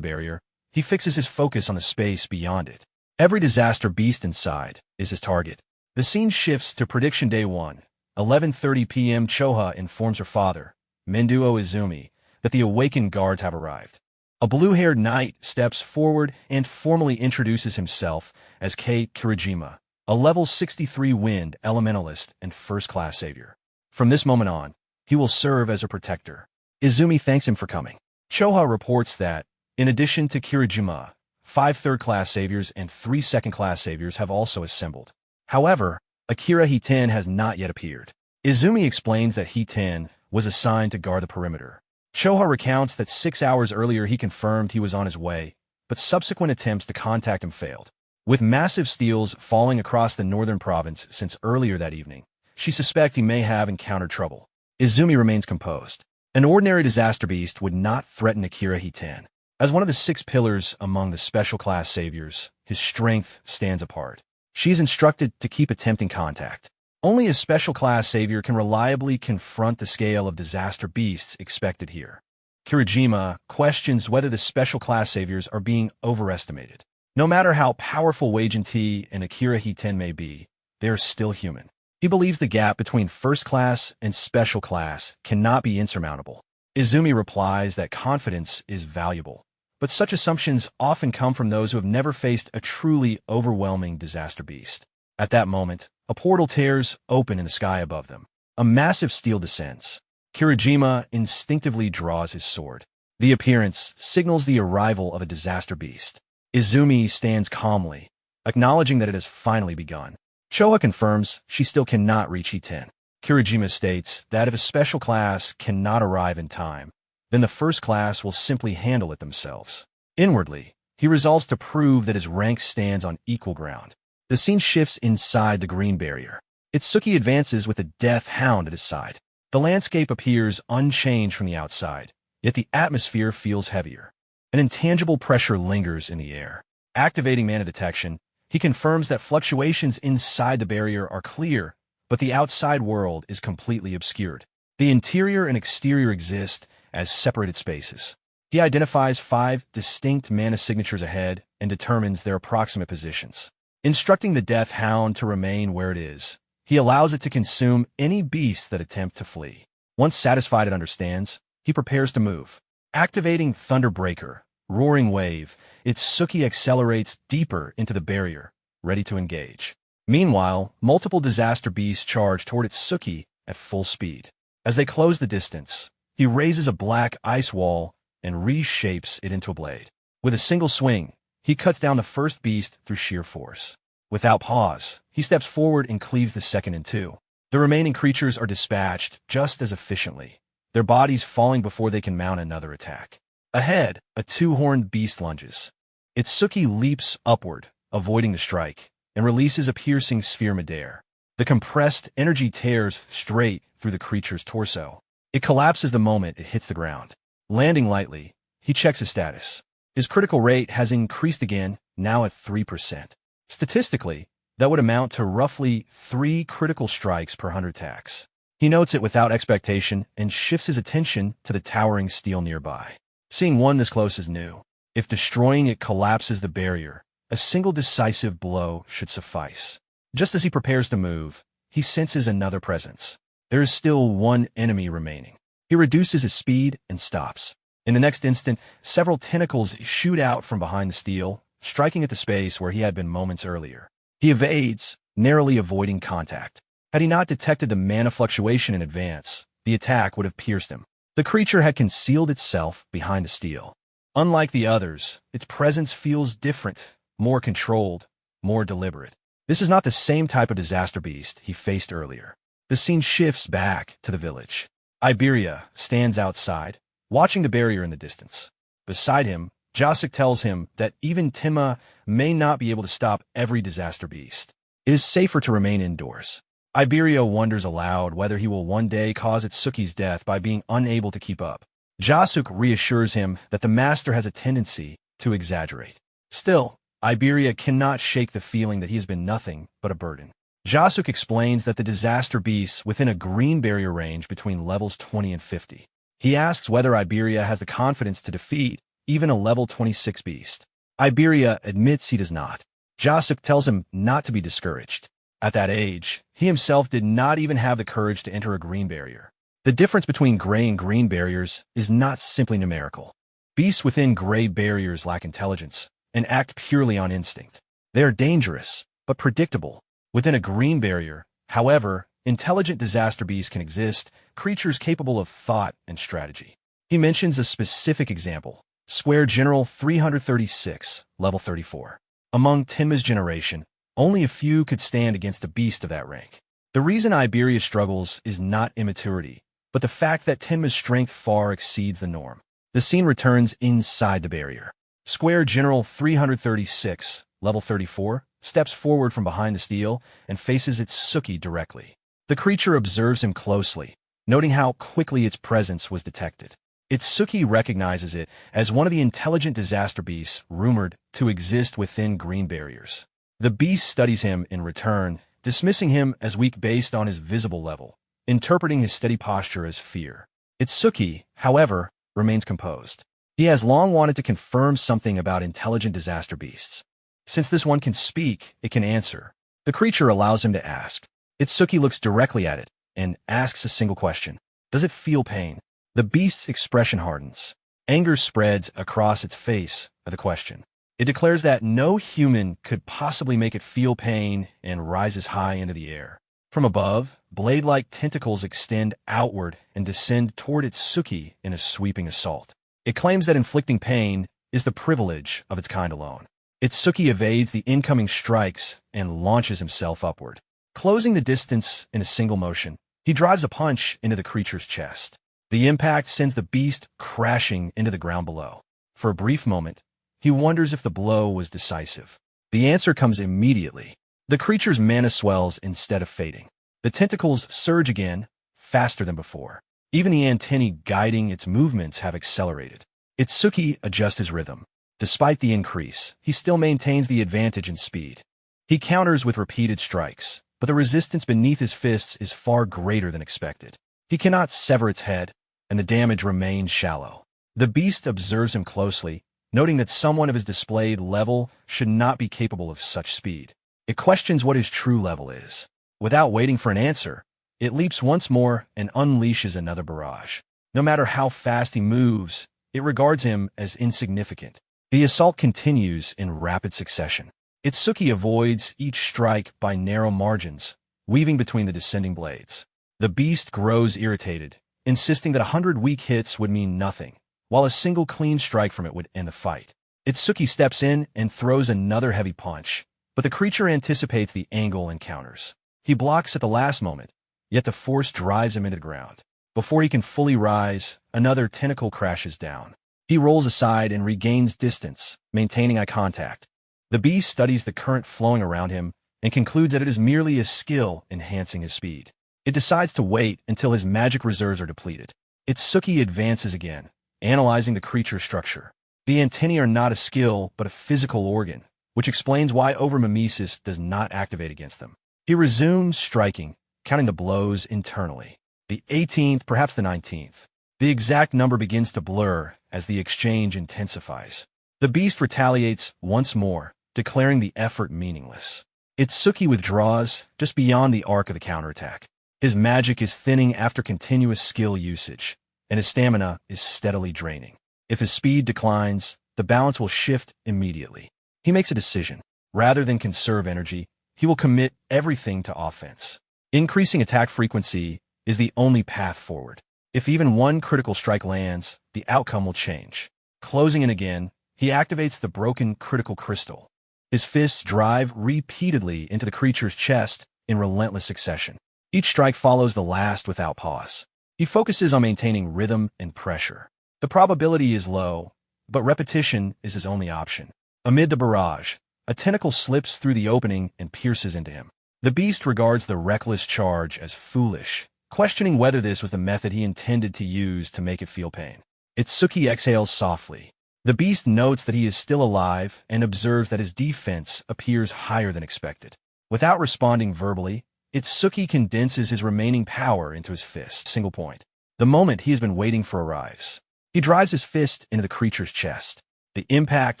Speaker 1: barrier, he fixes his focus on the space beyond it. Every disaster beast inside is his target. The scene shifts to prediction day 1. 11:30 p.m. Choha informs her father, Menduo Izumi, that the awakened guards have arrived. A blue-haired knight steps forward and formally introduces himself as Kei Kirijima, a level 63 wind elementalist and first-class savior. From this moment on, he will serve as a protector. Izumi thanks him for coming. Choha reports that, in addition to Kirijima, 5 third-class saviors and 3 second-class saviors have also assembled. However, Akira Hiten has not yet appeared. Izumi explains that Hiten was assigned to guard the perimeter. Choha recounts that 6 hours earlier he confirmed he was on his way, but subsequent attempts to contact him failed. With massive steals falling across the northern province since earlier that evening, she suspects he may have encountered trouble. Izumi remains composed. An ordinary disaster beast would not threaten Akira Hiten. As one of the 6 pillars among the special class saviors, his strength stands apart. She is instructed to keep attempting contact. Only a special class savior can reliably confront the scale of disaster beasts expected here. Kirijima questions whether the special class saviors are being overestimated. No matter how powerful Wei Jinti and Akira Hiten may be, they are still human. He believes the gap between first class and special class cannot be insurmountable. Izumi replies that confidence is valuable, but such assumptions often come from those who have never faced a truly overwhelming disaster beast. At that moment, a portal tears open in the sky above them. A massive steel descends. Kirijima instinctively draws his sword. The appearance signals the arrival of a disaster beast. Izumi stands calmly, acknowledging that it has finally begun. Choa confirms she still cannot reach E10. Kirijima states that if a special class cannot arrive in time, then the first class will simply handle it themselves. Inwardly, he resolves to prove that his rank stands on equal ground. The scene shifts inside the green barrier. Itsuki advances with a death hound at his side. The landscape appears unchanged from the outside, yet the atmosphere feels heavier. An intangible pressure lingers in the air. Activating mana detection, he confirms that fluctuations inside the barrier are clear, but the outside world is completely obscured. The interior and exterior exist as separated spaces. He identifies 5 distinct mana signatures ahead and determines their approximate positions. Instructing the Death Hound to remain where it is, he allows it to consume any beasts that attempt to flee. Once satisfied it understands, he prepares to move. Activating Thunderbreaker, Roaring Wave, Itsuki accelerates deeper into the barrier, ready to engage. Meanwhile, multiple disaster beasts charge toward Itsuki at full speed. As they close the distance, he raises a black ice wall and reshapes it into a blade. With a single swing, he cuts down the first beast through sheer force. Without pause, he steps forward and cleaves the second in two. The remaining creatures are dispatched just as efficiently, their bodies falling before they can mount another attack. Ahead, a 2-horned beast lunges. Itsuki leaps upward, avoiding the strike, and releases a piercing sphere midair. The compressed energy tears straight through the creature's torso. It collapses the moment it hits the ground. Landing lightly, he checks his status. His critical rate has increased again, now at 3%. Statistically, that would amount to roughly 3 critical strikes per 100 attacks. He notes it without expectation and shifts his attention to the towering steel nearby. Seeing one this close is new. If destroying it collapses the barrier, a single decisive blow should suffice. Just as he prepares to move, he senses another presence. There is still one enemy remaining. He reduces his speed and stops. In the next instant, several tentacles shoot out from behind the steel, striking at the space where he had been moments earlier. He evades, narrowly avoiding contact. Had he not detected the mana fluctuation in advance, the attack would have pierced him. The creature had concealed itself behind the steel. Unlike the others, its presence feels different, more controlled, more deliberate. This is not the same type of disaster beast he faced earlier. The scene shifts back to the village. Iberia stands outside, watching the barrier in the distance. Beside him, Jacek tells him that even Tenma may not be able to stop every disaster beast. It is safer to remain indoors. Iberia wonders aloud whether he will one day cause Itsuki's death by being unable to keep up. Jacek reassures him that the master has a tendency to exaggerate. Still, Iberia cannot shake the feeling that he has been nothing but a burden. Jacek explains that the disaster beasts within a green barrier range between levels 20 and 50. He asks whether Iberia has the confidence to defeat even a level 26 beast. Iberia admits he does not. Jacek tells him not to be discouraged. At that age, he himself did not even have the courage to enter a green barrier. The difference between gray and green barriers is not simply numerical. Beasts within gray barriers lack intelligence and act purely on instinct. They are dangerous, but predictable. Within a green barrier, however, intelligent disaster beasts can exist, creatures capable of thought and strategy. He mentions a specific example, Square General 336, level 34. Among Tenma's generation, only a few could stand against a beast of that rank. The reason Iberia struggles is not immaturity, but the fact that Tenma's strength far exceeds the norm. The scene returns inside the barrier. Square General 336, level 34, steps forward from behind the steel and faces Itsuki directly. The creature observes him closely, noting how quickly its presence was detected. Itsuki recognizes it as one of the intelligent disaster beasts rumored to exist within green barriers. The beast studies him in return, dismissing him as weak based on his visible level, interpreting his steady posture as fear. Itsuki, however, remains composed. He has long wanted to confirm something about intelligent disaster beasts. Since this one can speak, it can answer. The creature allows him to ask. Itsuki looks directly at it and asks a single question. Does it feel pain? The beast's expression hardens. Anger spreads across its face at the question. It declares that no human could possibly make it feel pain and rises high into the air. From above, blade-like tentacles extend outward and descend toward Itsuki in a sweeping assault. It claims that inflicting pain is the privilege of its kind alone. Itsuki evades the incoming strikes and launches himself upward. Closing the distance in a single motion, he drives a punch into the creature's chest. The impact sends the beast crashing into the ground below. For a brief moment, he wonders if the blow was decisive. The answer comes immediately. The creature's mana swells instead of fading. The tentacles surge again, faster than before. Even the antennae guiding its movements have accelerated. Itsuki adjusts his rhythm. Despite the increase, he still maintains the advantage in speed. He counters with repeated strikes, but the resistance beneath his fists is far greater than expected. He cannot sever its head, and the damage remains shallow. The beast observes him closely, noting that someone of his displayed level should not be capable of such speed. It questions what his true level is. Without waiting for an answer, it leaps once more and unleashes another barrage. No matter how fast he moves, it regards him as insignificant. The assault continues in rapid succession. Itsuki avoids each strike by narrow margins, weaving between the descending blades. The beast grows irritated, insisting that 100 weak hits would mean nothing, while a single clean strike from it would end the fight. Itsuki steps in and throws another heavy punch, but the creature anticipates the angle and counters. He blocks at the last moment, yet the force drives him into the ground. Before he can fully rise, another tentacle crashes down. He rolls aside and regains distance, maintaining eye contact. The beast studies the current flowing around him and concludes that it is merely a skill enhancing his speed. It decides to wait until his magic reserves are depleted. Itsuki advances again, analyzing the creature's structure. The antennae are not a skill, but a physical organ, which explains why overmimesis does not activate against them. He resumes striking, counting the blows internally. The 18th, perhaps the 19th. The exact number begins to blur as the exchange intensifies. The beast retaliates once more, declaring the effort meaningless. Itsuki withdraws just beyond the arc of the counterattack. His magic is thinning after continuous skill usage, and his stamina is steadily draining. If his speed declines, the balance will shift immediately. He makes a decision. Rather than conserve energy, he will commit everything to offense. Increasing attack frequency is the only path forward. If even one critical strike lands, the outcome will change. Closing in again, he activates the broken critical crystal. His fists drive repeatedly into the creature's chest in relentless succession. Each strike follows the last without pause. He focuses on maintaining rhythm and pressure. The probability is low, but repetition is his only option. Amid the barrage, a tentacle slips through the opening and pierces into him. The beast regards the reckless charge as foolish, questioning whether this was the method he intended to use to make it feel pain. Itsuki exhales softly. The beast notes that he is still alive and observes that his defense appears higher than expected. Without responding verbally, Itsuki condenses his remaining power into his fist. Single point. The moment he has been waiting for arrives. He drives his fist into the creature's chest. The impact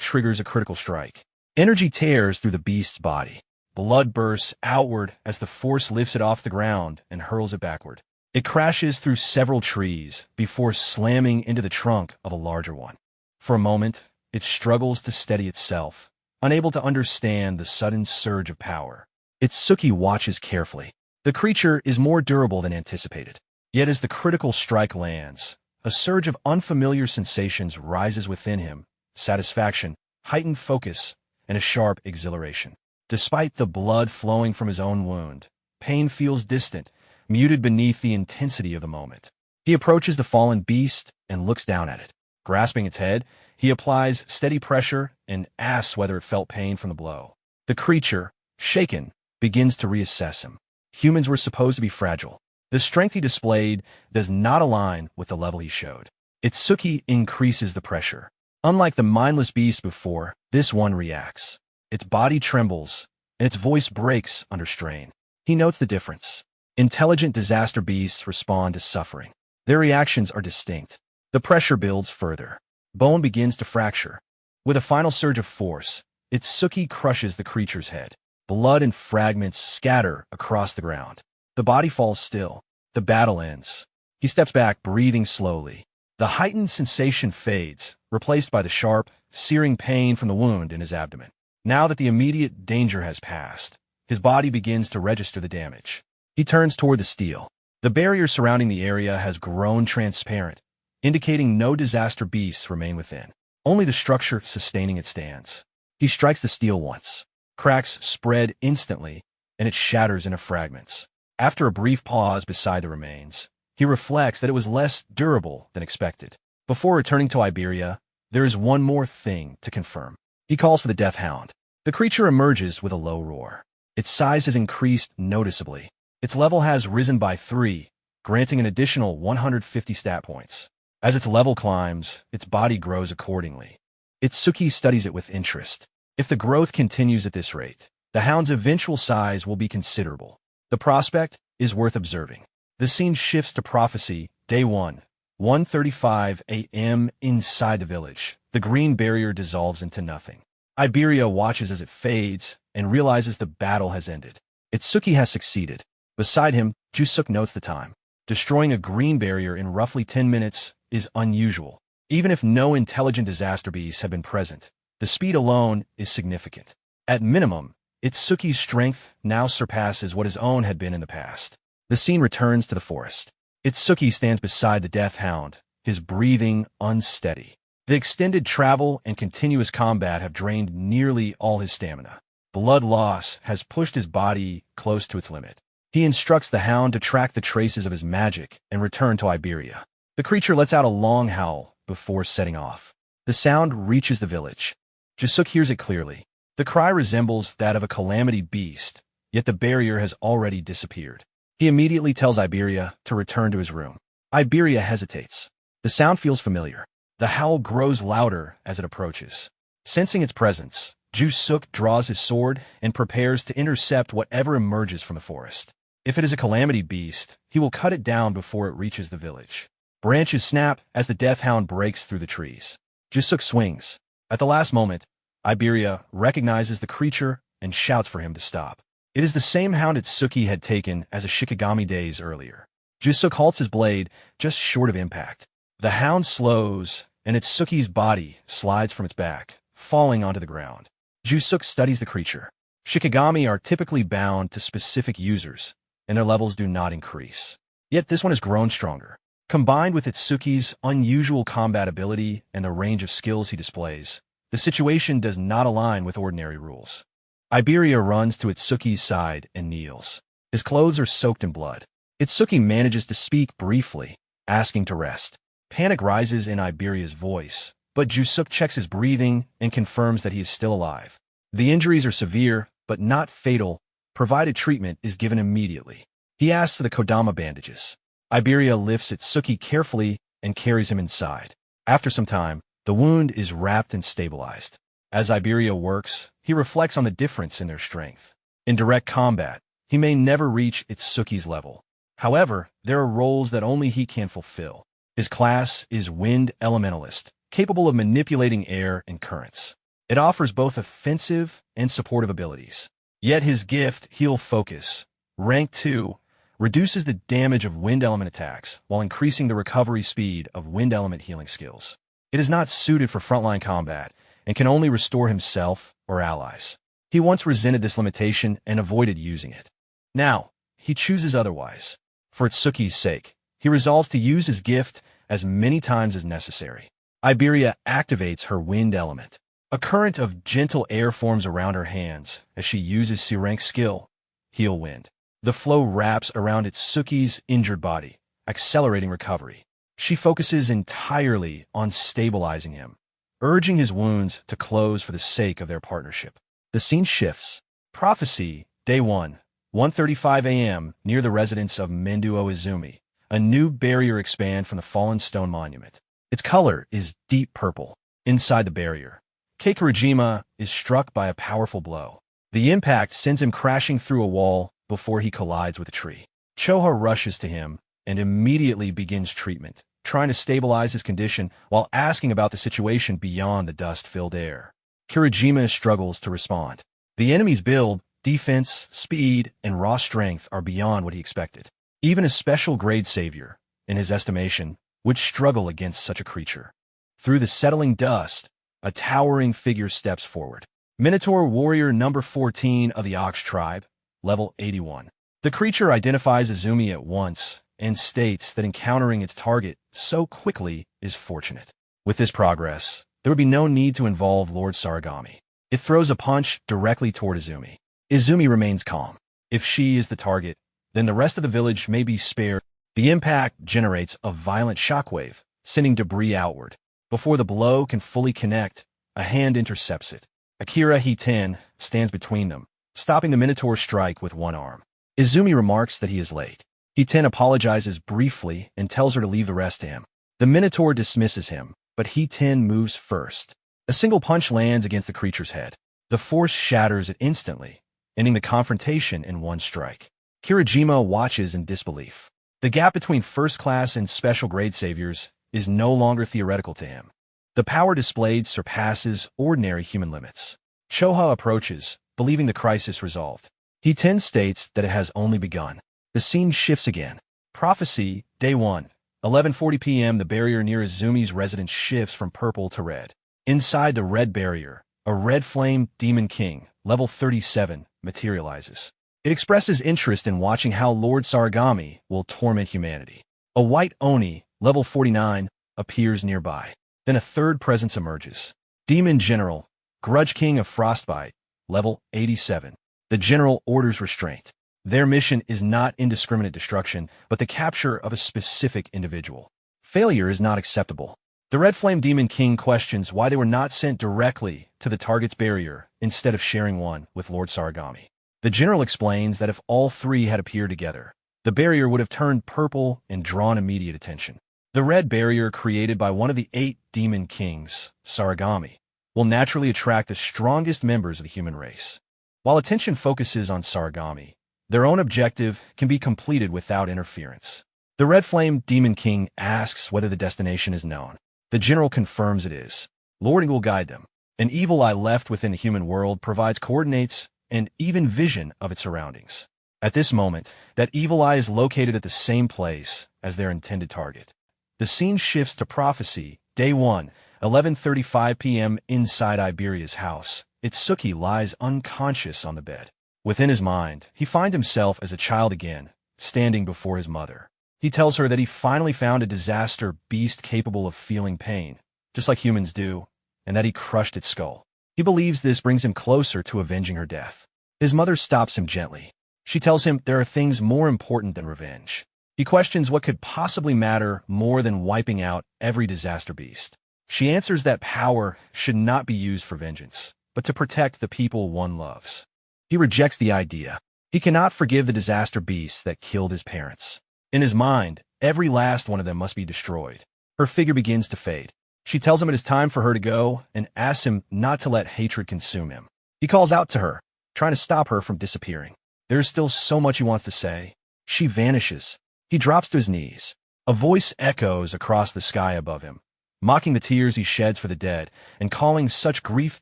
Speaker 1: triggers a critical strike. Energy tears through the beast's body. Blood bursts outward as the force lifts it off the ground and hurls it backward. It crashes through several trees before slamming into the trunk of a larger one. For a moment, it struggles to steady itself, unable to understand the sudden surge of power. Itsuki watches carefully. The creature is more durable than anticipated. Yet as the critical strike lands, a surge of unfamiliar sensations rises within him: satisfaction, heightened focus, and a sharp exhilaration. Despite the blood flowing from his own wound, pain feels distant, muted beneath the intensity of the moment. He approaches the fallen beast and looks down at it. Grasping its head, he applies steady pressure and asks whether it felt pain from the blow. The creature, shaken, begins to reassess him. Humans were supposed to be fragile. The strength he displayed does not align with the level he showed. Itsuki increases the pressure. Unlike the mindless beast before, this one reacts. Its body trembles, and its voice breaks under strain. He notes the difference. Intelligent disaster beasts respond to suffering. Their reactions are distinct. The pressure builds further. Bone begins to fracture. With a final surge of force, Itsuki crushes the creature's head. Blood and fragments scatter across the ground. The body falls still. The battle ends. He steps back, breathing slowly. The heightened sensation fades, replaced by the sharp, searing pain from the wound in his abdomen. Now that the immediate danger has passed, his body begins to register the damage. He turns toward the steel. The barrier surrounding the area has grown transparent, indicating no disaster beasts remain within. Only the structure sustaining it stands. He strikes the steel once. Cracks spread instantly, and it shatters into fragments. After a brief pause beside the remains, he reflects that it was less durable than expected. Before returning to Iberia, there is one more thing to confirm. He calls for the Death Hound. The creature emerges with a low roar. Its size has increased noticeably. Its level has risen by 3, granting an additional 150 stat points. As its level climbs, its body grows accordingly. Itsuki studies it with interest. If the growth continues at this rate, the hound's eventual size will be considerable. The prospect is worth observing. The scene shifts to Prophecy, Day 1, 1:35 a.m. inside the village. The green barrier dissolves into nothing. Iberia watches as it fades and realizes the battle has ended. Itsuki has succeeded. Beside him, Jusuk notes the time. Destroying a green barrier in roughly 10 minutes is unusual. Even if no intelligent disaster beasts have been present, the speed alone is significant. At minimum, Itsuki's strength now surpasses what his own had been in the past. The scene returns to the forest. Itsuki stands beside the Death Hound, his breathing unsteady. The extended travel and continuous combat have drained nearly all his stamina. Blood loss has pushed his body close to its limit. He instructs the hound to track the traces of his magic and return to Iberia. The creature lets out a long howl before setting off. The sound reaches the village. Jusuk hears it clearly. The cry resembles that of a calamity beast, yet the barrier has already disappeared. He immediately tells Iberia to return to his room. Iberia hesitates. The sound feels familiar. The howl grows louder as it approaches. Sensing its presence, Jusuk draws his sword and prepares to intercept whatever emerges from the forest. If it is a calamity beast, he will cut it down before it reaches the village. Branches snap as the Death Hound breaks through the trees. Jusuk swings. At the last moment, Iberia recognizes the creature and shouts for him to stop. It is the same hound Itsuki had taken as a Shikigami days earlier. Jusuk halts his blade just short of impact. The hound slows, and Itsuki's body slides from its back, falling onto the ground. Jusuk studies the creature. Shikigami are typically bound to specific users, and their levels do not increase. Yet this one has grown stronger. Combined with Itsuki's unusual combat ability and the range of skills he displays, the situation does not align with ordinary rules. Iberia runs to Itsuki's side and kneels. His clothes are soaked in blood. Itsuki manages to speak briefly, asking to rest. Panic rises in Iberia's voice, but Jusuk checks his breathing and confirms that he is still alive. The injuries are severe, but not fatal, provided treatment is given immediately. He asks for the Kodama bandages. Iberia lifts Itsuki carefully and carries him inside. After some time, the wound is wrapped and stabilized. As Iberia works, he reflects on the difference in their strength. In direct combat, he may never reach Itsuki's level. However, there are roles that only he can fulfill. His class is Wind Elementalist, capable of manipulating air and currents. It offers both offensive and supportive abilities. Yet his gift, Heal Focus, rank 2, reduces the damage of wind element attacks while increasing the recovery speed of wind element healing skills. It is not suited for frontline combat and can only restore himself or allies. He once resented this limitation and avoided using it. Now, he chooses otherwise. For Itsuki's sake, he resolves to use his gift as many times as necessary. Iberia activates her wind element. A current of gentle air forms around her hands as she uses C-rank skill, Heal Wind. The flow wraps around Itsuki's injured body, accelerating recovery. She focuses entirely on stabilizing him, urging his wounds to close for the sake of their partnership. The scene shifts. Prophecy, Day 1, 1:35 a.m. near the residence of Menduo Izumi. A new barrier expands from the fallen stone monument. Its color is deep purple. Inside the barrier, Keikurajima is struck by a powerful blow. The impact sends him crashing through a wall before he collides with a tree. Choha rushes to him and immediately begins treatment, trying to stabilize his condition while asking about the situation beyond the dust-filled air. Kurajima struggles to respond. The enemy's build defense, speed, and raw strength are beyond what he expected. Even a special grade savior, in his estimation, would struggle against such a creature. Through the settling dust, a towering figure steps forward. Minotaur warrior number 14 of the Ox tribe, level 81. The creature identifies Izumi at once and states that encountering its target so quickly is fortunate. With this progress, there would be no need to involve Lord Sarigami. It throws a punch directly toward Izumi. Izumi remains calm. If she is the target, then the rest of the village may be spared. The impact generates a violent shockwave, sending debris outward. Before the blow can fully connect, a hand intercepts it. Akira Hiten stands between them, stopping the Minotaur strike with one arm. Izumi remarks that he is late. Hiten apologizes briefly and tells her to leave the rest to him. The Minotaur dismisses him, but Hiten moves first. A single punch lands against the creature's head. The force shatters it instantly, ending the confrontation in one strike. Kirajima watches in disbelief. The gap between first-class and special-grade saviors is no longer theoretical to him. The power displayed surpasses ordinary human limits. Choha approaches, believing the crisis resolved. Hiten states that it has only begun. The scene shifts again. Prophecy, Day 1. 11:40 p.m. The barrier near Izumi's residence shifts from purple to red. Inside the red barrier, a red flame demon king, level 37, materializes. It expresses interest in watching how Lord Sarigami will torment humanity. A white Oni, level 49, appears nearby. Then a third presence emerges. Demon General, Grudge King of Frostbite, level 87. The general orders restraint. Their mission is not indiscriminate destruction, but the capture of a specific individual. Failure is not acceptable. The Red Flame Demon King questions why they were not sent directly to the target's barrier instead of sharing one with Lord Sarigami. The general explains that if all three had appeared together, the barrier would have turned purple and drawn immediate attention. The red barrier created by one of the 8 demon kings, Sarigami, will naturally attract the strongest members of the human race. While attention focuses on Sarigami, their own objective can be completed without interference. The Red Flame Demon King asks whether the destination is known. The general confirms it is. Lording will guide them. An evil eye left within the human world provides coordinates and even vision of its surroundings. At this moment, that evil eye is located at the same place as their intended target. The scene shifts to Prophecy, Day 1, 11:35 p.m. inside Iberia's house. Itsuki lies unconscious on the bed. Within his mind, he finds himself as a child again, standing before his mother. He tells her that he finally found a disaster beast capable of feeling pain, just like humans do, and that he crushed its skull. He believes this brings him closer to avenging her death. His mother stops him gently. She tells him there are things more important than revenge. He questions what could possibly matter more than wiping out every disaster beast. She answers that power should not be used for vengeance, but to protect the people one loves. He rejects the idea. He cannot forgive the disaster beasts that killed his parents. In his mind, every last one of them must be destroyed. Her figure begins to fade. She tells him it is time for her to go and asks him not to let hatred consume him. He calls out to her, trying to stop her from disappearing. There is still so much he wants to say. She vanishes. He drops to his knees. A voice echoes across the sky above him, mocking the tears he sheds for the dead and calling such grief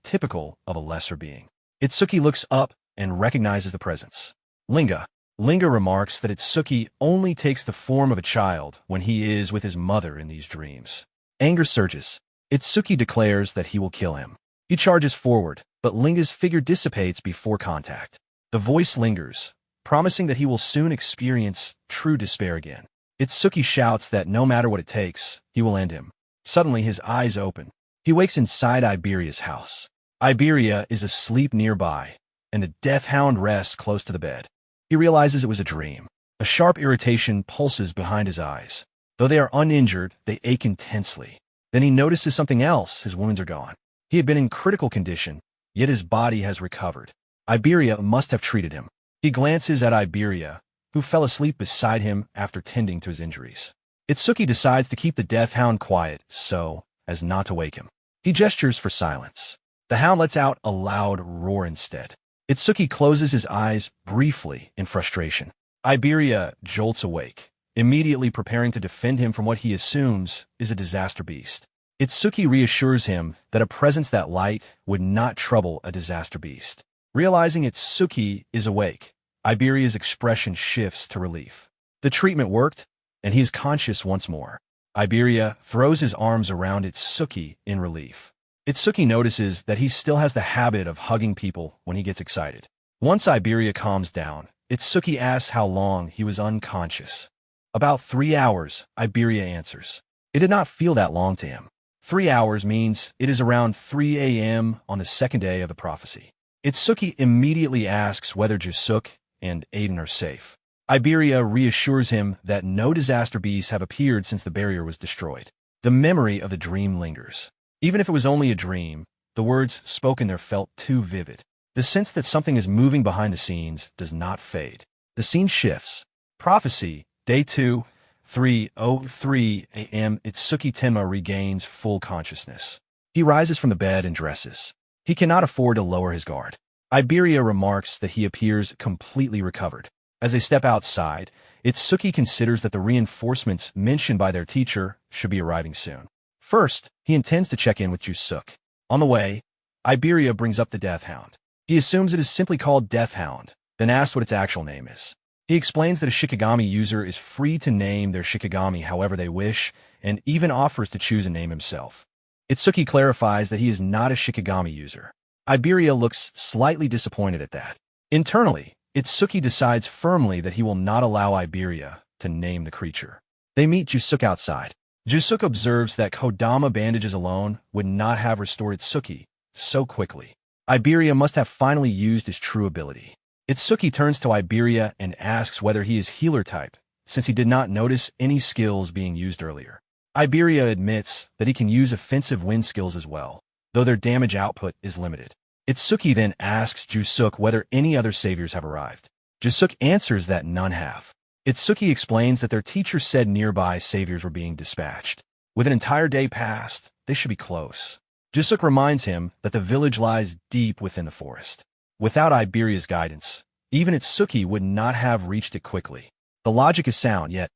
Speaker 1: typical of a lesser being. Itsuki looks up and recognizes the presence. Linga. Linga remarks that Itsuki only takes the form of a child when he is with his mother in these dreams. Anger surges. Itsuki declares that he will kill him. He charges forward, but Linga's figure dissipates before contact. The voice lingers, promising that he will soon experience true despair again. Itsuki shouts that no matter what it takes, he will end him. Suddenly his eyes open. He wakes inside Iberia's house. Iberia is asleep nearby, and the death hound rests close to the bed. He realizes it was a dream. A sharp irritation pulses behind his eyes. Though they are uninjured, they ache intensely. Then he notices something else. His wounds are gone. He had been in critical condition, yet his body has recovered. Iberia must have treated him. He glances at Iberia, who fell asleep beside him after tending to his injuries. Itsuki decides to keep the death hound quiet so as not to wake him. He gestures for silence. The hound lets out a loud roar instead. Itsuki closes his eyes briefly in frustration. Iberia jolts awake, immediately preparing to defend him from what he assumes is a disaster beast. Itsuki reassures him that a presence that light would not trouble a disaster beast. Realizing Itsuki is awake, Iberia's expression shifts to relief. The treatment worked, and he is conscious once more. Iberia throws his arms around Itsuki in relief. Itsuki notices that he still has the habit of hugging people when he gets excited. Once Iberia calms down, Itsuki asks how long he was unconscious. About 3 hours, Iberia answers. It did not feel that long to him. 3 hours means it is around 3 a.m. on the second day of the prophecy. Itsuki immediately asks whether Jusuk and Aiden are safe. Iberia reassures him that no disaster bees have appeared since the barrier was destroyed. The memory of the dream lingers. Even if it was only a dream, the words spoken there felt too vivid. The sense that something is moving behind the scenes does not fade. The scene shifts. Prophecy, Day 2, 3:03 a.m. Itsuki Tenma regains full consciousness. He rises from the bed and dresses. He cannot afford to lower his guard. Iberia remarks that he appears completely recovered. As they step outside, Itsuki considers that the reinforcements mentioned by their teacher should be arriving soon. First, he intends to check in with Jusuk. On the way, Iberia brings up the Death Hound. He assumes it is simply called Death Hound, then asks what its actual name is. He explains that a Shikigami user is free to name their Shikigami however they wish, and even offers to choose a name himself. Itsuki clarifies that he is not a Shikigami user. Iberia looks slightly disappointed at that. Internally, Itsuki decides firmly that he will not allow Iberia to name the creature. They meet Jusuk outside. Jusuk observes that Kodama bandages alone would not have restored Itsuki so quickly. Iberia must have finally used his true ability. Itsuki turns to Iberia and asks whether he is healer type, since he did not notice any skills being used earlier. Iberia admits that he can use offensive wind skills as well, though their damage output is limited. Itsuki then asks Jusuk whether any other saviors have arrived. Jusuk answers that none have. Itsuki explains that their teacher said nearby saviors were being dispatched. With an entire day past, they should be close. Jusuk reminds him that the village lies deep within the forest. Without Iberia's guidance, even Itsuki would not have reached it quickly. The logic is sound, yet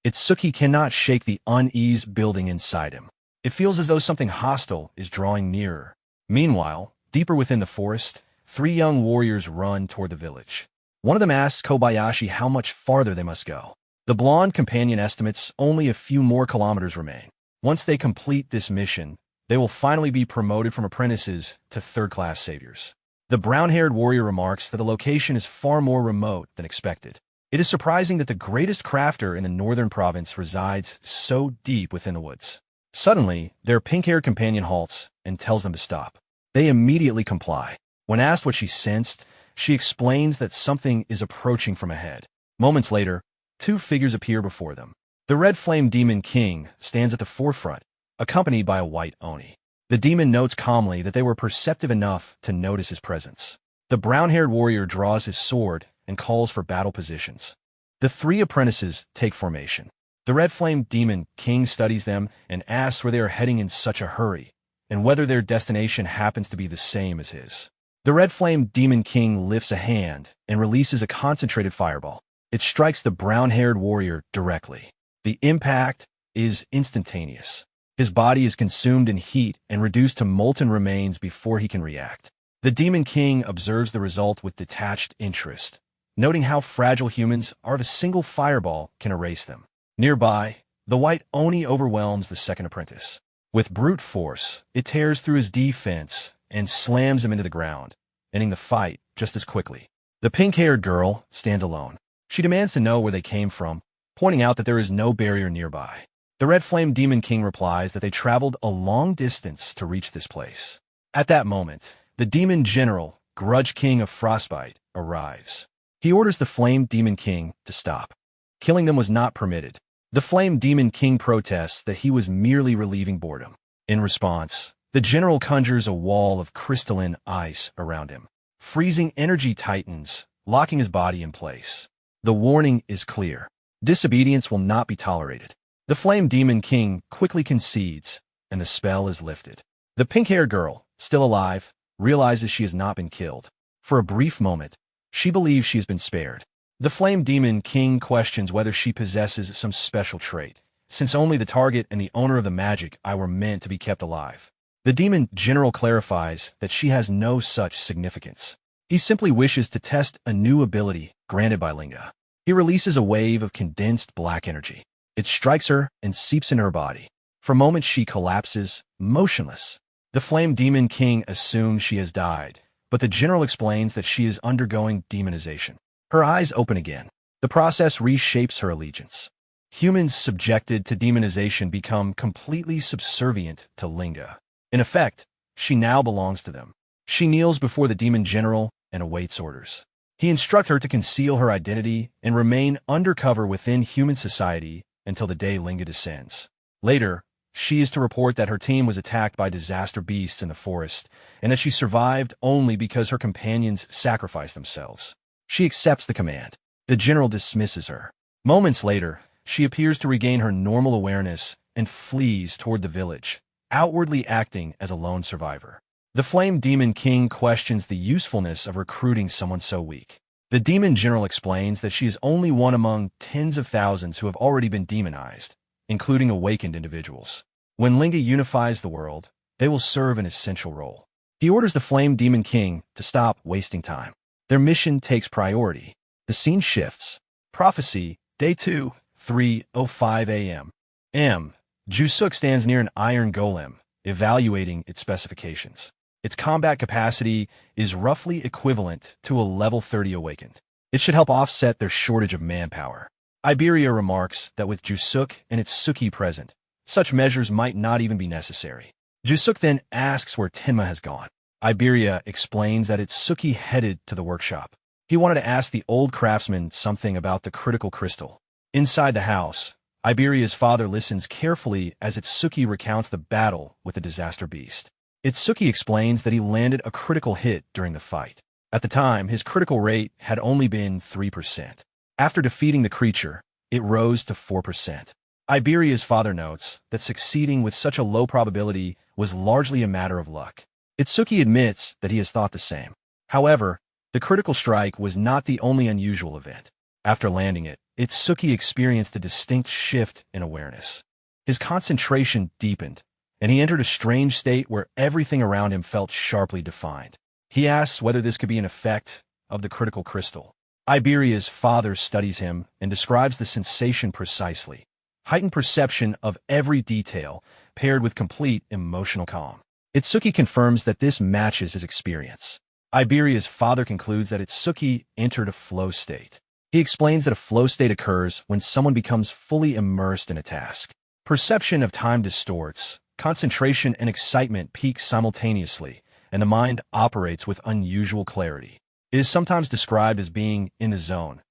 Speaker 1: Itsuki cannot shake the unease building inside him. It feels as though something hostile is drawing nearer. Meanwhile, deeper within the forest, 3 young warriors run toward the village. One of them asks Kobayashi how much farther they must go. The blonde companion estimates only a few more kilometers remain. Once they complete this mission, they will finally be promoted from apprentices to third-class saviors. The brown-haired warrior remarks that the location is far more remote than expected. It is surprising that the greatest crafter in the northern province resides so deep within the woods. Suddenly, their pink-haired companion halts and tells them to stop. They immediately comply. When asked what she sensed, she explains that something is approaching from ahead. Moments later, 2 figures appear before them. The Red Flame Demon King stands at the forefront, accompanied by a white Oni. The demon notes calmly that they were perceptive enough to notice his presence. The brown-haired warrior draws his sword and calls for battle positions. The 3 apprentices take formation. The Red Flame Demon King studies them and asks where they are heading in such a hurry, and whether their destination happens to be the same as his. The Red Flame Demon King lifts a hand and releases a concentrated fireball. It strikes the brown-haired warrior directly. The impact is instantaneous. His body is consumed in heat and reduced to molten remains before he can react. The Demon King observes the result with detached interest, noting how fragile humans are if a single fireball can erase them. Nearby, the white Oni overwhelms the second apprentice. With brute force, it tears through his defense and slams him into the ground, ending the fight just as quickly. The pink-haired girl stands alone. She demands to know where they came from, pointing out that there is no barrier nearby. The Red Flame Demon King replies that they traveled a long distance to reach this place. At that moment, the Demon General, Grudge King of Frostbite, arrives. He orders the Flame Demon King to stop. Killing them was not permitted. The Flame Demon King protests that he was merely relieving boredom. In response, the general conjures a wall of crystalline ice around him. Freezing energy tightens, locking his body in place. The warning is clear. Disobedience will not be tolerated. The Flame Demon King quickly concedes, and the spell is lifted. The pink-haired girl, still alive, realizes she has not been killed. For a brief moment, she believes she has been spared. The Flame Demon King questions whether she possesses some special trait, since only the target and the owner of the magic eye were meant to be kept alive. The Demon General clarifies that she has no such significance. He simply wishes to test a new ability granted by Linga. He releases a wave of condensed black energy. It strikes her and seeps into her body. For a moment, she collapses, motionless. The Flame Demon King assumes she has died, but the general explains that she is undergoing demonization. Her eyes open again. The process reshapes her allegiance. Humans subjected to demonization become completely subservient to Linga. In effect, she now belongs to them. She kneels before the demon general and awaits orders. He instructs her to conceal her identity and remain undercover within human society until the day Linga descends. Later, she is to report that her team was attacked by disaster beasts in the forest and that she survived only because her companions sacrificed themselves. She accepts the command. The general dismisses her. Moments later, she appears to regain her normal awareness and flees toward the village, outwardly acting as a lone survivor. The Flame Demon King questions the usefulness of recruiting someone so weak. The demon general explains that she is only one among tens of thousands who have already been demonized, including awakened individuals. When Linga unifies the world, they will serve an essential role. He orders the Flame Demon King to stop wasting time. Their mission takes priority. The scene shifts. Prophecy, Day 2, 3:05 a.m. Jusuk stands near an iron golem, evaluating its specifications. Its combat capacity is roughly equivalent to a level 30 awakened. It should help offset their shortage of manpower. Iberia remarks that with Jusuk and Itsuki present, such measures might not even be necessary. Jusuk then asks where Tenma has gone. Iberia explains that Itsuki headed to the workshop. He wanted to ask the old craftsman something about the critical crystal. Inside the house, Iberia's father listens carefully as Itsuki recounts the battle with the disaster beast. Itsuki explains that he landed a critical hit during the fight. At the time, his critical rate had only been 3%. After defeating the creature, it rose to 4%. Iberia's father notes that succeeding with such a low probability was largely a matter of luck. Itsuki admits that he has thought the same. However, the critical strike was not the only unusual event. After landing it, Itsuki experienced a distinct shift in awareness. His concentration deepened, and he entered a strange state where everything around him felt sharply defined. He asks whether this could be an effect of the critical crystal. Iberia's father studies him and describes the sensation precisely. Heightened perception of every detail, paired with complete emotional calm. Itsuki confirms that this matches his experience. Iberia's father concludes that Itsuki entered a flow state. He explains that a flow state occurs when someone becomes fully immersed in a task. Perception of time distorts, concentration and excitement peak simultaneously, and the mind operates with unusual clarity. It is sometimes described as being in the zone.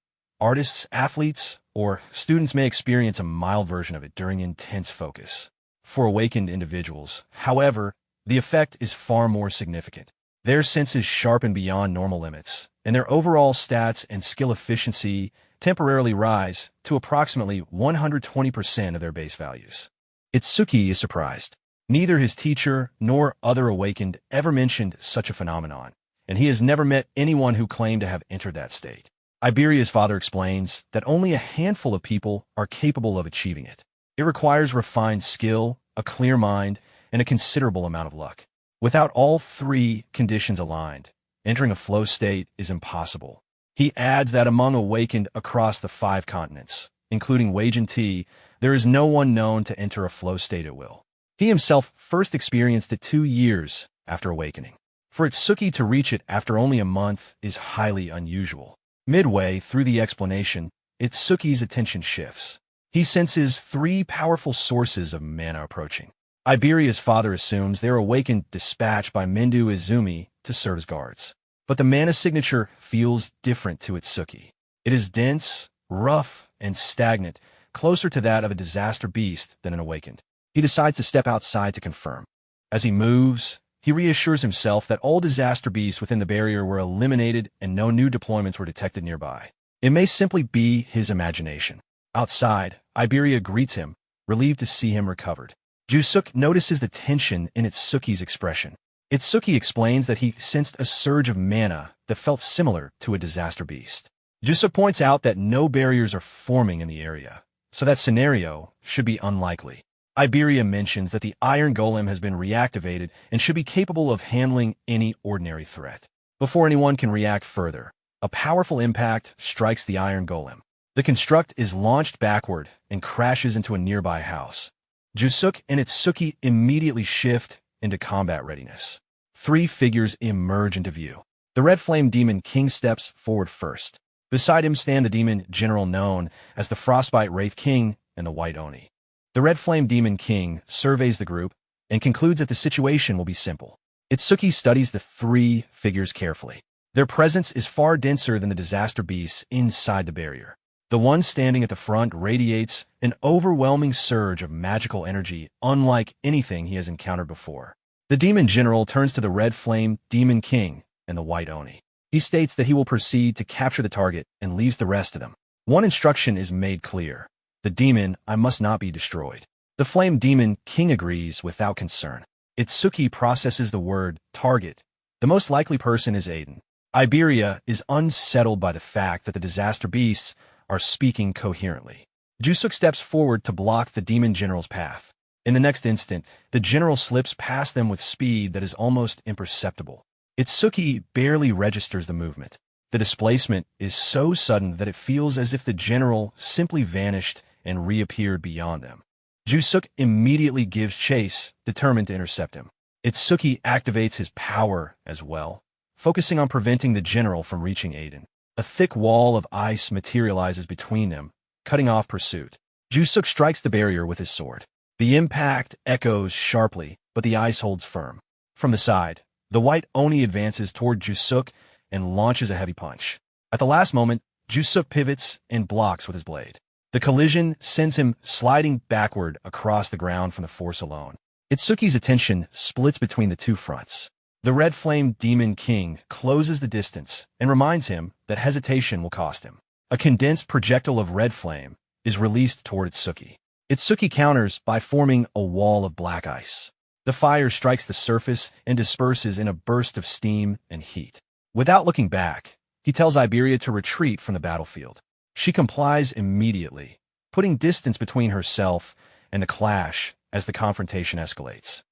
Speaker 1: Artists, athletes, or students may experience a mild version of it during intense focus. For awakened individuals, however, the effect is far more significant. Their senses sharpen beyond normal limits, and their overall stats and skill efficiency temporarily rise to approximately 120% of their base values. Itsuki is surprised. Neither his teacher nor other awakened ever mentioned such a phenomenon, and he has never met anyone who claimed to have entered that state. Iberia's father explains that only a handful of people are capable of achieving it. It requires refined skill, a clear mind, and a considerable amount of luck. Without all three conditions aligned, entering a flow state is impossible. He adds that among awakened across the 5 continents, including Weijin T, there is no one known to enter a flow state at will. He himself first experienced it 2 years after awakening. For Itsuki to reach it after only a month is highly unusual. Midway through the explanation, Itsuki's attention shifts. He senses 3 powerful sources of mana approaching. Iberia's father assumes they are awakened dispatched by Mendu Izumi to serve as guards. But the mana signature feels different to Itsuki. It is dense, rough, and stagnant, closer to that of a disaster beast than an awakened. He decides to step outside to confirm. As he moves, he reassures himself that all disaster beasts within the barrier were eliminated and no new deployments were detected nearby. It may simply be his imagination. Outside, Iberia greets him, relieved to see him recovered. Jusuk notices the tension in Itsuki's expression. Itsuki explains that he sensed a surge of mana that felt similar to a disaster beast. Jusuk points out that no barriers are forming in the area, so that scenario should be unlikely. Iberia mentions that the Iron Golem has been reactivated and should be capable of handling any ordinary threat. Before anyone can react further, a powerful impact strikes the iron golem. The construct is launched backward and crashes into a nearby house. Jusuk and Itsuki immediately shift into combat readiness. Three figures emerge into view. The Red Flame Demon King steps forward first. Beside him stand the demon general known as the Frostbite Wraith King and the White Oni. The Red Flame Demon King surveys the group and concludes that the situation will be simple. Itsuki studies the three figures carefully. Their presence is far denser than the disaster beasts inside the barrier. The one standing at the front radiates an overwhelming surge of magical energy unlike anything he has encountered before. The demon general turns to the Red Flame Demon King and the White Oni. He states that he will proceed to capture the target and leaves the rest to them. One instruction is made clear. The demon, I must not be destroyed. The Flame Demon King agrees without concern. Itsuki processes the word target. The most likely person is Aiden. Iberia is unsettled by the fact that the disaster beasts are speaking coherently. Jusuk steps forward to block the demon general's path. In the next instant, the general slips past them with speed that is almost imperceptible. Itsuki barely registers the movement. The displacement is so sudden that it feels as if the general simply vanished and reappeared beyond them. Jusuk immediately gives chase, determined to intercept him. Itsuki activates his power as well, focusing on preventing the general from reaching Aiden. A thick wall of ice materializes between them, cutting off pursuit. Jusuk strikes the barrier with his sword. The impact echoes sharply, but the ice holds firm. From the side, the White Oni advances toward Jusuk and launches a heavy punch. At the last moment, Jusuk pivots and blocks with his blade. The collision sends him sliding backward across the ground from the force alone. Itsuki's attention splits between the two fronts. The Red Flame Demon King closes the distance and reminds him that hesitation will cost him. A condensed projectile of red flame is released toward Itsuki. Itsuki counters by forming a wall of black ice. The fire strikes the surface and disperses in a burst of steam and heat. Without looking back, he tells Iberia to retreat from the battlefield. She complies immediately, putting distance between herself and the clash as the confrontation escalates.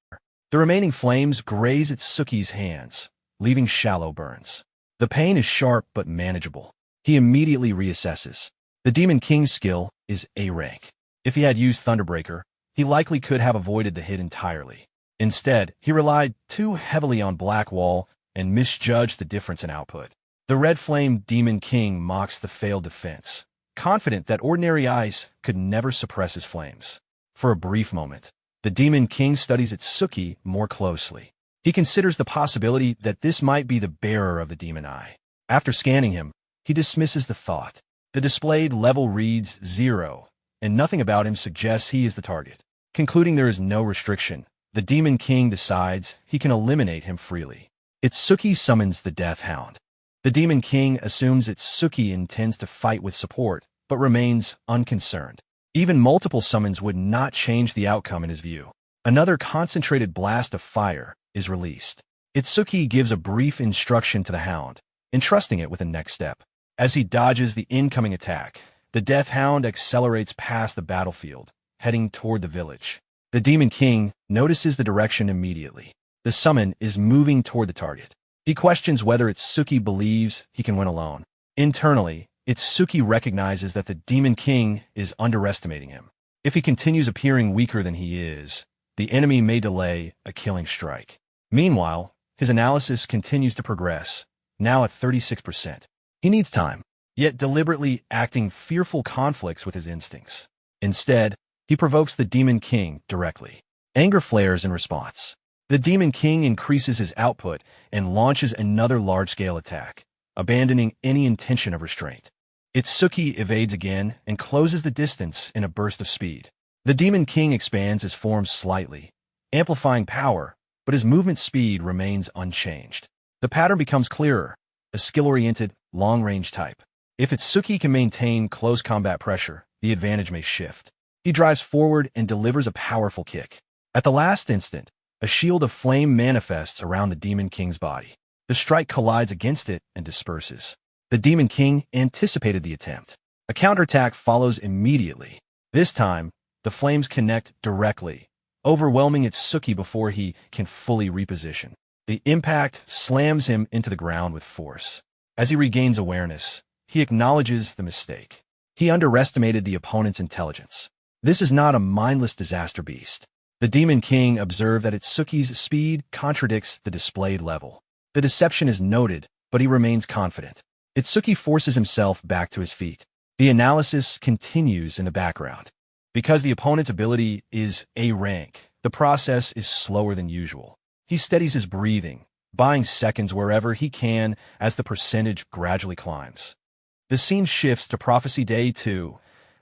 Speaker 1: The remaining flames graze Itsuki's hands, leaving shallow burns. The pain is sharp but manageable. He immediately reassesses. The Demon King's skill is A rank. If he had used Thunderbreaker, he likely could have avoided the hit entirely. Instead, he relied too heavily on Black Wall and misjudged the difference in output. The Red Flame Demon King mocks the failed defense, confident that ordinary ice could never suppress his flames. For a brief moment, the Demon King studies Itsuki more closely. He considers the possibility that this might be the bearer of the Demon Eye. After scanning him, he dismisses the thought. The displayed level reads 0, and nothing about him suggests he is the target. Concluding there is no restriction, the Demon King decides he can eliminate him freely. Itsuki summons the Death Hound. The Demon King assumes Itsuki intends to fight with support, but remains unconcerned. Even multiple summons would not change the outcome in his view. Another concentrated blast of fire is released. Itsuki gives a brief instruction to the Hound, entrusting it with the next step. As he dodges the incoming attack, the Death Hound accelerates past the battlefield, heading toward the village. The Demon King notices the direction immediately. The summon is moving toward the target. He questions whether Itsuki believes he can win alone. Internally, Itsuki recognizes that the Demon King is underestimating him. If he continues appearing weaker than he is, the enemy may delay a killing strike. Meanwhile, his analysis continues to progress, now at 36%. He needs time, yet deliberately acting fearful conflicts with his instincts. Instead, he provokes the Demon King directly. Anger flares in response. The Demon King increases his output and launches another large-scale attack, abandoning any intention of restraint. Itsuki evades again and closes the distance in a burst of speed. The Demon King expands his form slightly, amplifying power, but his movement speed remains unchanged. The pattern becomes clearer, a skill-oriented, long-range type. If Itsuki can maintain close combat pressure, the advantage may shift. He drives forward and delivers a powerful kick. At the last instant, a shield of flame manifests around the Demon King's body. The strike collides against it and disperses. The Demon King anticipated the attempt. A counterattack follows immediately. This time, the flames connect directly, overwhelming Itsuki before he can fully reposition. The impact slams him into the ground with force. As he regains awareness, he acknowledges the mistake. He underestimated the opponent's intelligence. This is not a mindless disaster beast. The Demon King observed that Itsuki's speed contradicts the displayed level. The deception is noted, but he remains confident. Itsuki forces himself back to his feet. The analysis continues in the background. Because the opponent's ability is A rank, the process is slower than usual. He steadies his breathing, buying seconds wherever he can as the percentage gradually climbs. The scene shifts to Prophecy Day 2,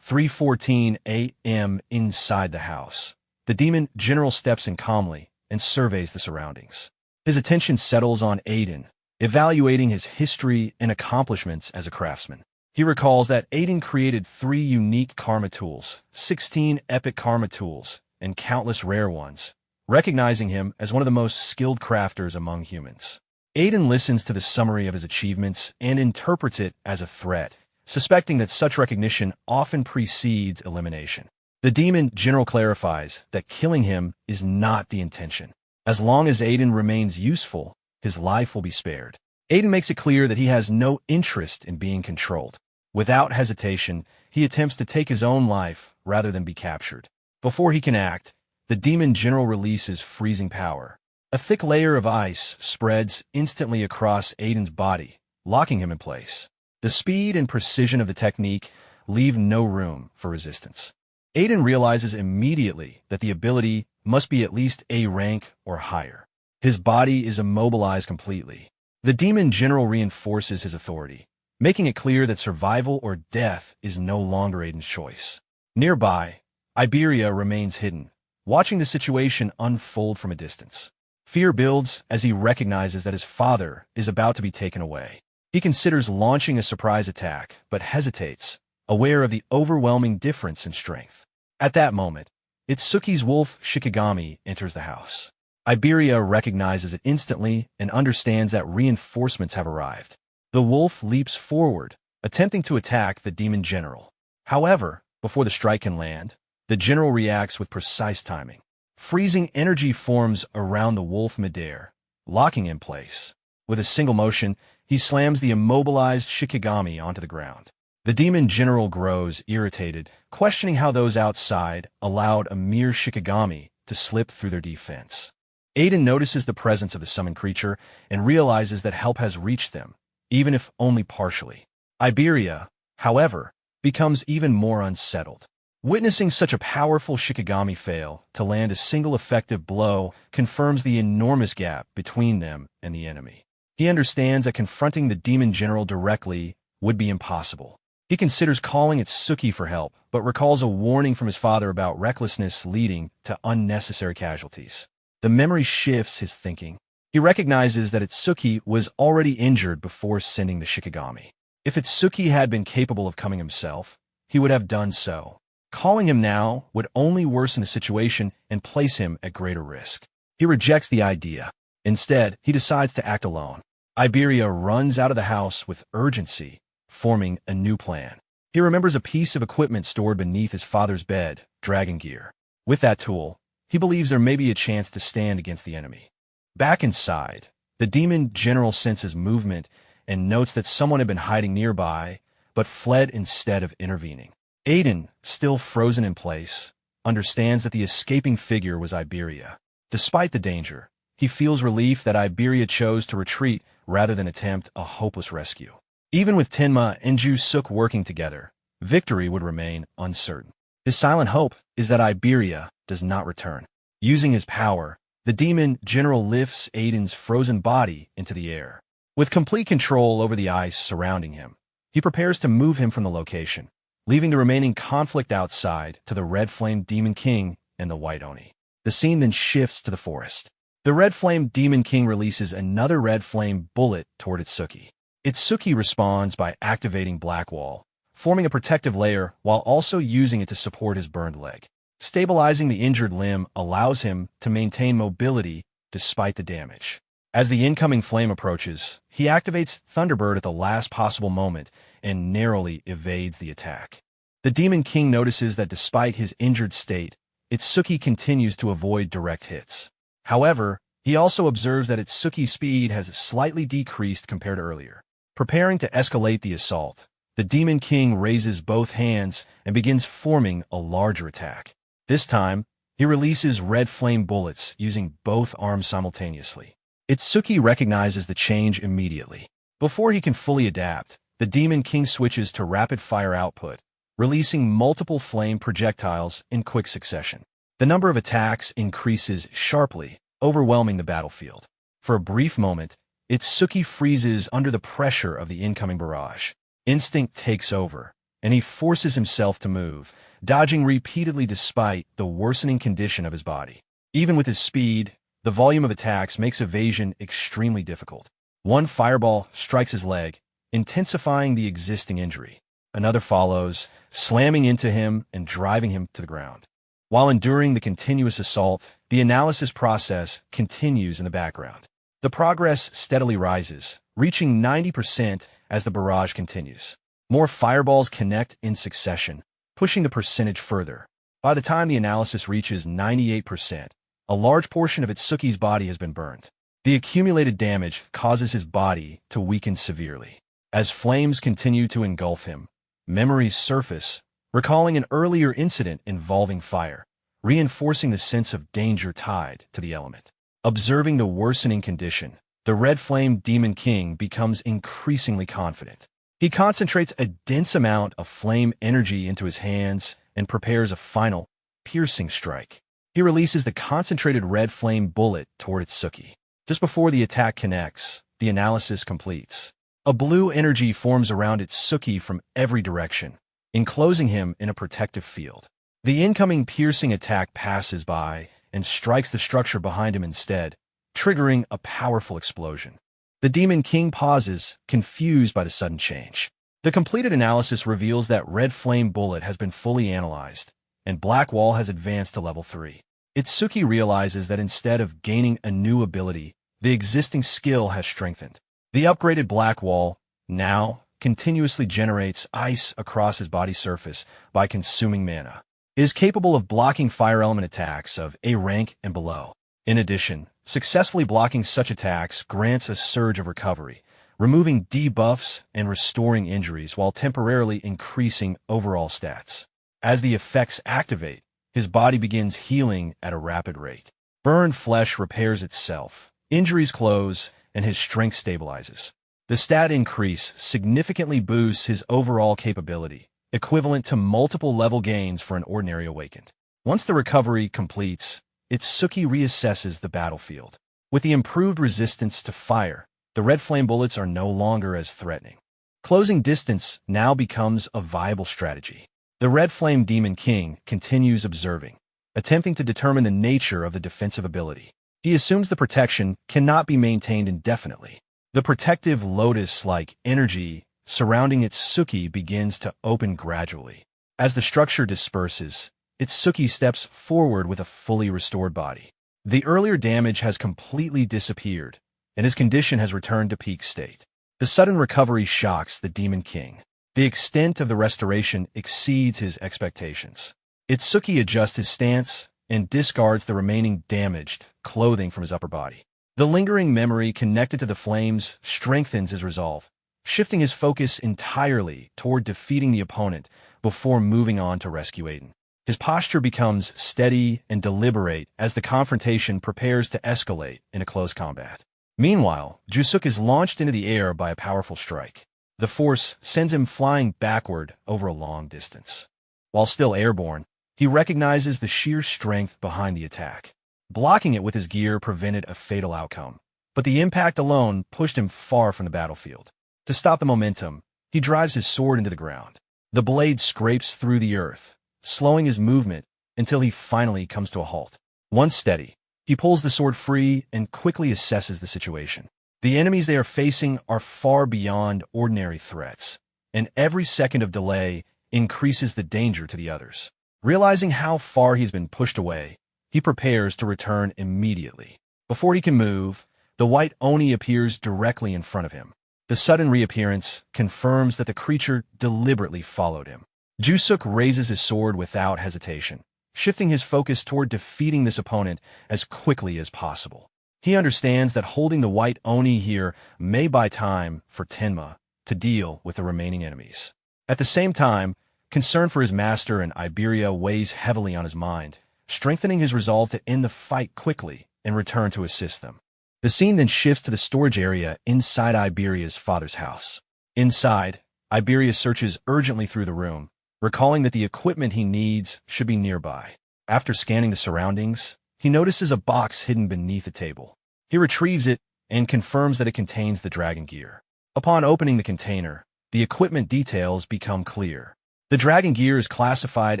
Speaker 1: 3:14 a.m. inside the house. The demon general steps in calmly and surveys the surroundings. His attention settles on Aiden, evaluating his history and accomplishments as a craftsman. He recalls that Aiden created 3 unique karma tools, 16 epic karma tools, and countless rare ones, recognizing him as one of the most skilled crafters among humans. Aiden listens to the summary of his achievements and interprets it as a threat, suspecting that such recognition often precedes elimination. The demon general clarifies that killing him is not the intention. As long as Aiden remains useful, his life will be spared. Aiden makes it clear that he has no interest in being controlled. Without hesitation, he attempts to take his own life rather than be captured. Before he can act, the demon general releases freezing power. A thick layer of ice spreads instantly across Aiden's body, locking him in place. The speed and precision of the technique leave no room for resistance. Aiden realizes immediately that the ability must be at least A rank or higher. His body is immobilized completely. The demon general reinforces his authority, making it clear that survival or death is no longer Aiden's choice. Nearby, Iberia remains hidden, watching the situation unfold from a distance. Fear builds as he recognizes that his father is about to be taken away. He considers launching a surprise attack, but hesitates, aware of the overwhelming difference in strength. At that moment, Itsuki's wolf Shikigami enters the house. Iberia recognizes it instantly and understands that reinforcements have arrived. The wolf leaps forward, attempting to attack the demon general. However, before the strike can land, the general reacts with precise timing. Freezing energy forms around the wolf midair, locking in place. With a single motion, he slams the immobilized Shikigami onto the ground. The demon general grows irritated, questioning how those outside allowed a mere Shikigami to slip through their defense. Aiden notices the presence of the summoned creature and realizes that help has reached them, even if only partially. Iberia, however, becomes even more unsettled. Witnessing such a powerful Shikigami fail to land a single effective blow confirms the enormous gap between them and the enemy. He understands that confronting the demon general directly would be impossible. He considers calling Itsuki for help, but recalls a warning from his father about recklessness leading to unnecessary casualties. The memory shifts his thinking. He recognizes that Itsuki was already injured before sending the Shikigami. If Itsuki had been capable of coming himself, he would have done so. Calling him now would only worsen the situation and place him at greater risk. He rejects the idea. Instead, he decides to act alone. Iberia runs out of the house with urgency, forming a new plan. He remembers a piece of equipment stored beneath his father's bed, dragon gear. With that tool, he believes there may be a chance to stand against the enemy. Back inside, the demon general senses movement and notes that someone had been hiding nearby, but fled instead of intervening. Aiden, still frozen in place, understands that the escaping figure was Iberia. Despite the danger, he feels relief that Iberia chose to retreat rather than attempt a hopeless rescue. Even with Tenma and Ju-suk working together, victory would remain uncertain. His silent hope is that Iberia does not return. Using his power, the demon general lifts Aiden's frozen body into the air. With complete control over the ice surrounding him, he prepares to move him from the location, leaving the remaining conflict outside to the Red Flame Demon King and the White Oni. The scene then shifts to the forest. The Red Flame Demon King releases another Red Flame bullet toward Itsuki. Itsuki responds by activating Black Wall, forming a protective layer while also using it to support his burned leg. Stabilizing the injured limb allows him to maintain mobility despite the damage. As the incoming flame approaches, he activates Thunderbird at the last possible moment and narrowly evades the attack. The Demon King notices that despite his injured state, Itsuki continues to avoid direct hits. However, He also observes that Itsuki's speed has slightly decreased compared to earlier. Preparing to escalate the assault, the Demon King raises both hands and begins forming a larger attack. This time, he releases red flame bullets using both arms simultaneously. Itsuki recognizes the change immediately. Before he can fully adapt, the Demon King switches to rapid-fire output, releasing multiple flame projectiles in quick succession. The number of attacks increases sharply, overwhelming the battlefield. For a brief moment, Itsuki freezes under the pressure of the incoming barrage. Instinct takes over, and he forces himself to move, dodging repeatedly despite the worsening condition of his body. Even with his speed, the volume of attacks makes evasion extremely difficult. One fireball strikes his leg, intensifying the existing injury. Another follows, slamming into him and driving him to the ground. While enduring the continuous assault, the analysis process continues in the background. The progress steadily rises, reaching 90% as the barrage continues. More fireballs connect in succession, pushing the percentage further. By the time the analysis reaches 98%, a large portion of Itsuki's body has been burned. The accumulated damage causes his body to weaken severely. As flames continue to engulf him, memories surface, recalling an earlier incident involving fire, reinforcing the sense of danger tied to the element. Observing the worsening condition, the Red Flame Demon King becomes increasingly confident. He concentrates a dense amount of flame energy into his hands and prepares a final, piercing strike. He releases the concentrated red flame bullet toward Itsuki. Just before the attack connects, the analysis completes. A blue energy forms around Itsuki from every direction, enclosing him in a protective field. The incoming piercing attack passes by and strikes the structure behind him instead, triggering a powerful explosion. The Demon King pauses, confused by the sudden change. The completed analysis reveals that Red Flame Bullet has been fully analyzed, and Black Wall has advanced to level 3. Itsuki realizes that instead of gaining a new ability, the existing skill has strengthened. The upgraded Black Wall, now, continuously generates ice across his body surface by consuming mana. It is capable of blocking fire element attacks of A rank and below. In addition, successfully blocking such attacks grants a surge of recovery, removing debuffs and restoring injuries while temporarily increasing overall stats. As the effects activate, his body begins healing at a rapid rate. Burned flesh repairs itself, injuries close, and his strength stabilizes. The stat increase significantly boosts his overall capability, equivalent to multiple level gains for an ordinary awakened. Once the recovery completes, Itsuki reassesses the battlefield. With the improved resistance to fire, the red flame bullets are no longer as threatening. Closing distance now becomes a viable strategy. The Red Flame Demon King continues observing, attempting to determine the nature of the defensive ability. He assumes the protection cannot be maintained indefinitely. The protective lotus-like energy surrounding Itsuki begins to open gradually. As the structure disperses, Itsuki steps forward with a fully restored body. The earlier damage has completely disappeared, and his condition has returned to peak state. The sudden recovery shocks the Demon King. The extent of the restoration exceeds his expectations. Itsuki adjusts his stance and discards the remaining damaged clothing from his upper body. The lingering memory connected to the flames strengthens his resolve, shifting his focus entirely toward defeating the opponent before moving on to rescue Aiden. His posture becomes steady and deliberate as the confrontation prepares to escalate in a close combat. Meanwhile, Jusuk is launched into the air by a powerful strike. The force sends him flying backward over a long distance. While still airborne, he recognizes the sheer strength behind the attack. Blocking it with his gear prevented a fatal outcome, but the impact alone pushed him far from the battlefield. To stop the momentum, he drives his sword into the ground. The blade scrapes through the earth, slowing his movement until he finally comes to a halt. Once steady, he pulls the sword free and quickly assesses the situation. The enemies they are facing are far beyond ordinary threats, and every second of delay increases the danger to the others. Realizing how far he's been pushed away, he prepares to return immediately. Before he can move, the white Oni appears directly in front of him. The sudden reappearance confirms that the creature deliberately followed him. Jusuk raises his sword without hesitation, shifting his focus toward defeating this opponent as quickly as possible. He understands that holding the white Oni here may buy time for Tenma to deal with the remaining enemies. At the same time, concern for his master and Iberia weighs heavily on his mind, strengthening his resolve to end the fight quickly and return to assist them. The scene then shifts to the storage area inside Iberia's father's house. Inside, Iberia searches urgently through the room, recalling that the equipment he needs should be nearby. After scanning the surroundings, he notices a box hidden beneath a table. He retrieves it and confirms that it contains the dragon gear. Upon opening the container, the equipment details become clear. The dragon gear is classified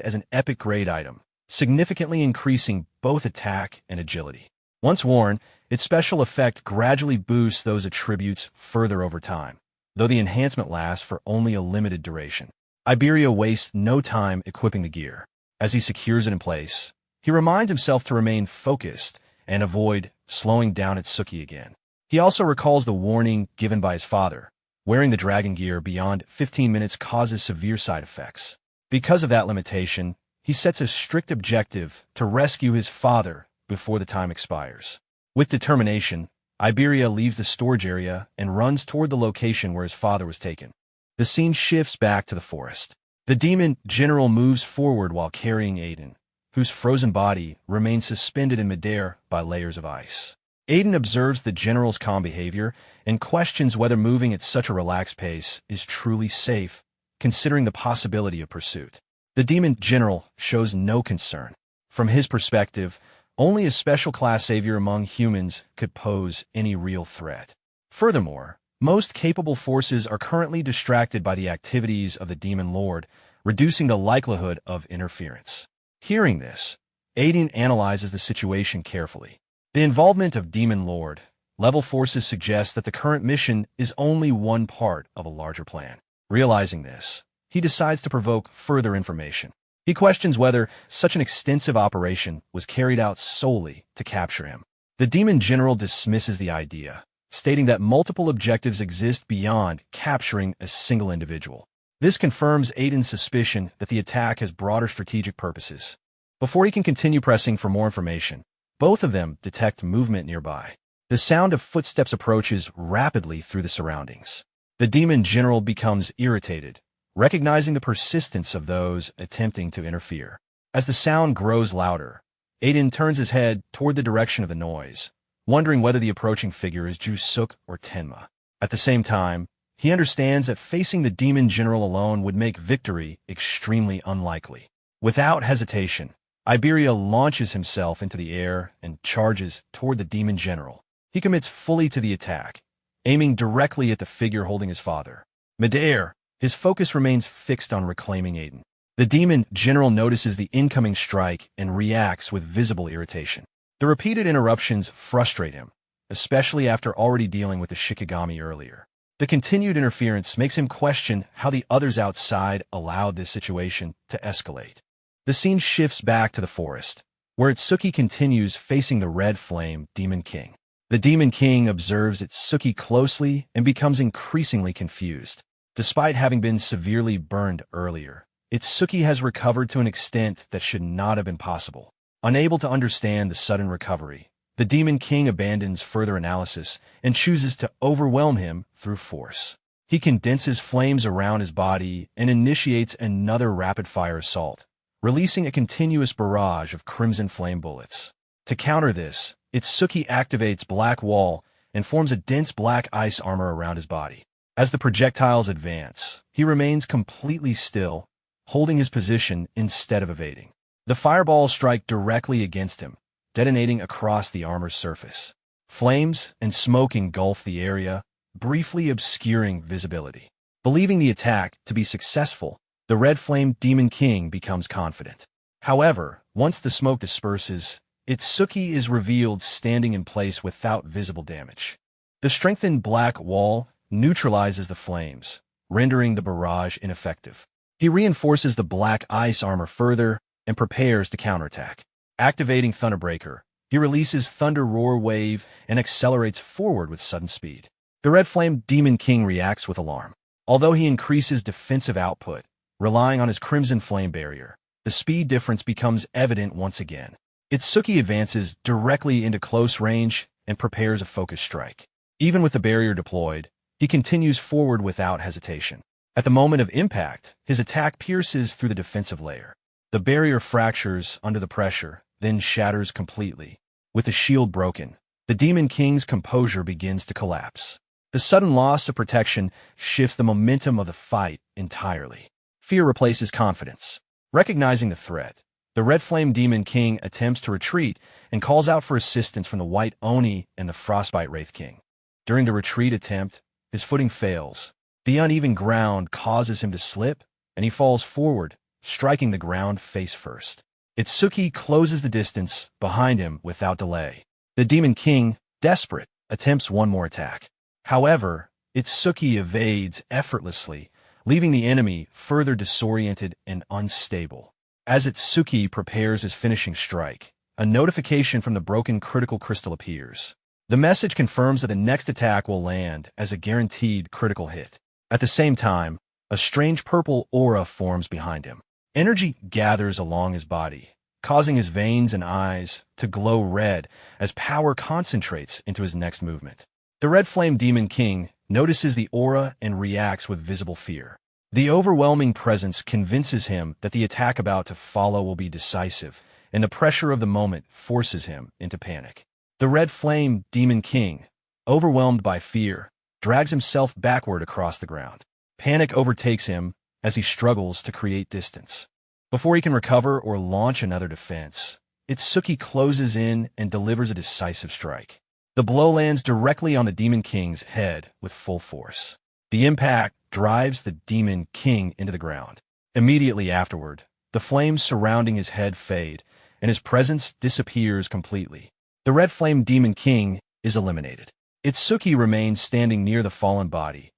Speaker 1: as an epic grade item, significantly increasing both attack and agility. Once worn, its special effect gradually boosts those attributes further over time, though the enhancement lasts for only a limited duration. Iberia wastes no time equipping the gear. As he secures it in place, he reminds himself to remain focused and avoid slowing down Itsuki again. He also recalls the warning given by his father. Wearing the dragon gear beyond 15 minutes causes severe side effects. Because of that limitation, he sets a strict objective to rescue his father before the time expires. With determination, Iberia leaves the storage area and runs toward the location where his father was taken. The scene shifts back to the forest. The demon general moves forward while carrying Aiden, whose frozen body remains suspended in midair by layers of ice. Aiden observes the general's calm behavior and questions whether moving at such a relaxed pace is truly safe, considering the possibility of pursuit. The demon general shows no concern. From his perspective, only a special class savior among humans could pose any real threat. Furthermore, most capable forces are currently distracted by the activities of the demon lord, reducing the likelihood of interference. Hearing this, Aiden analyzes the situation carefully. The involvement of Demon Lord level forces suggests that the current mission is only one part of a larger plan. Realizing this, he decides to provoke further information. He questions whether such an extensive operation was carried out solely to capture him. The demon general dismisses the idea, stating that multiple objectives exist beyond capturing a single individual. This confirms Aiden's suspicion that the attack has broader strategic purposes. Before he can continue pressing for more information, both of them detect movement nearby. The sound of footsteps approaches rapidly through the surroundings. The demon general becomes irritated, recognizing the persistence of those attempting to interfere. As the sound grows louder, Aiden turns his head toward the direction of the noise, wondering whether the approaching figure is Jusuk or Tenma. At the same time, he understands that facing the demon general alone would make victory extremely unlikely. Without hesitation, Iberia launches himself into the air and charges toward the demon general. He commits fully to the attack, aiming directly at the figure holding his father. Midair, his focus remains fixed on reclaiming Aiden. The demon general notices the incoming strike and reacts with visible irritation. The repeated interruptions frustrate him, especially after already dealing with the Shikigami earlier. The continued interference makes him question how the others outside allowed this situation to escalate. The scene shifts back to the forest, where Itsuki continues facing the red flame Demon King. The Demon King observes Itsuki closely and becomes increasingly confused. Despite having been severely burned earlier, Itsuki has recovered to an extent that should not have been possible. Unable to understand the sudden recovery, the Demon King abandons further analysis and chooses to overwhelm him through force. He condenses flames around his body and initiates another rapid-fire assault, releasing a continuous barrage of crimson flame bullets. To counter this, Itsuki activates Black Wall and forms a dense black ice armor around his body. As the projectiles advance, he remains completely still, holding his position instead of evading. The fireballs strike directly against him, detonating across the armor's surface. Flames and smoke engulf the area, briefly obscuring visibility. Believing the attack to be successful, the Red Flame Demon King becomes confident. However, once the smoke disperses, Itsuki is revealed standing in place without visible damage. The strengthened black wall neutralizes the flames, rendering the barrage ineffective. He reinforces the black ice armor further and prepares to counterattack. Activating Thunderbreaker, he releases Thunder Roar Wave and accelerates forward with sudden speed. The Red Flame Demon King reacts with alarm. Although he increases defensive output, relying on his Crimson Flame barrier, the speed difference becomes evident once again. Itsuki advances directly into close range and prepares a focused strike. Even with the barrier deployed, he continues forward without hesitation. At the moment of impact, his attack pierces through the defensive layer. The barrier fractures under the pressure, then shatters completely. With the shield broken, the Demon King's composure begins to collapse. The sudden loss of protection shifts the momentum of the fight entirely. Fear replaces confidence. Recognizing the threat, the Red Flame Demon King attempts to retreat and calls out for assistance from the White Oni and the Frostbite Wraith King. During the retreat attempt, his footing fails. The uneven ground causes him to slip, and he falls forward, striking the ground face first. Itsuki closes the distance behind him without delay. The Demon King, desperate, attempts one more attack. However, Itsuki evades effortlessly, leaving the enemy further disoriented and unstable. As Itsuki prepares his finishing strike, a notification from the broken critical crystal appears. The message confirms that the next attack will land as a guaranteed critical hit. At the same time, a strange purple aura forms behind him. Energy gathers along his body, causing his veins and eyes to glow red as power concentrates into his next movement. The Red Flame Demon King notices the aura and reacts with visible fear. The overwhelming presence convinces him that the attack about to follow will be decisive, and the pressure of the moment forces him into panic. The Red Flame Demon King, overwhelmed by fear, drags himself backward across the ground. Panic overtakes him as he struggles to create distance. Before he can recover or launch another defense, Itsuki closes in and delivers a decisive strike. The blow lands directly on the Demon King's head with full force. The impact drives the Demon King into the ground. Immediately afterward, the flames surrounding his head fade, and his presence disappears completely. The Red Flame Demon King is eliminated. Itsuki remains standing near the fallen body.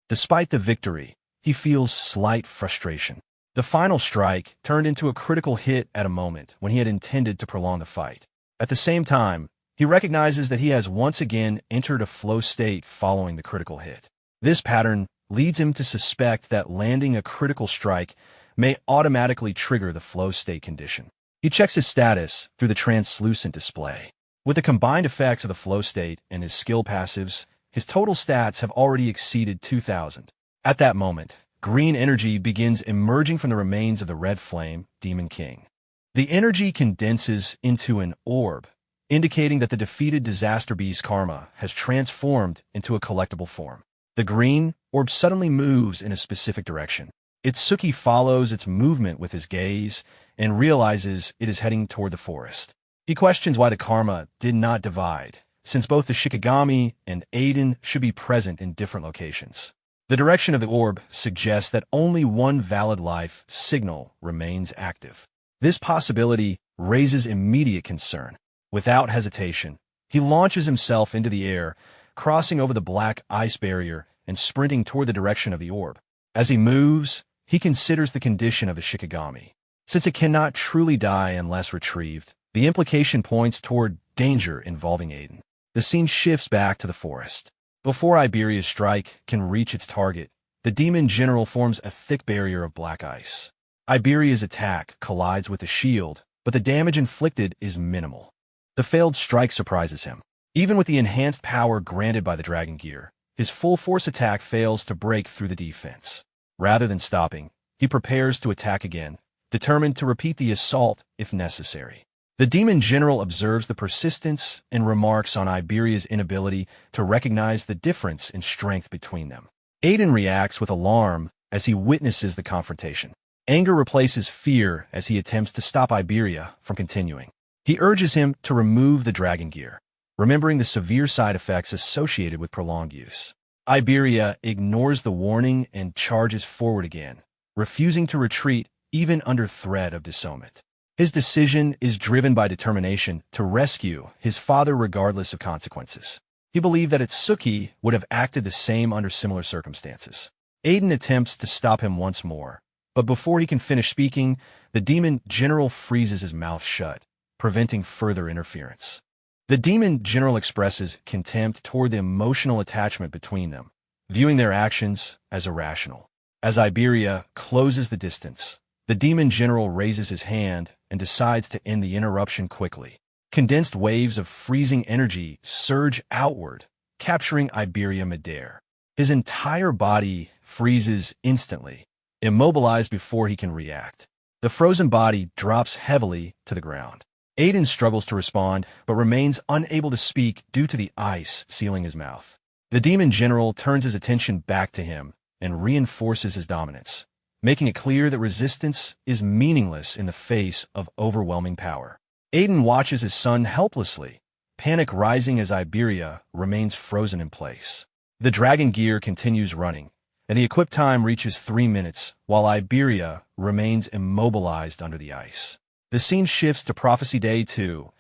Speaker 1: Despite the victory, he feels slight frustration. The final strike turned into a critical hit at a moment when he had intended to prolong the fight. At the same time, he recognizes that he has once again entered a flow state following the critical hit. This pattern leads him to suspect that landing a critical strike may automatically trigger the flow state condition. He checks his status through the translucent display. With the combined effects of the flow state and his skill passives, his total stats have already exceeded 2,000. At that moment, green energy begins emerging from the remains of the Red Flame Demon King. The energy condenses into an orb, indicating that the defeated Disaster Beast Karma has transformed into a collectible form. The green orb suddenly moves in a specific direction. Itsuki follows its movement with his gaze and realizes it is heading toward the forest. He questions why the karma did not divide, since both the Shikigami and Aiden should be present in different locations. The direction of the orb suggests that only one valid life signal remains active. This possibility raises immediate concern. Without hesitation, he launches himself into the air, crossing over the black ice barrier and sprinting toward the direction of the orb. As he moves, he considers the condition of the Shikigami. Since it cannot truly die unless retrieved, the implication points toward danger involving Aiden. The scene shifts back to the forest. Before Iberia's strike can reach its target, the demon general forms a thick barrier of black ice. Iberia's attack collides with the shield, but the damage inflicted is minimal. The failed strike surprises him. Even with the enhanced power granted by the Dragon Gear, his full-force attack fails to break through the defense. Rather than stopping, he prepares to attack again, determined to repeat the assault if necessary. The demon general observes the persistence and remarks on Iberia's inability to recognize the difference in strength between them. Aiden reacts with alarm as he witnesses the confrontation. Anger replaces fear as he attempts to stop Iberia from continuing. He urges him to remove the Dragon Gear, remembering the severe side effects associated with prolonged use. Iberia ignores the warning and charges forward again, refusing to retreat even under threat of disownment. His decision is driven by determination to rescue his father regardless of consequences. He believed that Itsuki would have acted the same under similar circumstances. Aiden attempts to stop him once more, but before he can finish speaking, the demon general freezes his mouth shut, preventing further interference. The demon general expresses contempt toward the emotional attachment between them, viewing their actions as irrational. As Iberia closes the distance, the demon general raises his hand and decides to end the interruption quickly. Condensed waves of freezing energy surge outward, capturing Iberia midair. His entire body freezes instantly, immobilized before he can react. The frozen body drops heavily to the ground. Aiden struggles to respond, but remains unable to speak due to the ice sealing his mouth. The demon general turns his attention back to him and reinforces his dominance, making it clear that resistance is meaningless in the face of overwhelming power. Aiden watches his son helplessly, panic rising as Iberia remains frozen in place. The dragon gear continues running, and the equip time reaches 3 minutes, while Iberia remains immobilized under the ice. The scene shifts to Prophecy Day 2,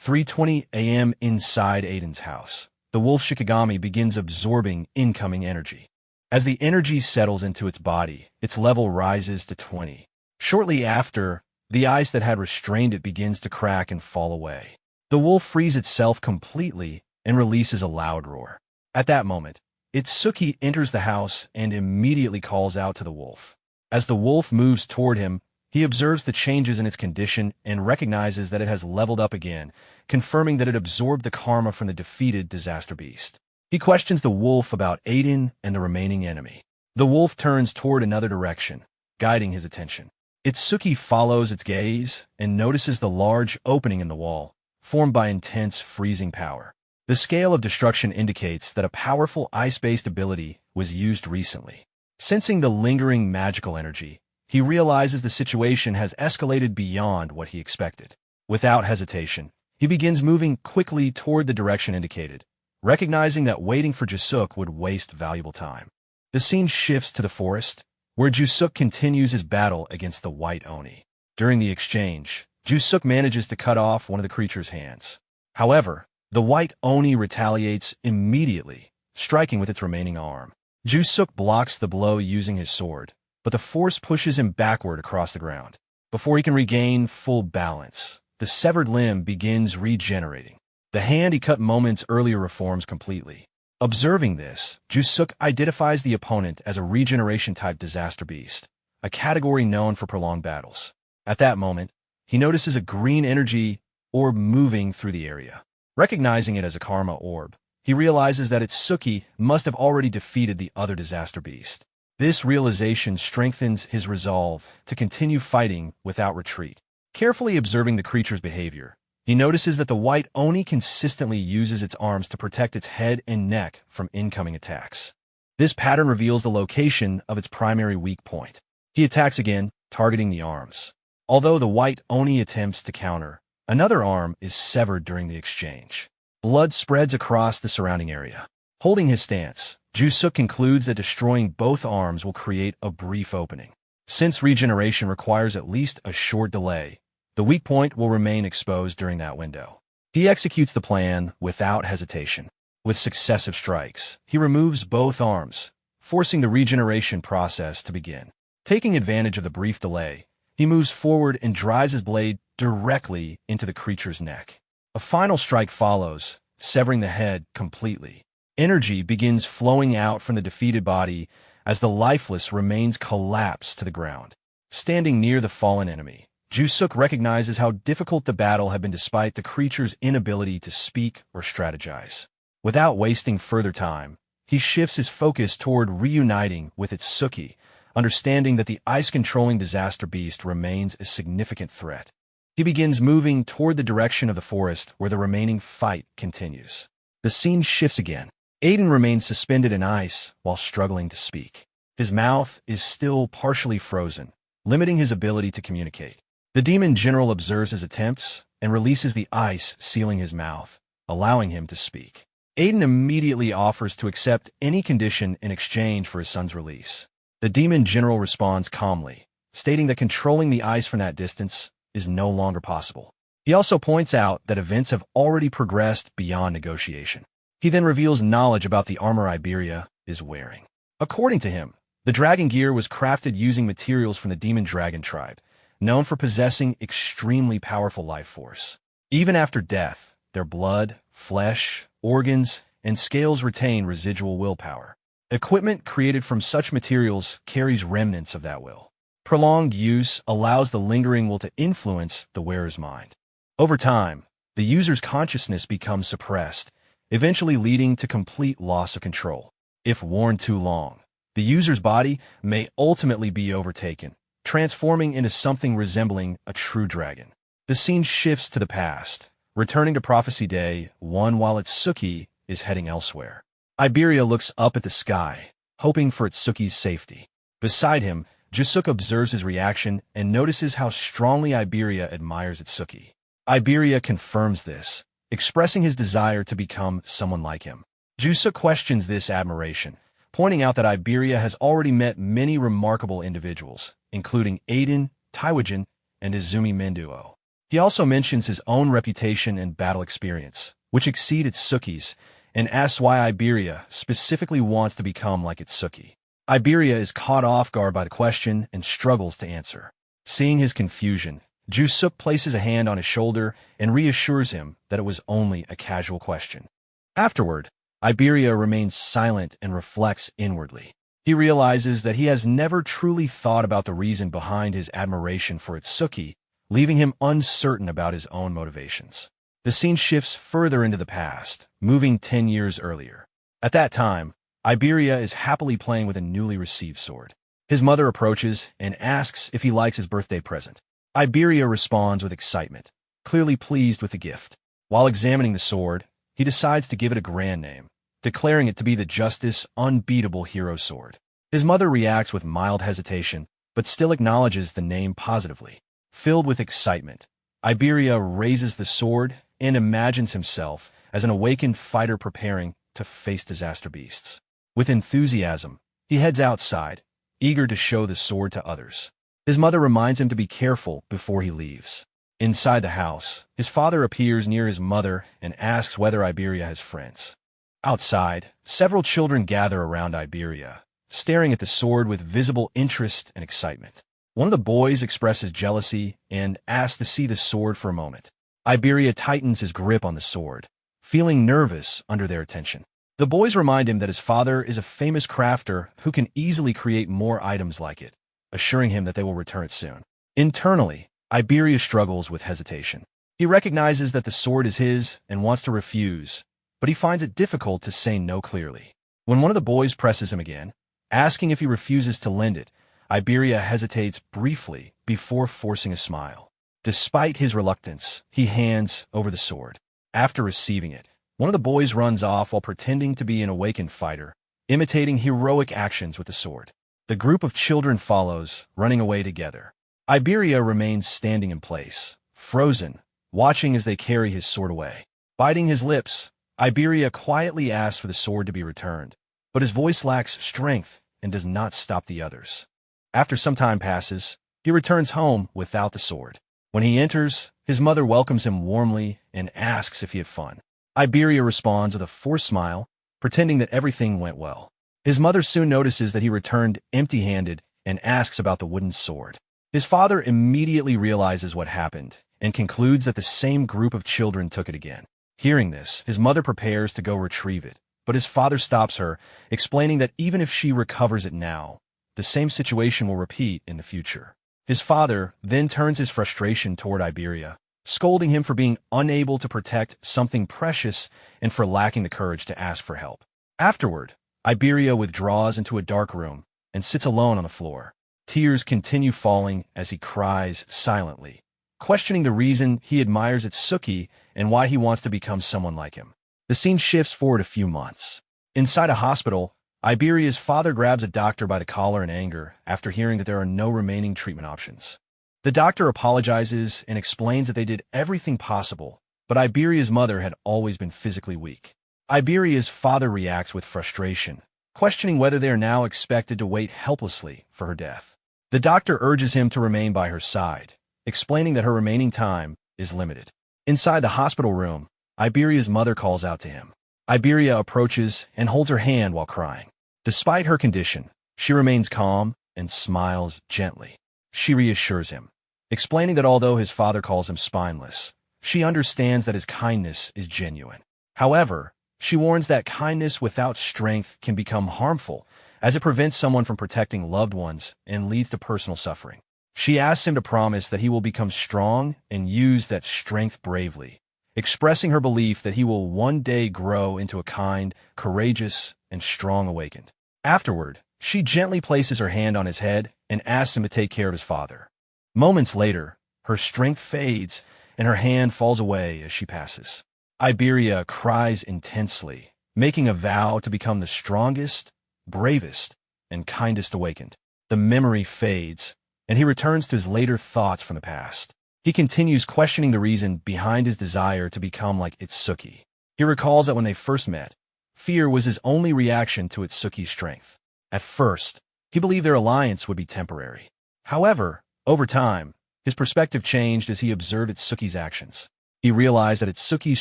Speaker 1: 3:20 a.m. inside Aiden's house. The wolf Shikigami begins absorbing incoming energy. As the energy settles into its body, its level rises to 20. Shortly after, the ice that had restrained it begins to crack and fall away. The wolf frees itself completely and releases a loud roar. At that moment, Itsuki enters the house and immediately calls out to the wolf. As the wolf moves toward him, he observes the changes in its condition and recognizes that it has leveled up again, confirming that it absorbed the karma from the defeated disaster beast. He questions the wolf about Aiden and the remaining enemy. The wolf turns toward another direction, guiding his attention. Itsuki follows its gaze and notices the large opening in the wall, formed by intense freezing power. The scale of destruction indicates that a powerful ice-based ability was used recently. Sensing the lingering magical energy, he realizes the situation has escalated beyond what he expected. Without hesitation, he begins moving quickly toward the direction indicated, recognizing that waiting for Jusuk would waste valuable time. The scene shifts to the forest, where Jusuk continues his battle against the White Oni. During the exchange, Jusuk manages to cut off one of the creature's hands. However, the White Oni retaliates immediately, striking with its remaining arm. Jusuk blocks the blow using his sword, but the force pushes him backward across the ground. Before he can regain full balance, the severed limb begins regenerating. The hand he cut moments earlier reforms completely. Observing this, Jusuk identifies the opponent as a regeneration-type disaster beast, a category known for prolonged battles. At that moment, he notices a green energy orb moving through the area. Recognizing it as a karma orb, he realizes that Itsuki must have already defeated the other disaster beast. This realization strengthens his resolve to continue fighting without retreat. Carefully observing the creature's behavior, he notices that the White Oni consistently uses its arms to protect its head and neck from incoming attacks. This pattern reveals the location of its primary weak point. He attacks again, targeting the arms. Although the White Oni attempts to counter, another arm is severed during the exchange. Blood spreads across the surrounding area. Holding his stance, Jusuk concludes that destroying both arms will create a brief opening. Since regeneration requires at least a short delay, the weak point will remain exposed during that window. He executes the plan without hesitation. With successive strikes, he removes both arms, forcing the regeneration process to begin. Taking advantage of the brief delay, he moves forward and drives his blade directly into the creature's neck. A final strike follows, severing the head completely. Energy begins flowing out from the defeated body as the lifeless remains collapsed to the ground. Standing near the fallen enemy, Jusuk recognizes how difficult the battle had been despite the creature's inability to speak or strategize. Without wasting further time, he shifts his focus toward reuniting with Itsuki, understanding that the ice-controlling disaster beast remains a significant threat. He begins moving toward the direction of the forest where the remaining fight continues. The scene shifts again. Aiden remains suspended in ice while struggling to speak. His mouth is still partially frozen, limiting his ability to communicate. The demon general observes his attempts and releases the ice sealing his mouth, allowing him to speak. Aiden immediately offers to accept any condition in exchange for his son's release. The demon general responds calmly, stating that controlling the ice from that distance is no longer possible. He also points out that events have already progressed beyond negotiation. He then reveals knowledge about the armor Iberia is wearing. According to him, the dragon gear was crafted using materials from the demon dragon tribe, known for possessing extremely powerful life force. Even after death, their blood, flesh, organs, and scales retain residual willpower. Equipment created from such materials carries remnants of that will. Prolonged use allows the lingering will to influence the wearer's mind. Over time, the user's consciousness becomes suppressed, eventually leading to complete loss of control. If worn too long, the user's body may ultimately be overtaken, transforming into something resembling a true dragon. The scene shifts to the past, returning to Prophecy Day 1 while Itsuki is heading elsewhere. Iberia looks up at the sky, hoping for Itsuki's safety. Beside him, Jusuke observes his reaction and notices how strongly Iberia admires Itsuki. Iberia confirms this, expressing his desire to become someone like him. Jusuke questions this admiration, pointing out that Iberia has already met many remarkable individuals, including Aiden, Taiwajin, and Izumi Menduo. He also mentions his own reputation and battle experience, which exceed Itsuki's, and asks why Iberia specifically wants to become like Itsuki. Iberia is caught off guard by the question and struggles to answer. Seeing his confusion, Jusuke places a hand on his shoulder and reassures him that it was only a casual question. Afterward, Iberia remains silent and reflects inwardly. He realizes that he has never truly thought about the reason behind his admiration for Itsuki, leaving him uncertain about his own motivations. The scene shifts further into the past, moving 10 years earlier. At that time, Iberia is happily playing with a newly received sword. His mother approaches and asks if he likes his birthday present. Iberia responds with excitement, clearly pleased with the gift. While examining the sword, he decides to give it a grand name, declaring it to be the Justice Unbeatable Hero Sword. His mother reacts with mild hesitation, but still acknowledges the name positively. Filled with excitement, Iberia raises the sword and imagines himself as an awakened fighter preparing to face disaster beasts. With enthusiasm, he heads outside, eager to show the sword to others. His mother reminds him to be careful before he leaves. Inside the house, his father appears near his mother and asks whether Iberia has friends. Outside, several children gather around Iberia, staring at the sword with visible interest and excitement. One of the boys expresses jealousy and asks to see the sword for a moment. Iberia tightens his grip on the sword, feeling nervous under their attention. The boys remind him that his father is a famous crafter who can easily create more items like it, assuring him that they will return it soon. Internally, Iberia struggles with hesitation. He recognizes that the sword is his and wants to refuse, but he finds it difficult to say no clearly. When one of the boys presses him again, asking if he refuses to lend it, Iberia hesitates briefly before forcing a smile. Despite his reluctance, he hands over the sword. After receiving it, one of the boys runs off while pretending to be an awakened fighter, imitating heroic actions with the sword. The group of children follows, running away together. Iberia remains standing in place, frozen, watching as they carry his sword away. Biting his lips, Iberia quietly asks for the sword to be returned, but his voice lacks strength and does not stop the others. After some time passes, he returns home without the sword. When he enters, his mother welcomes him warmly and asks if he had fun. Iberia responds with a forced smile, pretending that everything went well. His mother soon notices that he returned empty-handed and asks about the wooden sword. His father immediately realizes what happened and concludes that the same group of children took it again. Hearing this, his mother prepares to go retrieve it, but his father stops her, explaining that even if she recovers it now, the same situation will repeat in the future. His father then turns his frustration toward Iberia, scolding him for being unable to protect something precious and for lacking the courage to ask for help. Afterward, Iberia withdraws into a dark room and sits alone on the floor. Tears continue falling as he cries silently, questioning the reason he admires Itsuki and why he wants to become someone like him. The scene shifts forward a few months. Inside a hospital, Iberia's father grabs a doctor by the collar in anger after hearing that there are no remaining treatment options. The doctor apologizes and explains that they did everything possible, but Iberia's mother had always been physically weak. Iberia's father reacts with frustration, questioning whether they are now expected to wait helplessly for her death. The doctor urges him to remain by her side, explaining that her remaining time is limited. Inside the hospital room, Iberia's mother calls out to him. Iberia approaches and holds her hand while crying. Despite her condition, she remains calm and smiles gently. She reassures him, explaining that although his father calls him spineless, she understands that his kindness is genuine. However, she warns that kindness without strength can become harmful, as it prevents someone from protecting loved ones and leads to personal suffering. She asks him to promise that he will become strong and use that strength bravely, expressing her belief that he will one day grow into a kind, courageous, and strong awakened. Afterward, she gently places her hand on his head and asks him to take care of his father. Moments later, her strength fades and her hand falls away as she passes. Iberia cries intensely, making a vow to become the strongest, bravest, and kindest awakened. The memory fades, and he returns to his later thoughts from the past. He continues questioning the reason behind his desire to become like Itsuki. He recalls that when they first met, fear was his only reaction to Itsuki's strength. At first, he believed their alliance would be temporary. However, over time, his perspective changed as he observed Itsuki's actions. He realized that Itsuki's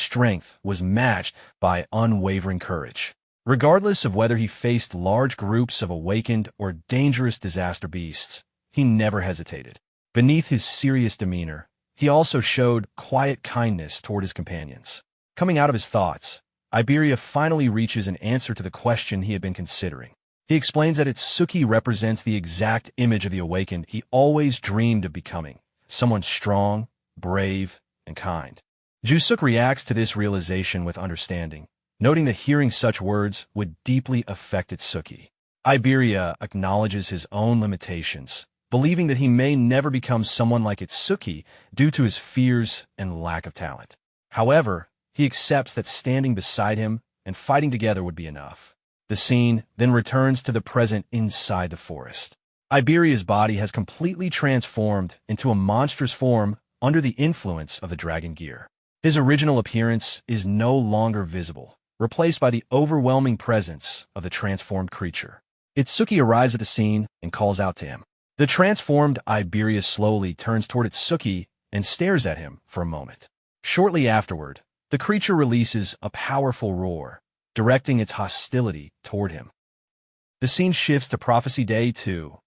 Speaker 1: strength was matched by unwavering courage. Regardless of whether he faced large groups of awakened or dangerous disaster beasts, he never hesitated. Beneath his serious demeanor, he also showed quiet kindness toward his companions. Coming out of his thoughts, Iberia finally reaches an answer to the question he had been considering. He explains that Itsuki represents the exact image of the awakened he always dreamed of becoming, someone strong, brave, and kind. Jusuk reacts to this realization with understanding, noting that hearing such words would deeply affect Itsuki. Iberia acknowledges his own limitations, believing that he may never become someone like Itsuki due to his fears and lack of talent. However, he accepts that standing beside him and fighting together would be enough. The scene then returns to the present inside the forest. Iberia's body has completely transformed into a monstrous form under the influence of the dragon gear. His original appearance is no longer visible, replaced by the overwhelming presence of the transformed creature. Itsuki arrives at the scene and calls out to him. The transformed Iberia slowly turns toward Itsuki and stares at him for a moment. Shortly afterward, the creature releases a powerful roar, directing its hostility toward him. The scene shifts to Prophecy Day 2.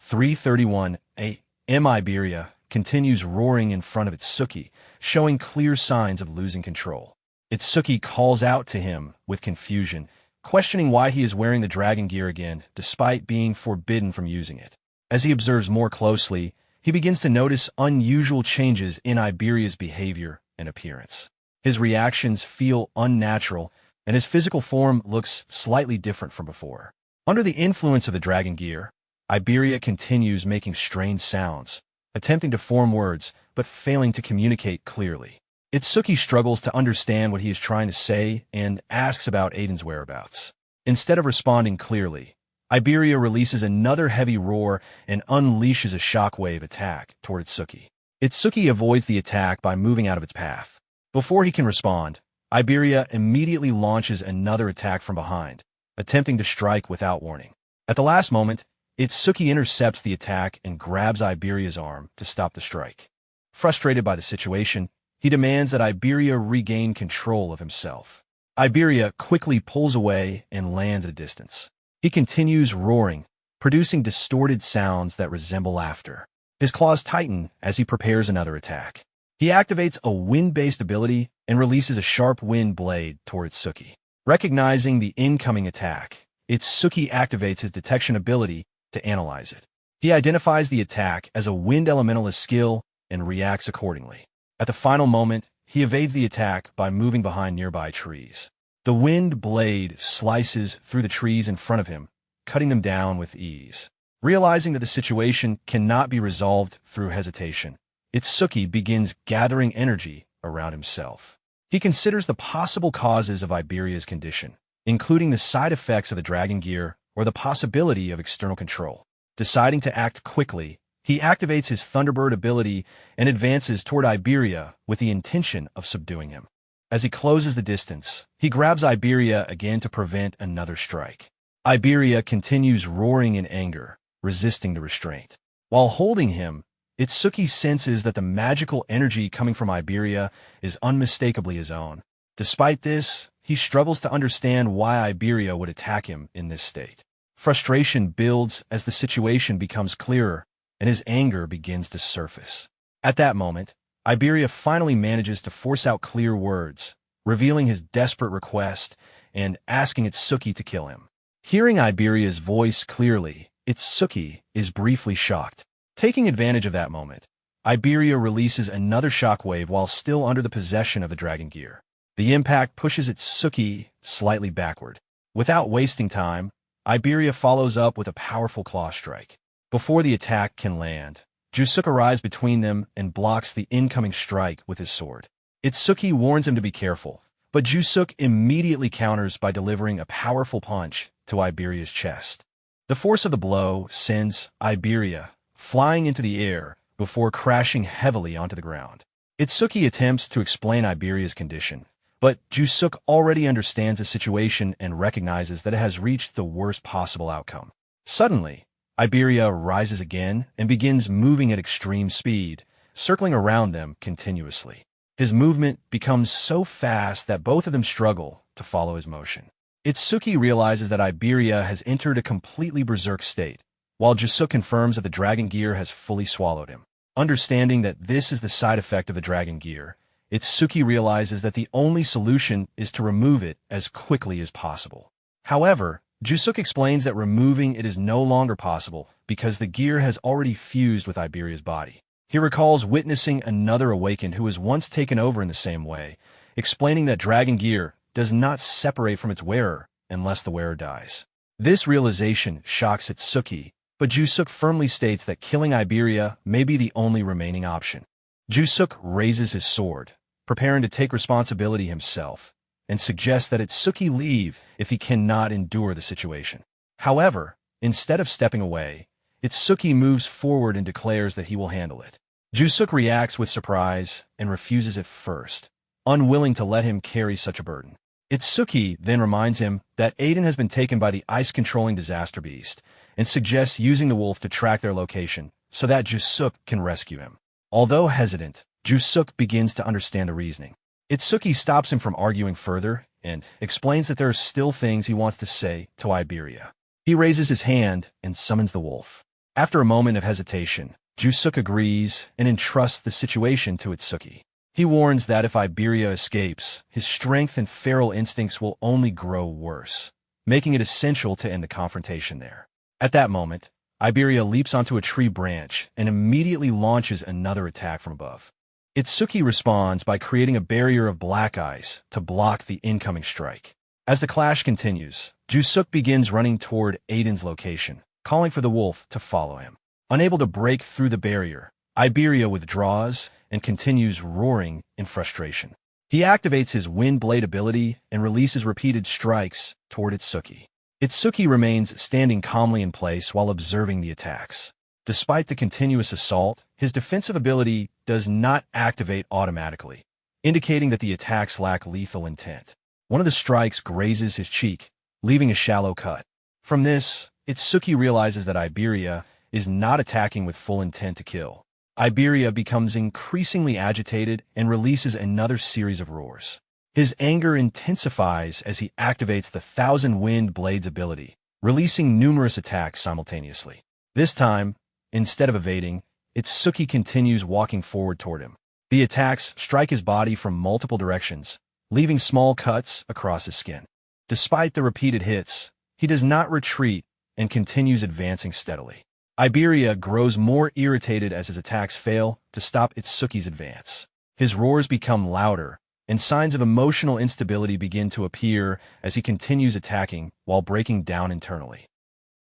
Speaker 1: 3:31 a.m. Iberia continues roaring in front of Itsuki, showing clear signs of losing control. Itsuki calls out to him with confusion, questioning why he is wearing the dragon gear again despite being forbidden from using it. As he observes more closely, he begins to notice unusual changes in Iberia's behavior and appearance. His reactions feel unnatural, and his physical form looks slightly different from before. Under the influence of the dragon gear, Iberia continues making strange sounds, attempting to form words but failing to communicate clearly. Itsuki struggles to understand what he is trying to say and asks about Aiden's whereabouts. Instead of responding clearly, Iberia releases another heavy roar and unleashes a shockwave attack toward Itsuki. Itsuki avoids the attack by moving out of its path. Before he can respond, Iberia immediately launches another attack from behind, attempting to strike without warning. At the last moment, Itsuki intercepts the attack and grabs Iberia's arm to stop the strike. Frustrated by the situation, he demands that Iberia regain control of himself. Iberia quickly pulls away and lands at a distance. He continues roaring, producing distorted sounds that resemble laughter. His claws tighten as he prepares another attack. He activates a wind-based ability and releases a sharp wind blade toward Itsuki. Recognizing the incoming attack, Itsuki activates his detection ability to analyze it. He identifies the attack as a wind elementalist skill and reacts accordingly. At the final moment, he evades the attack by moving behind nearby trees. The wind blade slices through the trees in front of him, cutting them down with ease. Realizing that the situation cannot be resolved through hesitation, Itsuki begins gathering energy around himself. He considers the possible causes of Iberia's condition, including the side effects of the dragon gear or the possibility of external control. Deciding to act quickly, he activates his Thunderbird ability and advances toward Iberia with the intention of subduing him. As he closes the distance, he grabs Iberia again to prevent another strike. Iberia continues roaring in anger, resisting the restraint. While holding him, Itsuki senses that the magical energy coming from Iberia is unmistakably his own. Despite this, he struggles to understand why Iberia would attack him in this state. Frustration builds as the situation becomes clearer, and his anger begins to surface. At that moment, Iberia finally manages to force out clear words, revealing his desperate request and asking Itsuki to kill him. Hearing Iberia's voice clearly, Itsuki is briefly shocked. Taking advantage of that moment, Iberia releases another shockwave while still under the possession of the dragon gear. The impact pushes Itsuki slightly backward. Without wasting time, Iberia follows up with a powerful claw strike. Before the attack can land, Jusuk arrives between them and blocks the incoming strike with his sword. Itsuki warns him to be careful, but Jusuk immediately counters by delivering a powerful punch to Iberia's chest. The force of the blow sends Iberia flying into the air before crashing heavily onto the ground. Itsuki attempts to explain Iberia's condition, but Jusuk already understands the situation and recognizes that it has reached the worst possible outcome. Suddenly, Iberia rises again and begins moving at extreme speed, circling around them continuously. His movement becomes so fast that both of them struggle to follow his motion. Itsuki realizes that Iberia has entered a completely berserk state, while Jusuk confirms that the dragon gear has fully swallowed him. Understanding that this is the side effect of the dragon gear, Itsuki realizes that the only solution is to remove it as quickly as possible. However, Jusuk explains that removing it is no longer possible because the gear has already fused with Iberia's body. He recalls witnessing another awakened who was once taken over in the same way, explaining that dragon gear does not separate from its wearer unless the wearer dies. This realization shocks Itsuki, but Jusuk firmly states that killing Iberia may be the only remaining option. Jusuk raises his sword, preparing to take responsibility himself, and suggests that Itsuki leave if he cannot endure the situation. However, instead of stepping away, Itsuki moves forward and declares that he will handle it. Jusuk reacts with surprise and refuses at first, unwilling to let him carry such a burden. Itsuki then reminds him that Aiden has been taken by the ice-controlling disaster beast and suggests using the wolf to track their location so that Jusuk can rescue him. Although hesitant, Jusuk begins to understand the reasoning. Itsuki stops him from arguing further and explains that there are still things he wants to say to Iberia. He raises his hand and summons the wolf. After a moment of hesitation, Jusuk agrees and entrusts the situation to Itsuki. He warns that if Iberia escapes, his strength and feral instincts will only grow worse, making it essential to end the confrontation there. At that moment, Iberia leaps onto a tree branch and immediately launches another attack from above. Itsuki responds by creating a barrier of black ice to block the incoming strike. As the clash continues, Jusuk begins running toward Aiden's location, calling for the wolf to follow him. Unable to break through the barrier, Iberia withdraws and continues roaring in frustration. He activates his wind blade ability and releases repeated strikes toward Itsuki. Itsuki remains standing calmly in place while observing the attacks. Despite the continuous assault, his defensive ability does not activate automatically, indicating that the attacks lack lethal intent. One of the strikes grazes his cheek, leaving a shallow cut. From this, Itsuki realizes that Iberia is not attacking with full intent to kill. Iberia becomes increasingly agitated and releases another series of roars. His anger intensifies as he activates the Thousand Wind Blades ability, releasing numerous attacks simultaneously. This time, instead of evading, Itsuki continues walking forward toward him. The attacks strike his body from multiple directions, leaving small cuts across his skin. Despite the repeated hits, he does not retreat and continues advancing steadily. Iberia grows more irritated as his attacks fail to stop Itsuki's advance. His roars become louder, and signs of emotional instability begin to appear as he continues attacking while breaking down internally.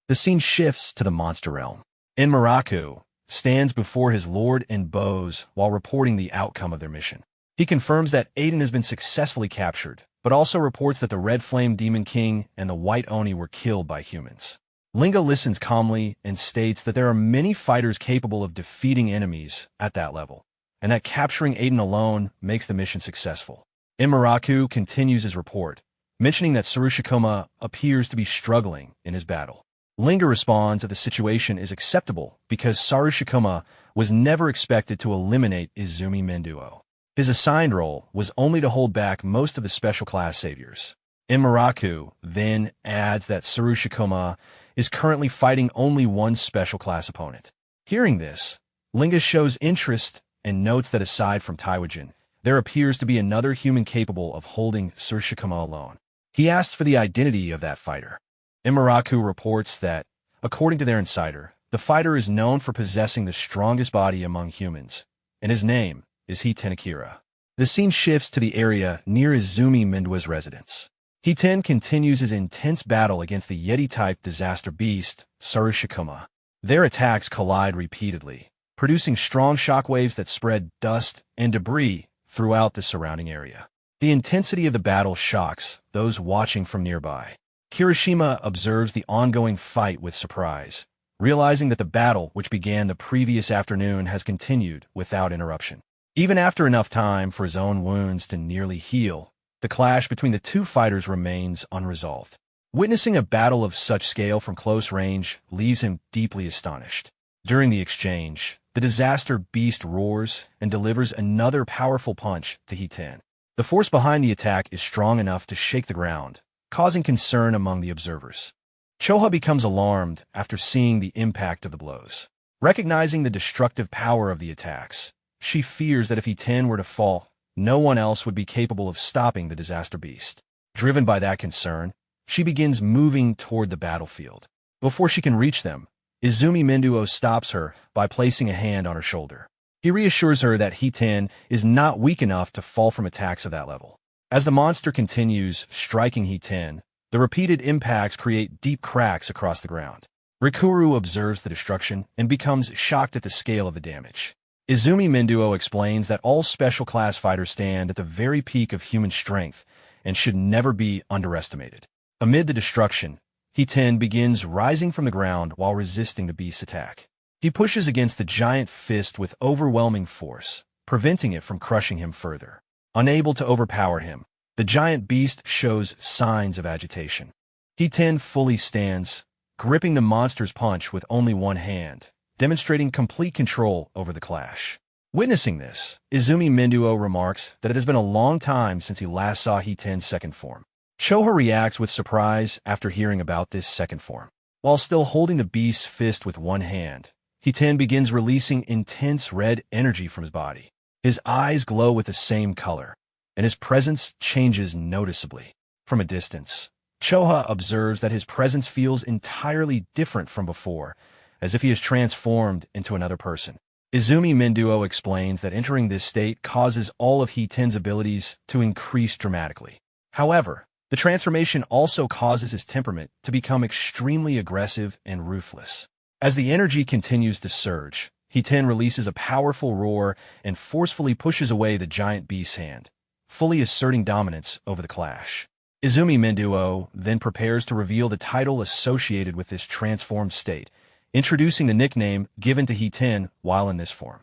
Speaker 1: The scene shifts to the monster realm. Enmaraku stands before his lord and bows while reporting the outcome of their mission. He confirms that Aiden has been successfully captured, but also reports that the Red Flame Demon King and the White Oni were killed by humans. Linga listens calmly and states that there are many fighters capable of defeating enemies at that level, and that capturing Aiden alone makes the mission successful. Enmaraku continues his report, mentioning that Tsurushikoma appears to be struggling in his battle. Linga responds that the situation is acceptable because Tsurushikoma was never expected to eliminate Izumi Menduo. His assigned role was only to hold back most of the special class saviors. Enmaraku then adds that Tsurushikoma is currently fighting only one special class opponent. Hearing this, Linga shows interest and notes that aside from Taiwajin, there appears to be another human capable of holding Tsurushikoma alone. He asks for the identity of that fighter. Enmaraku reports that, according to their insider, the fighter is known for possessing the strongest body among humans, and his name is Hiten. The scene shifts to the area near Izumi Mindua's residence. Hiten continues his intense battle against the Yeti-type disaster beast, Sarushikuma. Their attacks collide repeatedly, producing strong shockwaves that spread dust and debris throughout the surrounding area. The intensity of the battle shocks those watching from nearby. Kirishima observes the ongoing fight with surprise, realizing that the battle, which began the previous afternoon, has continued without interruption. Even after enough time for his own wounds to nearly heal, the clash between the two fighters remains unresolved. Witnessing a battle of such scale from close range leaves him deeply astonished. During the exchange, the disaster beast roars and delivers another powerful punch to Hiten. The force behind the attack is strong enough to shake the ground, causing concern among the observers. Choha becomes alarmed after seeing the impact of the blows. Recognizing the destructive power of the attacks, she fears that if Hiten were to fall, no one else would be capable of stopping the disaster beast. Driven by that concern, she begins moving toward the battlefield. Before she can reach them, Izumi Minduo stops her by placing a hand on her shoulder. He reassures her that Hiten is not weak enough to fall from attacks of that level. As the monster continues striking Hiten, the repeated impacts create deep cracks across the ground. Rikuru observes the destruction and becomes shocked at the scale of the damage. Izumi Minduo explains that all special class fighters stand at the very peak of human strength and should never be underestimated. Amid the destruction, Hiten begins rising from the ground while resisting the beast's attack. He pushes against the giant fist with overwhelming force, preventing it from crushing him further. Unable to overpower him, the giant beast shows signs of agitation. Hiten fully stands, gripping the monster's punch with only one hand, demonstrating complete control over the clash. Witnessing this, Izumi Minduo remarks that it has been a long time since he last saw Hiten's second form. Choha reacts with surprise after hearing about this second form. While still holding the beast's fist with one hand, Hiten begins releasing intense red energy from his body. His eyes glow with the same color, and his presence changes noticeably. From a distance, Choha observes that his presence feels entirely different from before, as if he is transformed into another person. Izumi Minduo explains that entering this state causes all of Hiten's abilities to increase dramatically. However, the transformation also causes his temperament to become extremely aggressive and ruthless. As the energy continues to surge, Hiten releases a powerful roar and forcefully pushes away the giant beast's hand, fully asserting dominance over the clash. Izumi Minduo then prepares to reveal the title associated with this transformed state, introducing the nickname given to Hiten while in this form.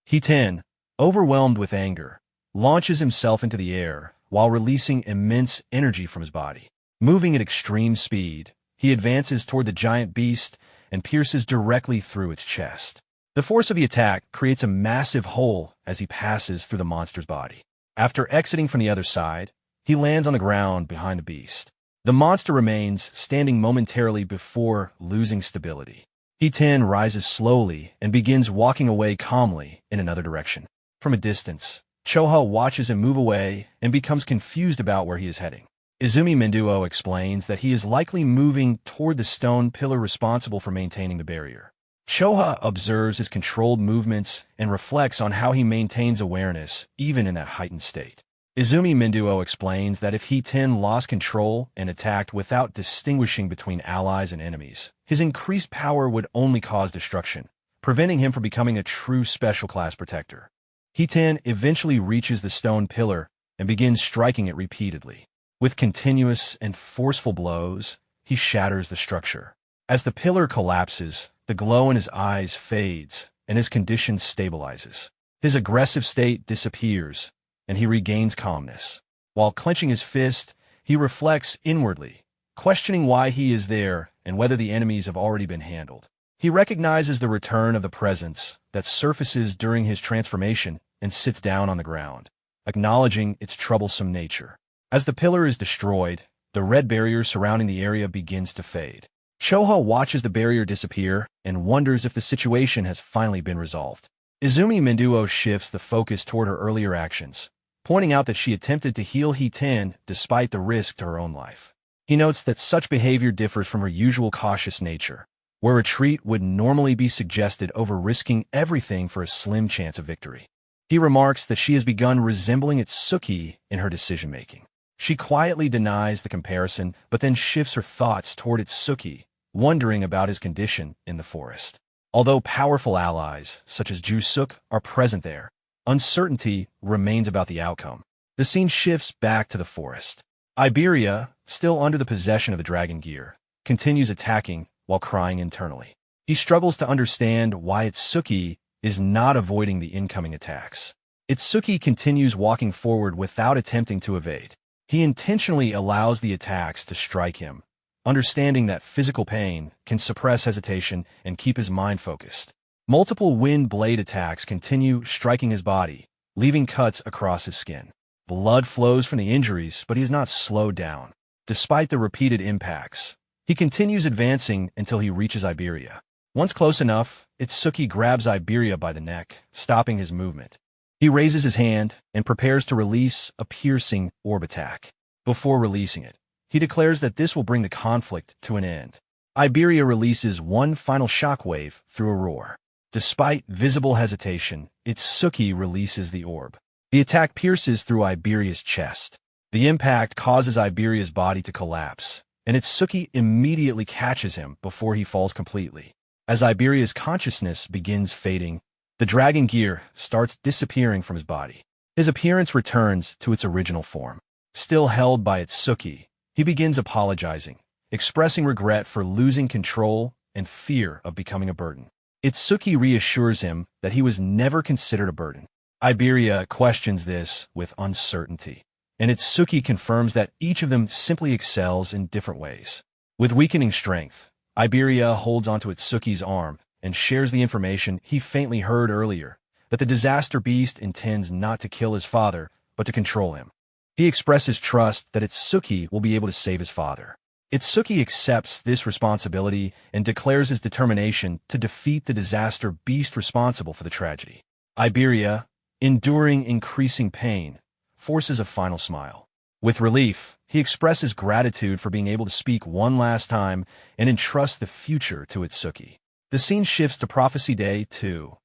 Speaker 1: Hiten, overwhelmed with anger, launches himself into the air while releasing immense energy from his body. Moving at extreme speed, he advances toward the giant beast and pierces directly through its chest. The force of the attack creates a massive hole as he passes through the monster's body. After exiting from the other side, he lands on the ground behind the beast. The monster remains standing momentarily before losing stability. Hiten rises slowly and begins walking away calmly in another direction. From a distance, Choha watches him move away and becomes confused about where he is heading. Izumi Minduo explains that he is likely moving toward the stone pillar responsible for maintaining the barrier. Choha observes his controlled movements and reflects on how he maintains awareness even in that heightened state. Izumi Minduo explains that if Hiten lost control and attacked without distinguishing between allies and enemies, his increased power would only cause destruction, preventing him from becoming a true special class protector. Hiten eventually reaches the stone pillar and begins striking it repeatedly. With continuous and forceful blows, he shatters the structure. As the pillar collapses, the glow in his eyes fades and his condition stabilizes. His aggressive state disappears, and he regains calmness. While clenching his fist, he reflects inwardly, questioning why he is there and whether the enemies have already been handled. He recognizes the return of the presence that surfaces during his transformation and sits down on the ground, acknowledging its troublesome nature. As the pillar is destroyed, the red barrier surrounding the area begins to fade. Choha watches the barrier disappear and wonders if the situation has finally been resolved. Izumi Minduo shifts the focus toward her earlier actions, pointing out that she attempted to heal Hiten despite the risk to her own life. He notes that such behavior differs from her usual cautious nature, where retreat would normally be suggested over risking everything for a slim chance of victory. He remarks that she has begun resembling Itsuki in her decision-making. She quietly denies the comparison, but then shifts her thoughts toward Itsuki, wondering about his condition in the forest. Although powerful allies, such as Jusuk, are present there, uncertainty remains about the outcome. The scene shifts back to the forest. Iberia, still under the possession of the dragon gear, continues attacking while crying internally. He struggles to understand why Itsuki is not avoiding the incoming attacks. Itsuki continues walking forward without attempting to evade. He intentionally allows the attacks to strike him, understanding that physical pain can suppress hesitation and keep his mind focused. Multiple wind blade attacks continue striking his body, leaving cuts across his skin. Blood flows from the injuries, but he is not slowed down. Despite the repeated impacts, he continues advancing until he reaches Iberia. Once close enough, Itsuki grabs Iberia by the neck, stopping his movement. He raises his hand and prepares to release a piercing orb attack. Before releasing it, he declares that this will bring the conflict to an end. Iberia releases one final shockwave through a roar. Despite visible hesitation, Itsuki releases the orb. The attack pierces through Iberia's chest. The impact causes Iberia's body to collapse, and Itsuki immediately catches him before he falls completely. As Iberia's consciousness begins fading, the dragon gear starts disappearing from his body. His appearance returns to its original form. Still held by Itsuki, he begins apologizing, expressing regret for losing control and fear of becoming a burden. Itsuki reassures him that he was never considered a burden. Iberia questions this with uncertainty, and Itsuki confirms that each of them simply excels in different ways. With weakening strength, Iberia holds onto Itsuki's arm and shares the information he faintly heard earlier, that the disaster beast intends not to kill his father, but to control him. He expresses trust that Itsuki will be able to save his father. Itsuki accepts this responsibility and declares his determination to defeat the disaster beast responsible for the tragedy. Iberia, enduring increasing pain, forces a final smile. With relief, he expresses gratitude for being able to speak one last time and entrusts the future to Itsuki. The scene shifts to Prophecy Day 2,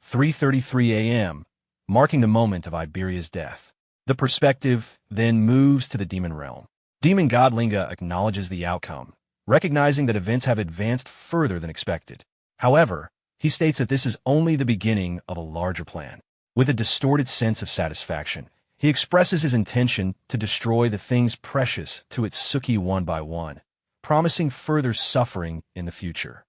Speaker 1: 3:33 a.m., marking the moment of Iberia's death. The perspective then moves to the demon realm. Demon god Linga acknowledges the outcome, recognizing that events have advanced further than expected. However, he states that this is only the beginning of a larger plan. With a distorted sense of satisfaction, he expresses his intention to destroy the things precious to Itsuki one by one, promising further suffering in the future.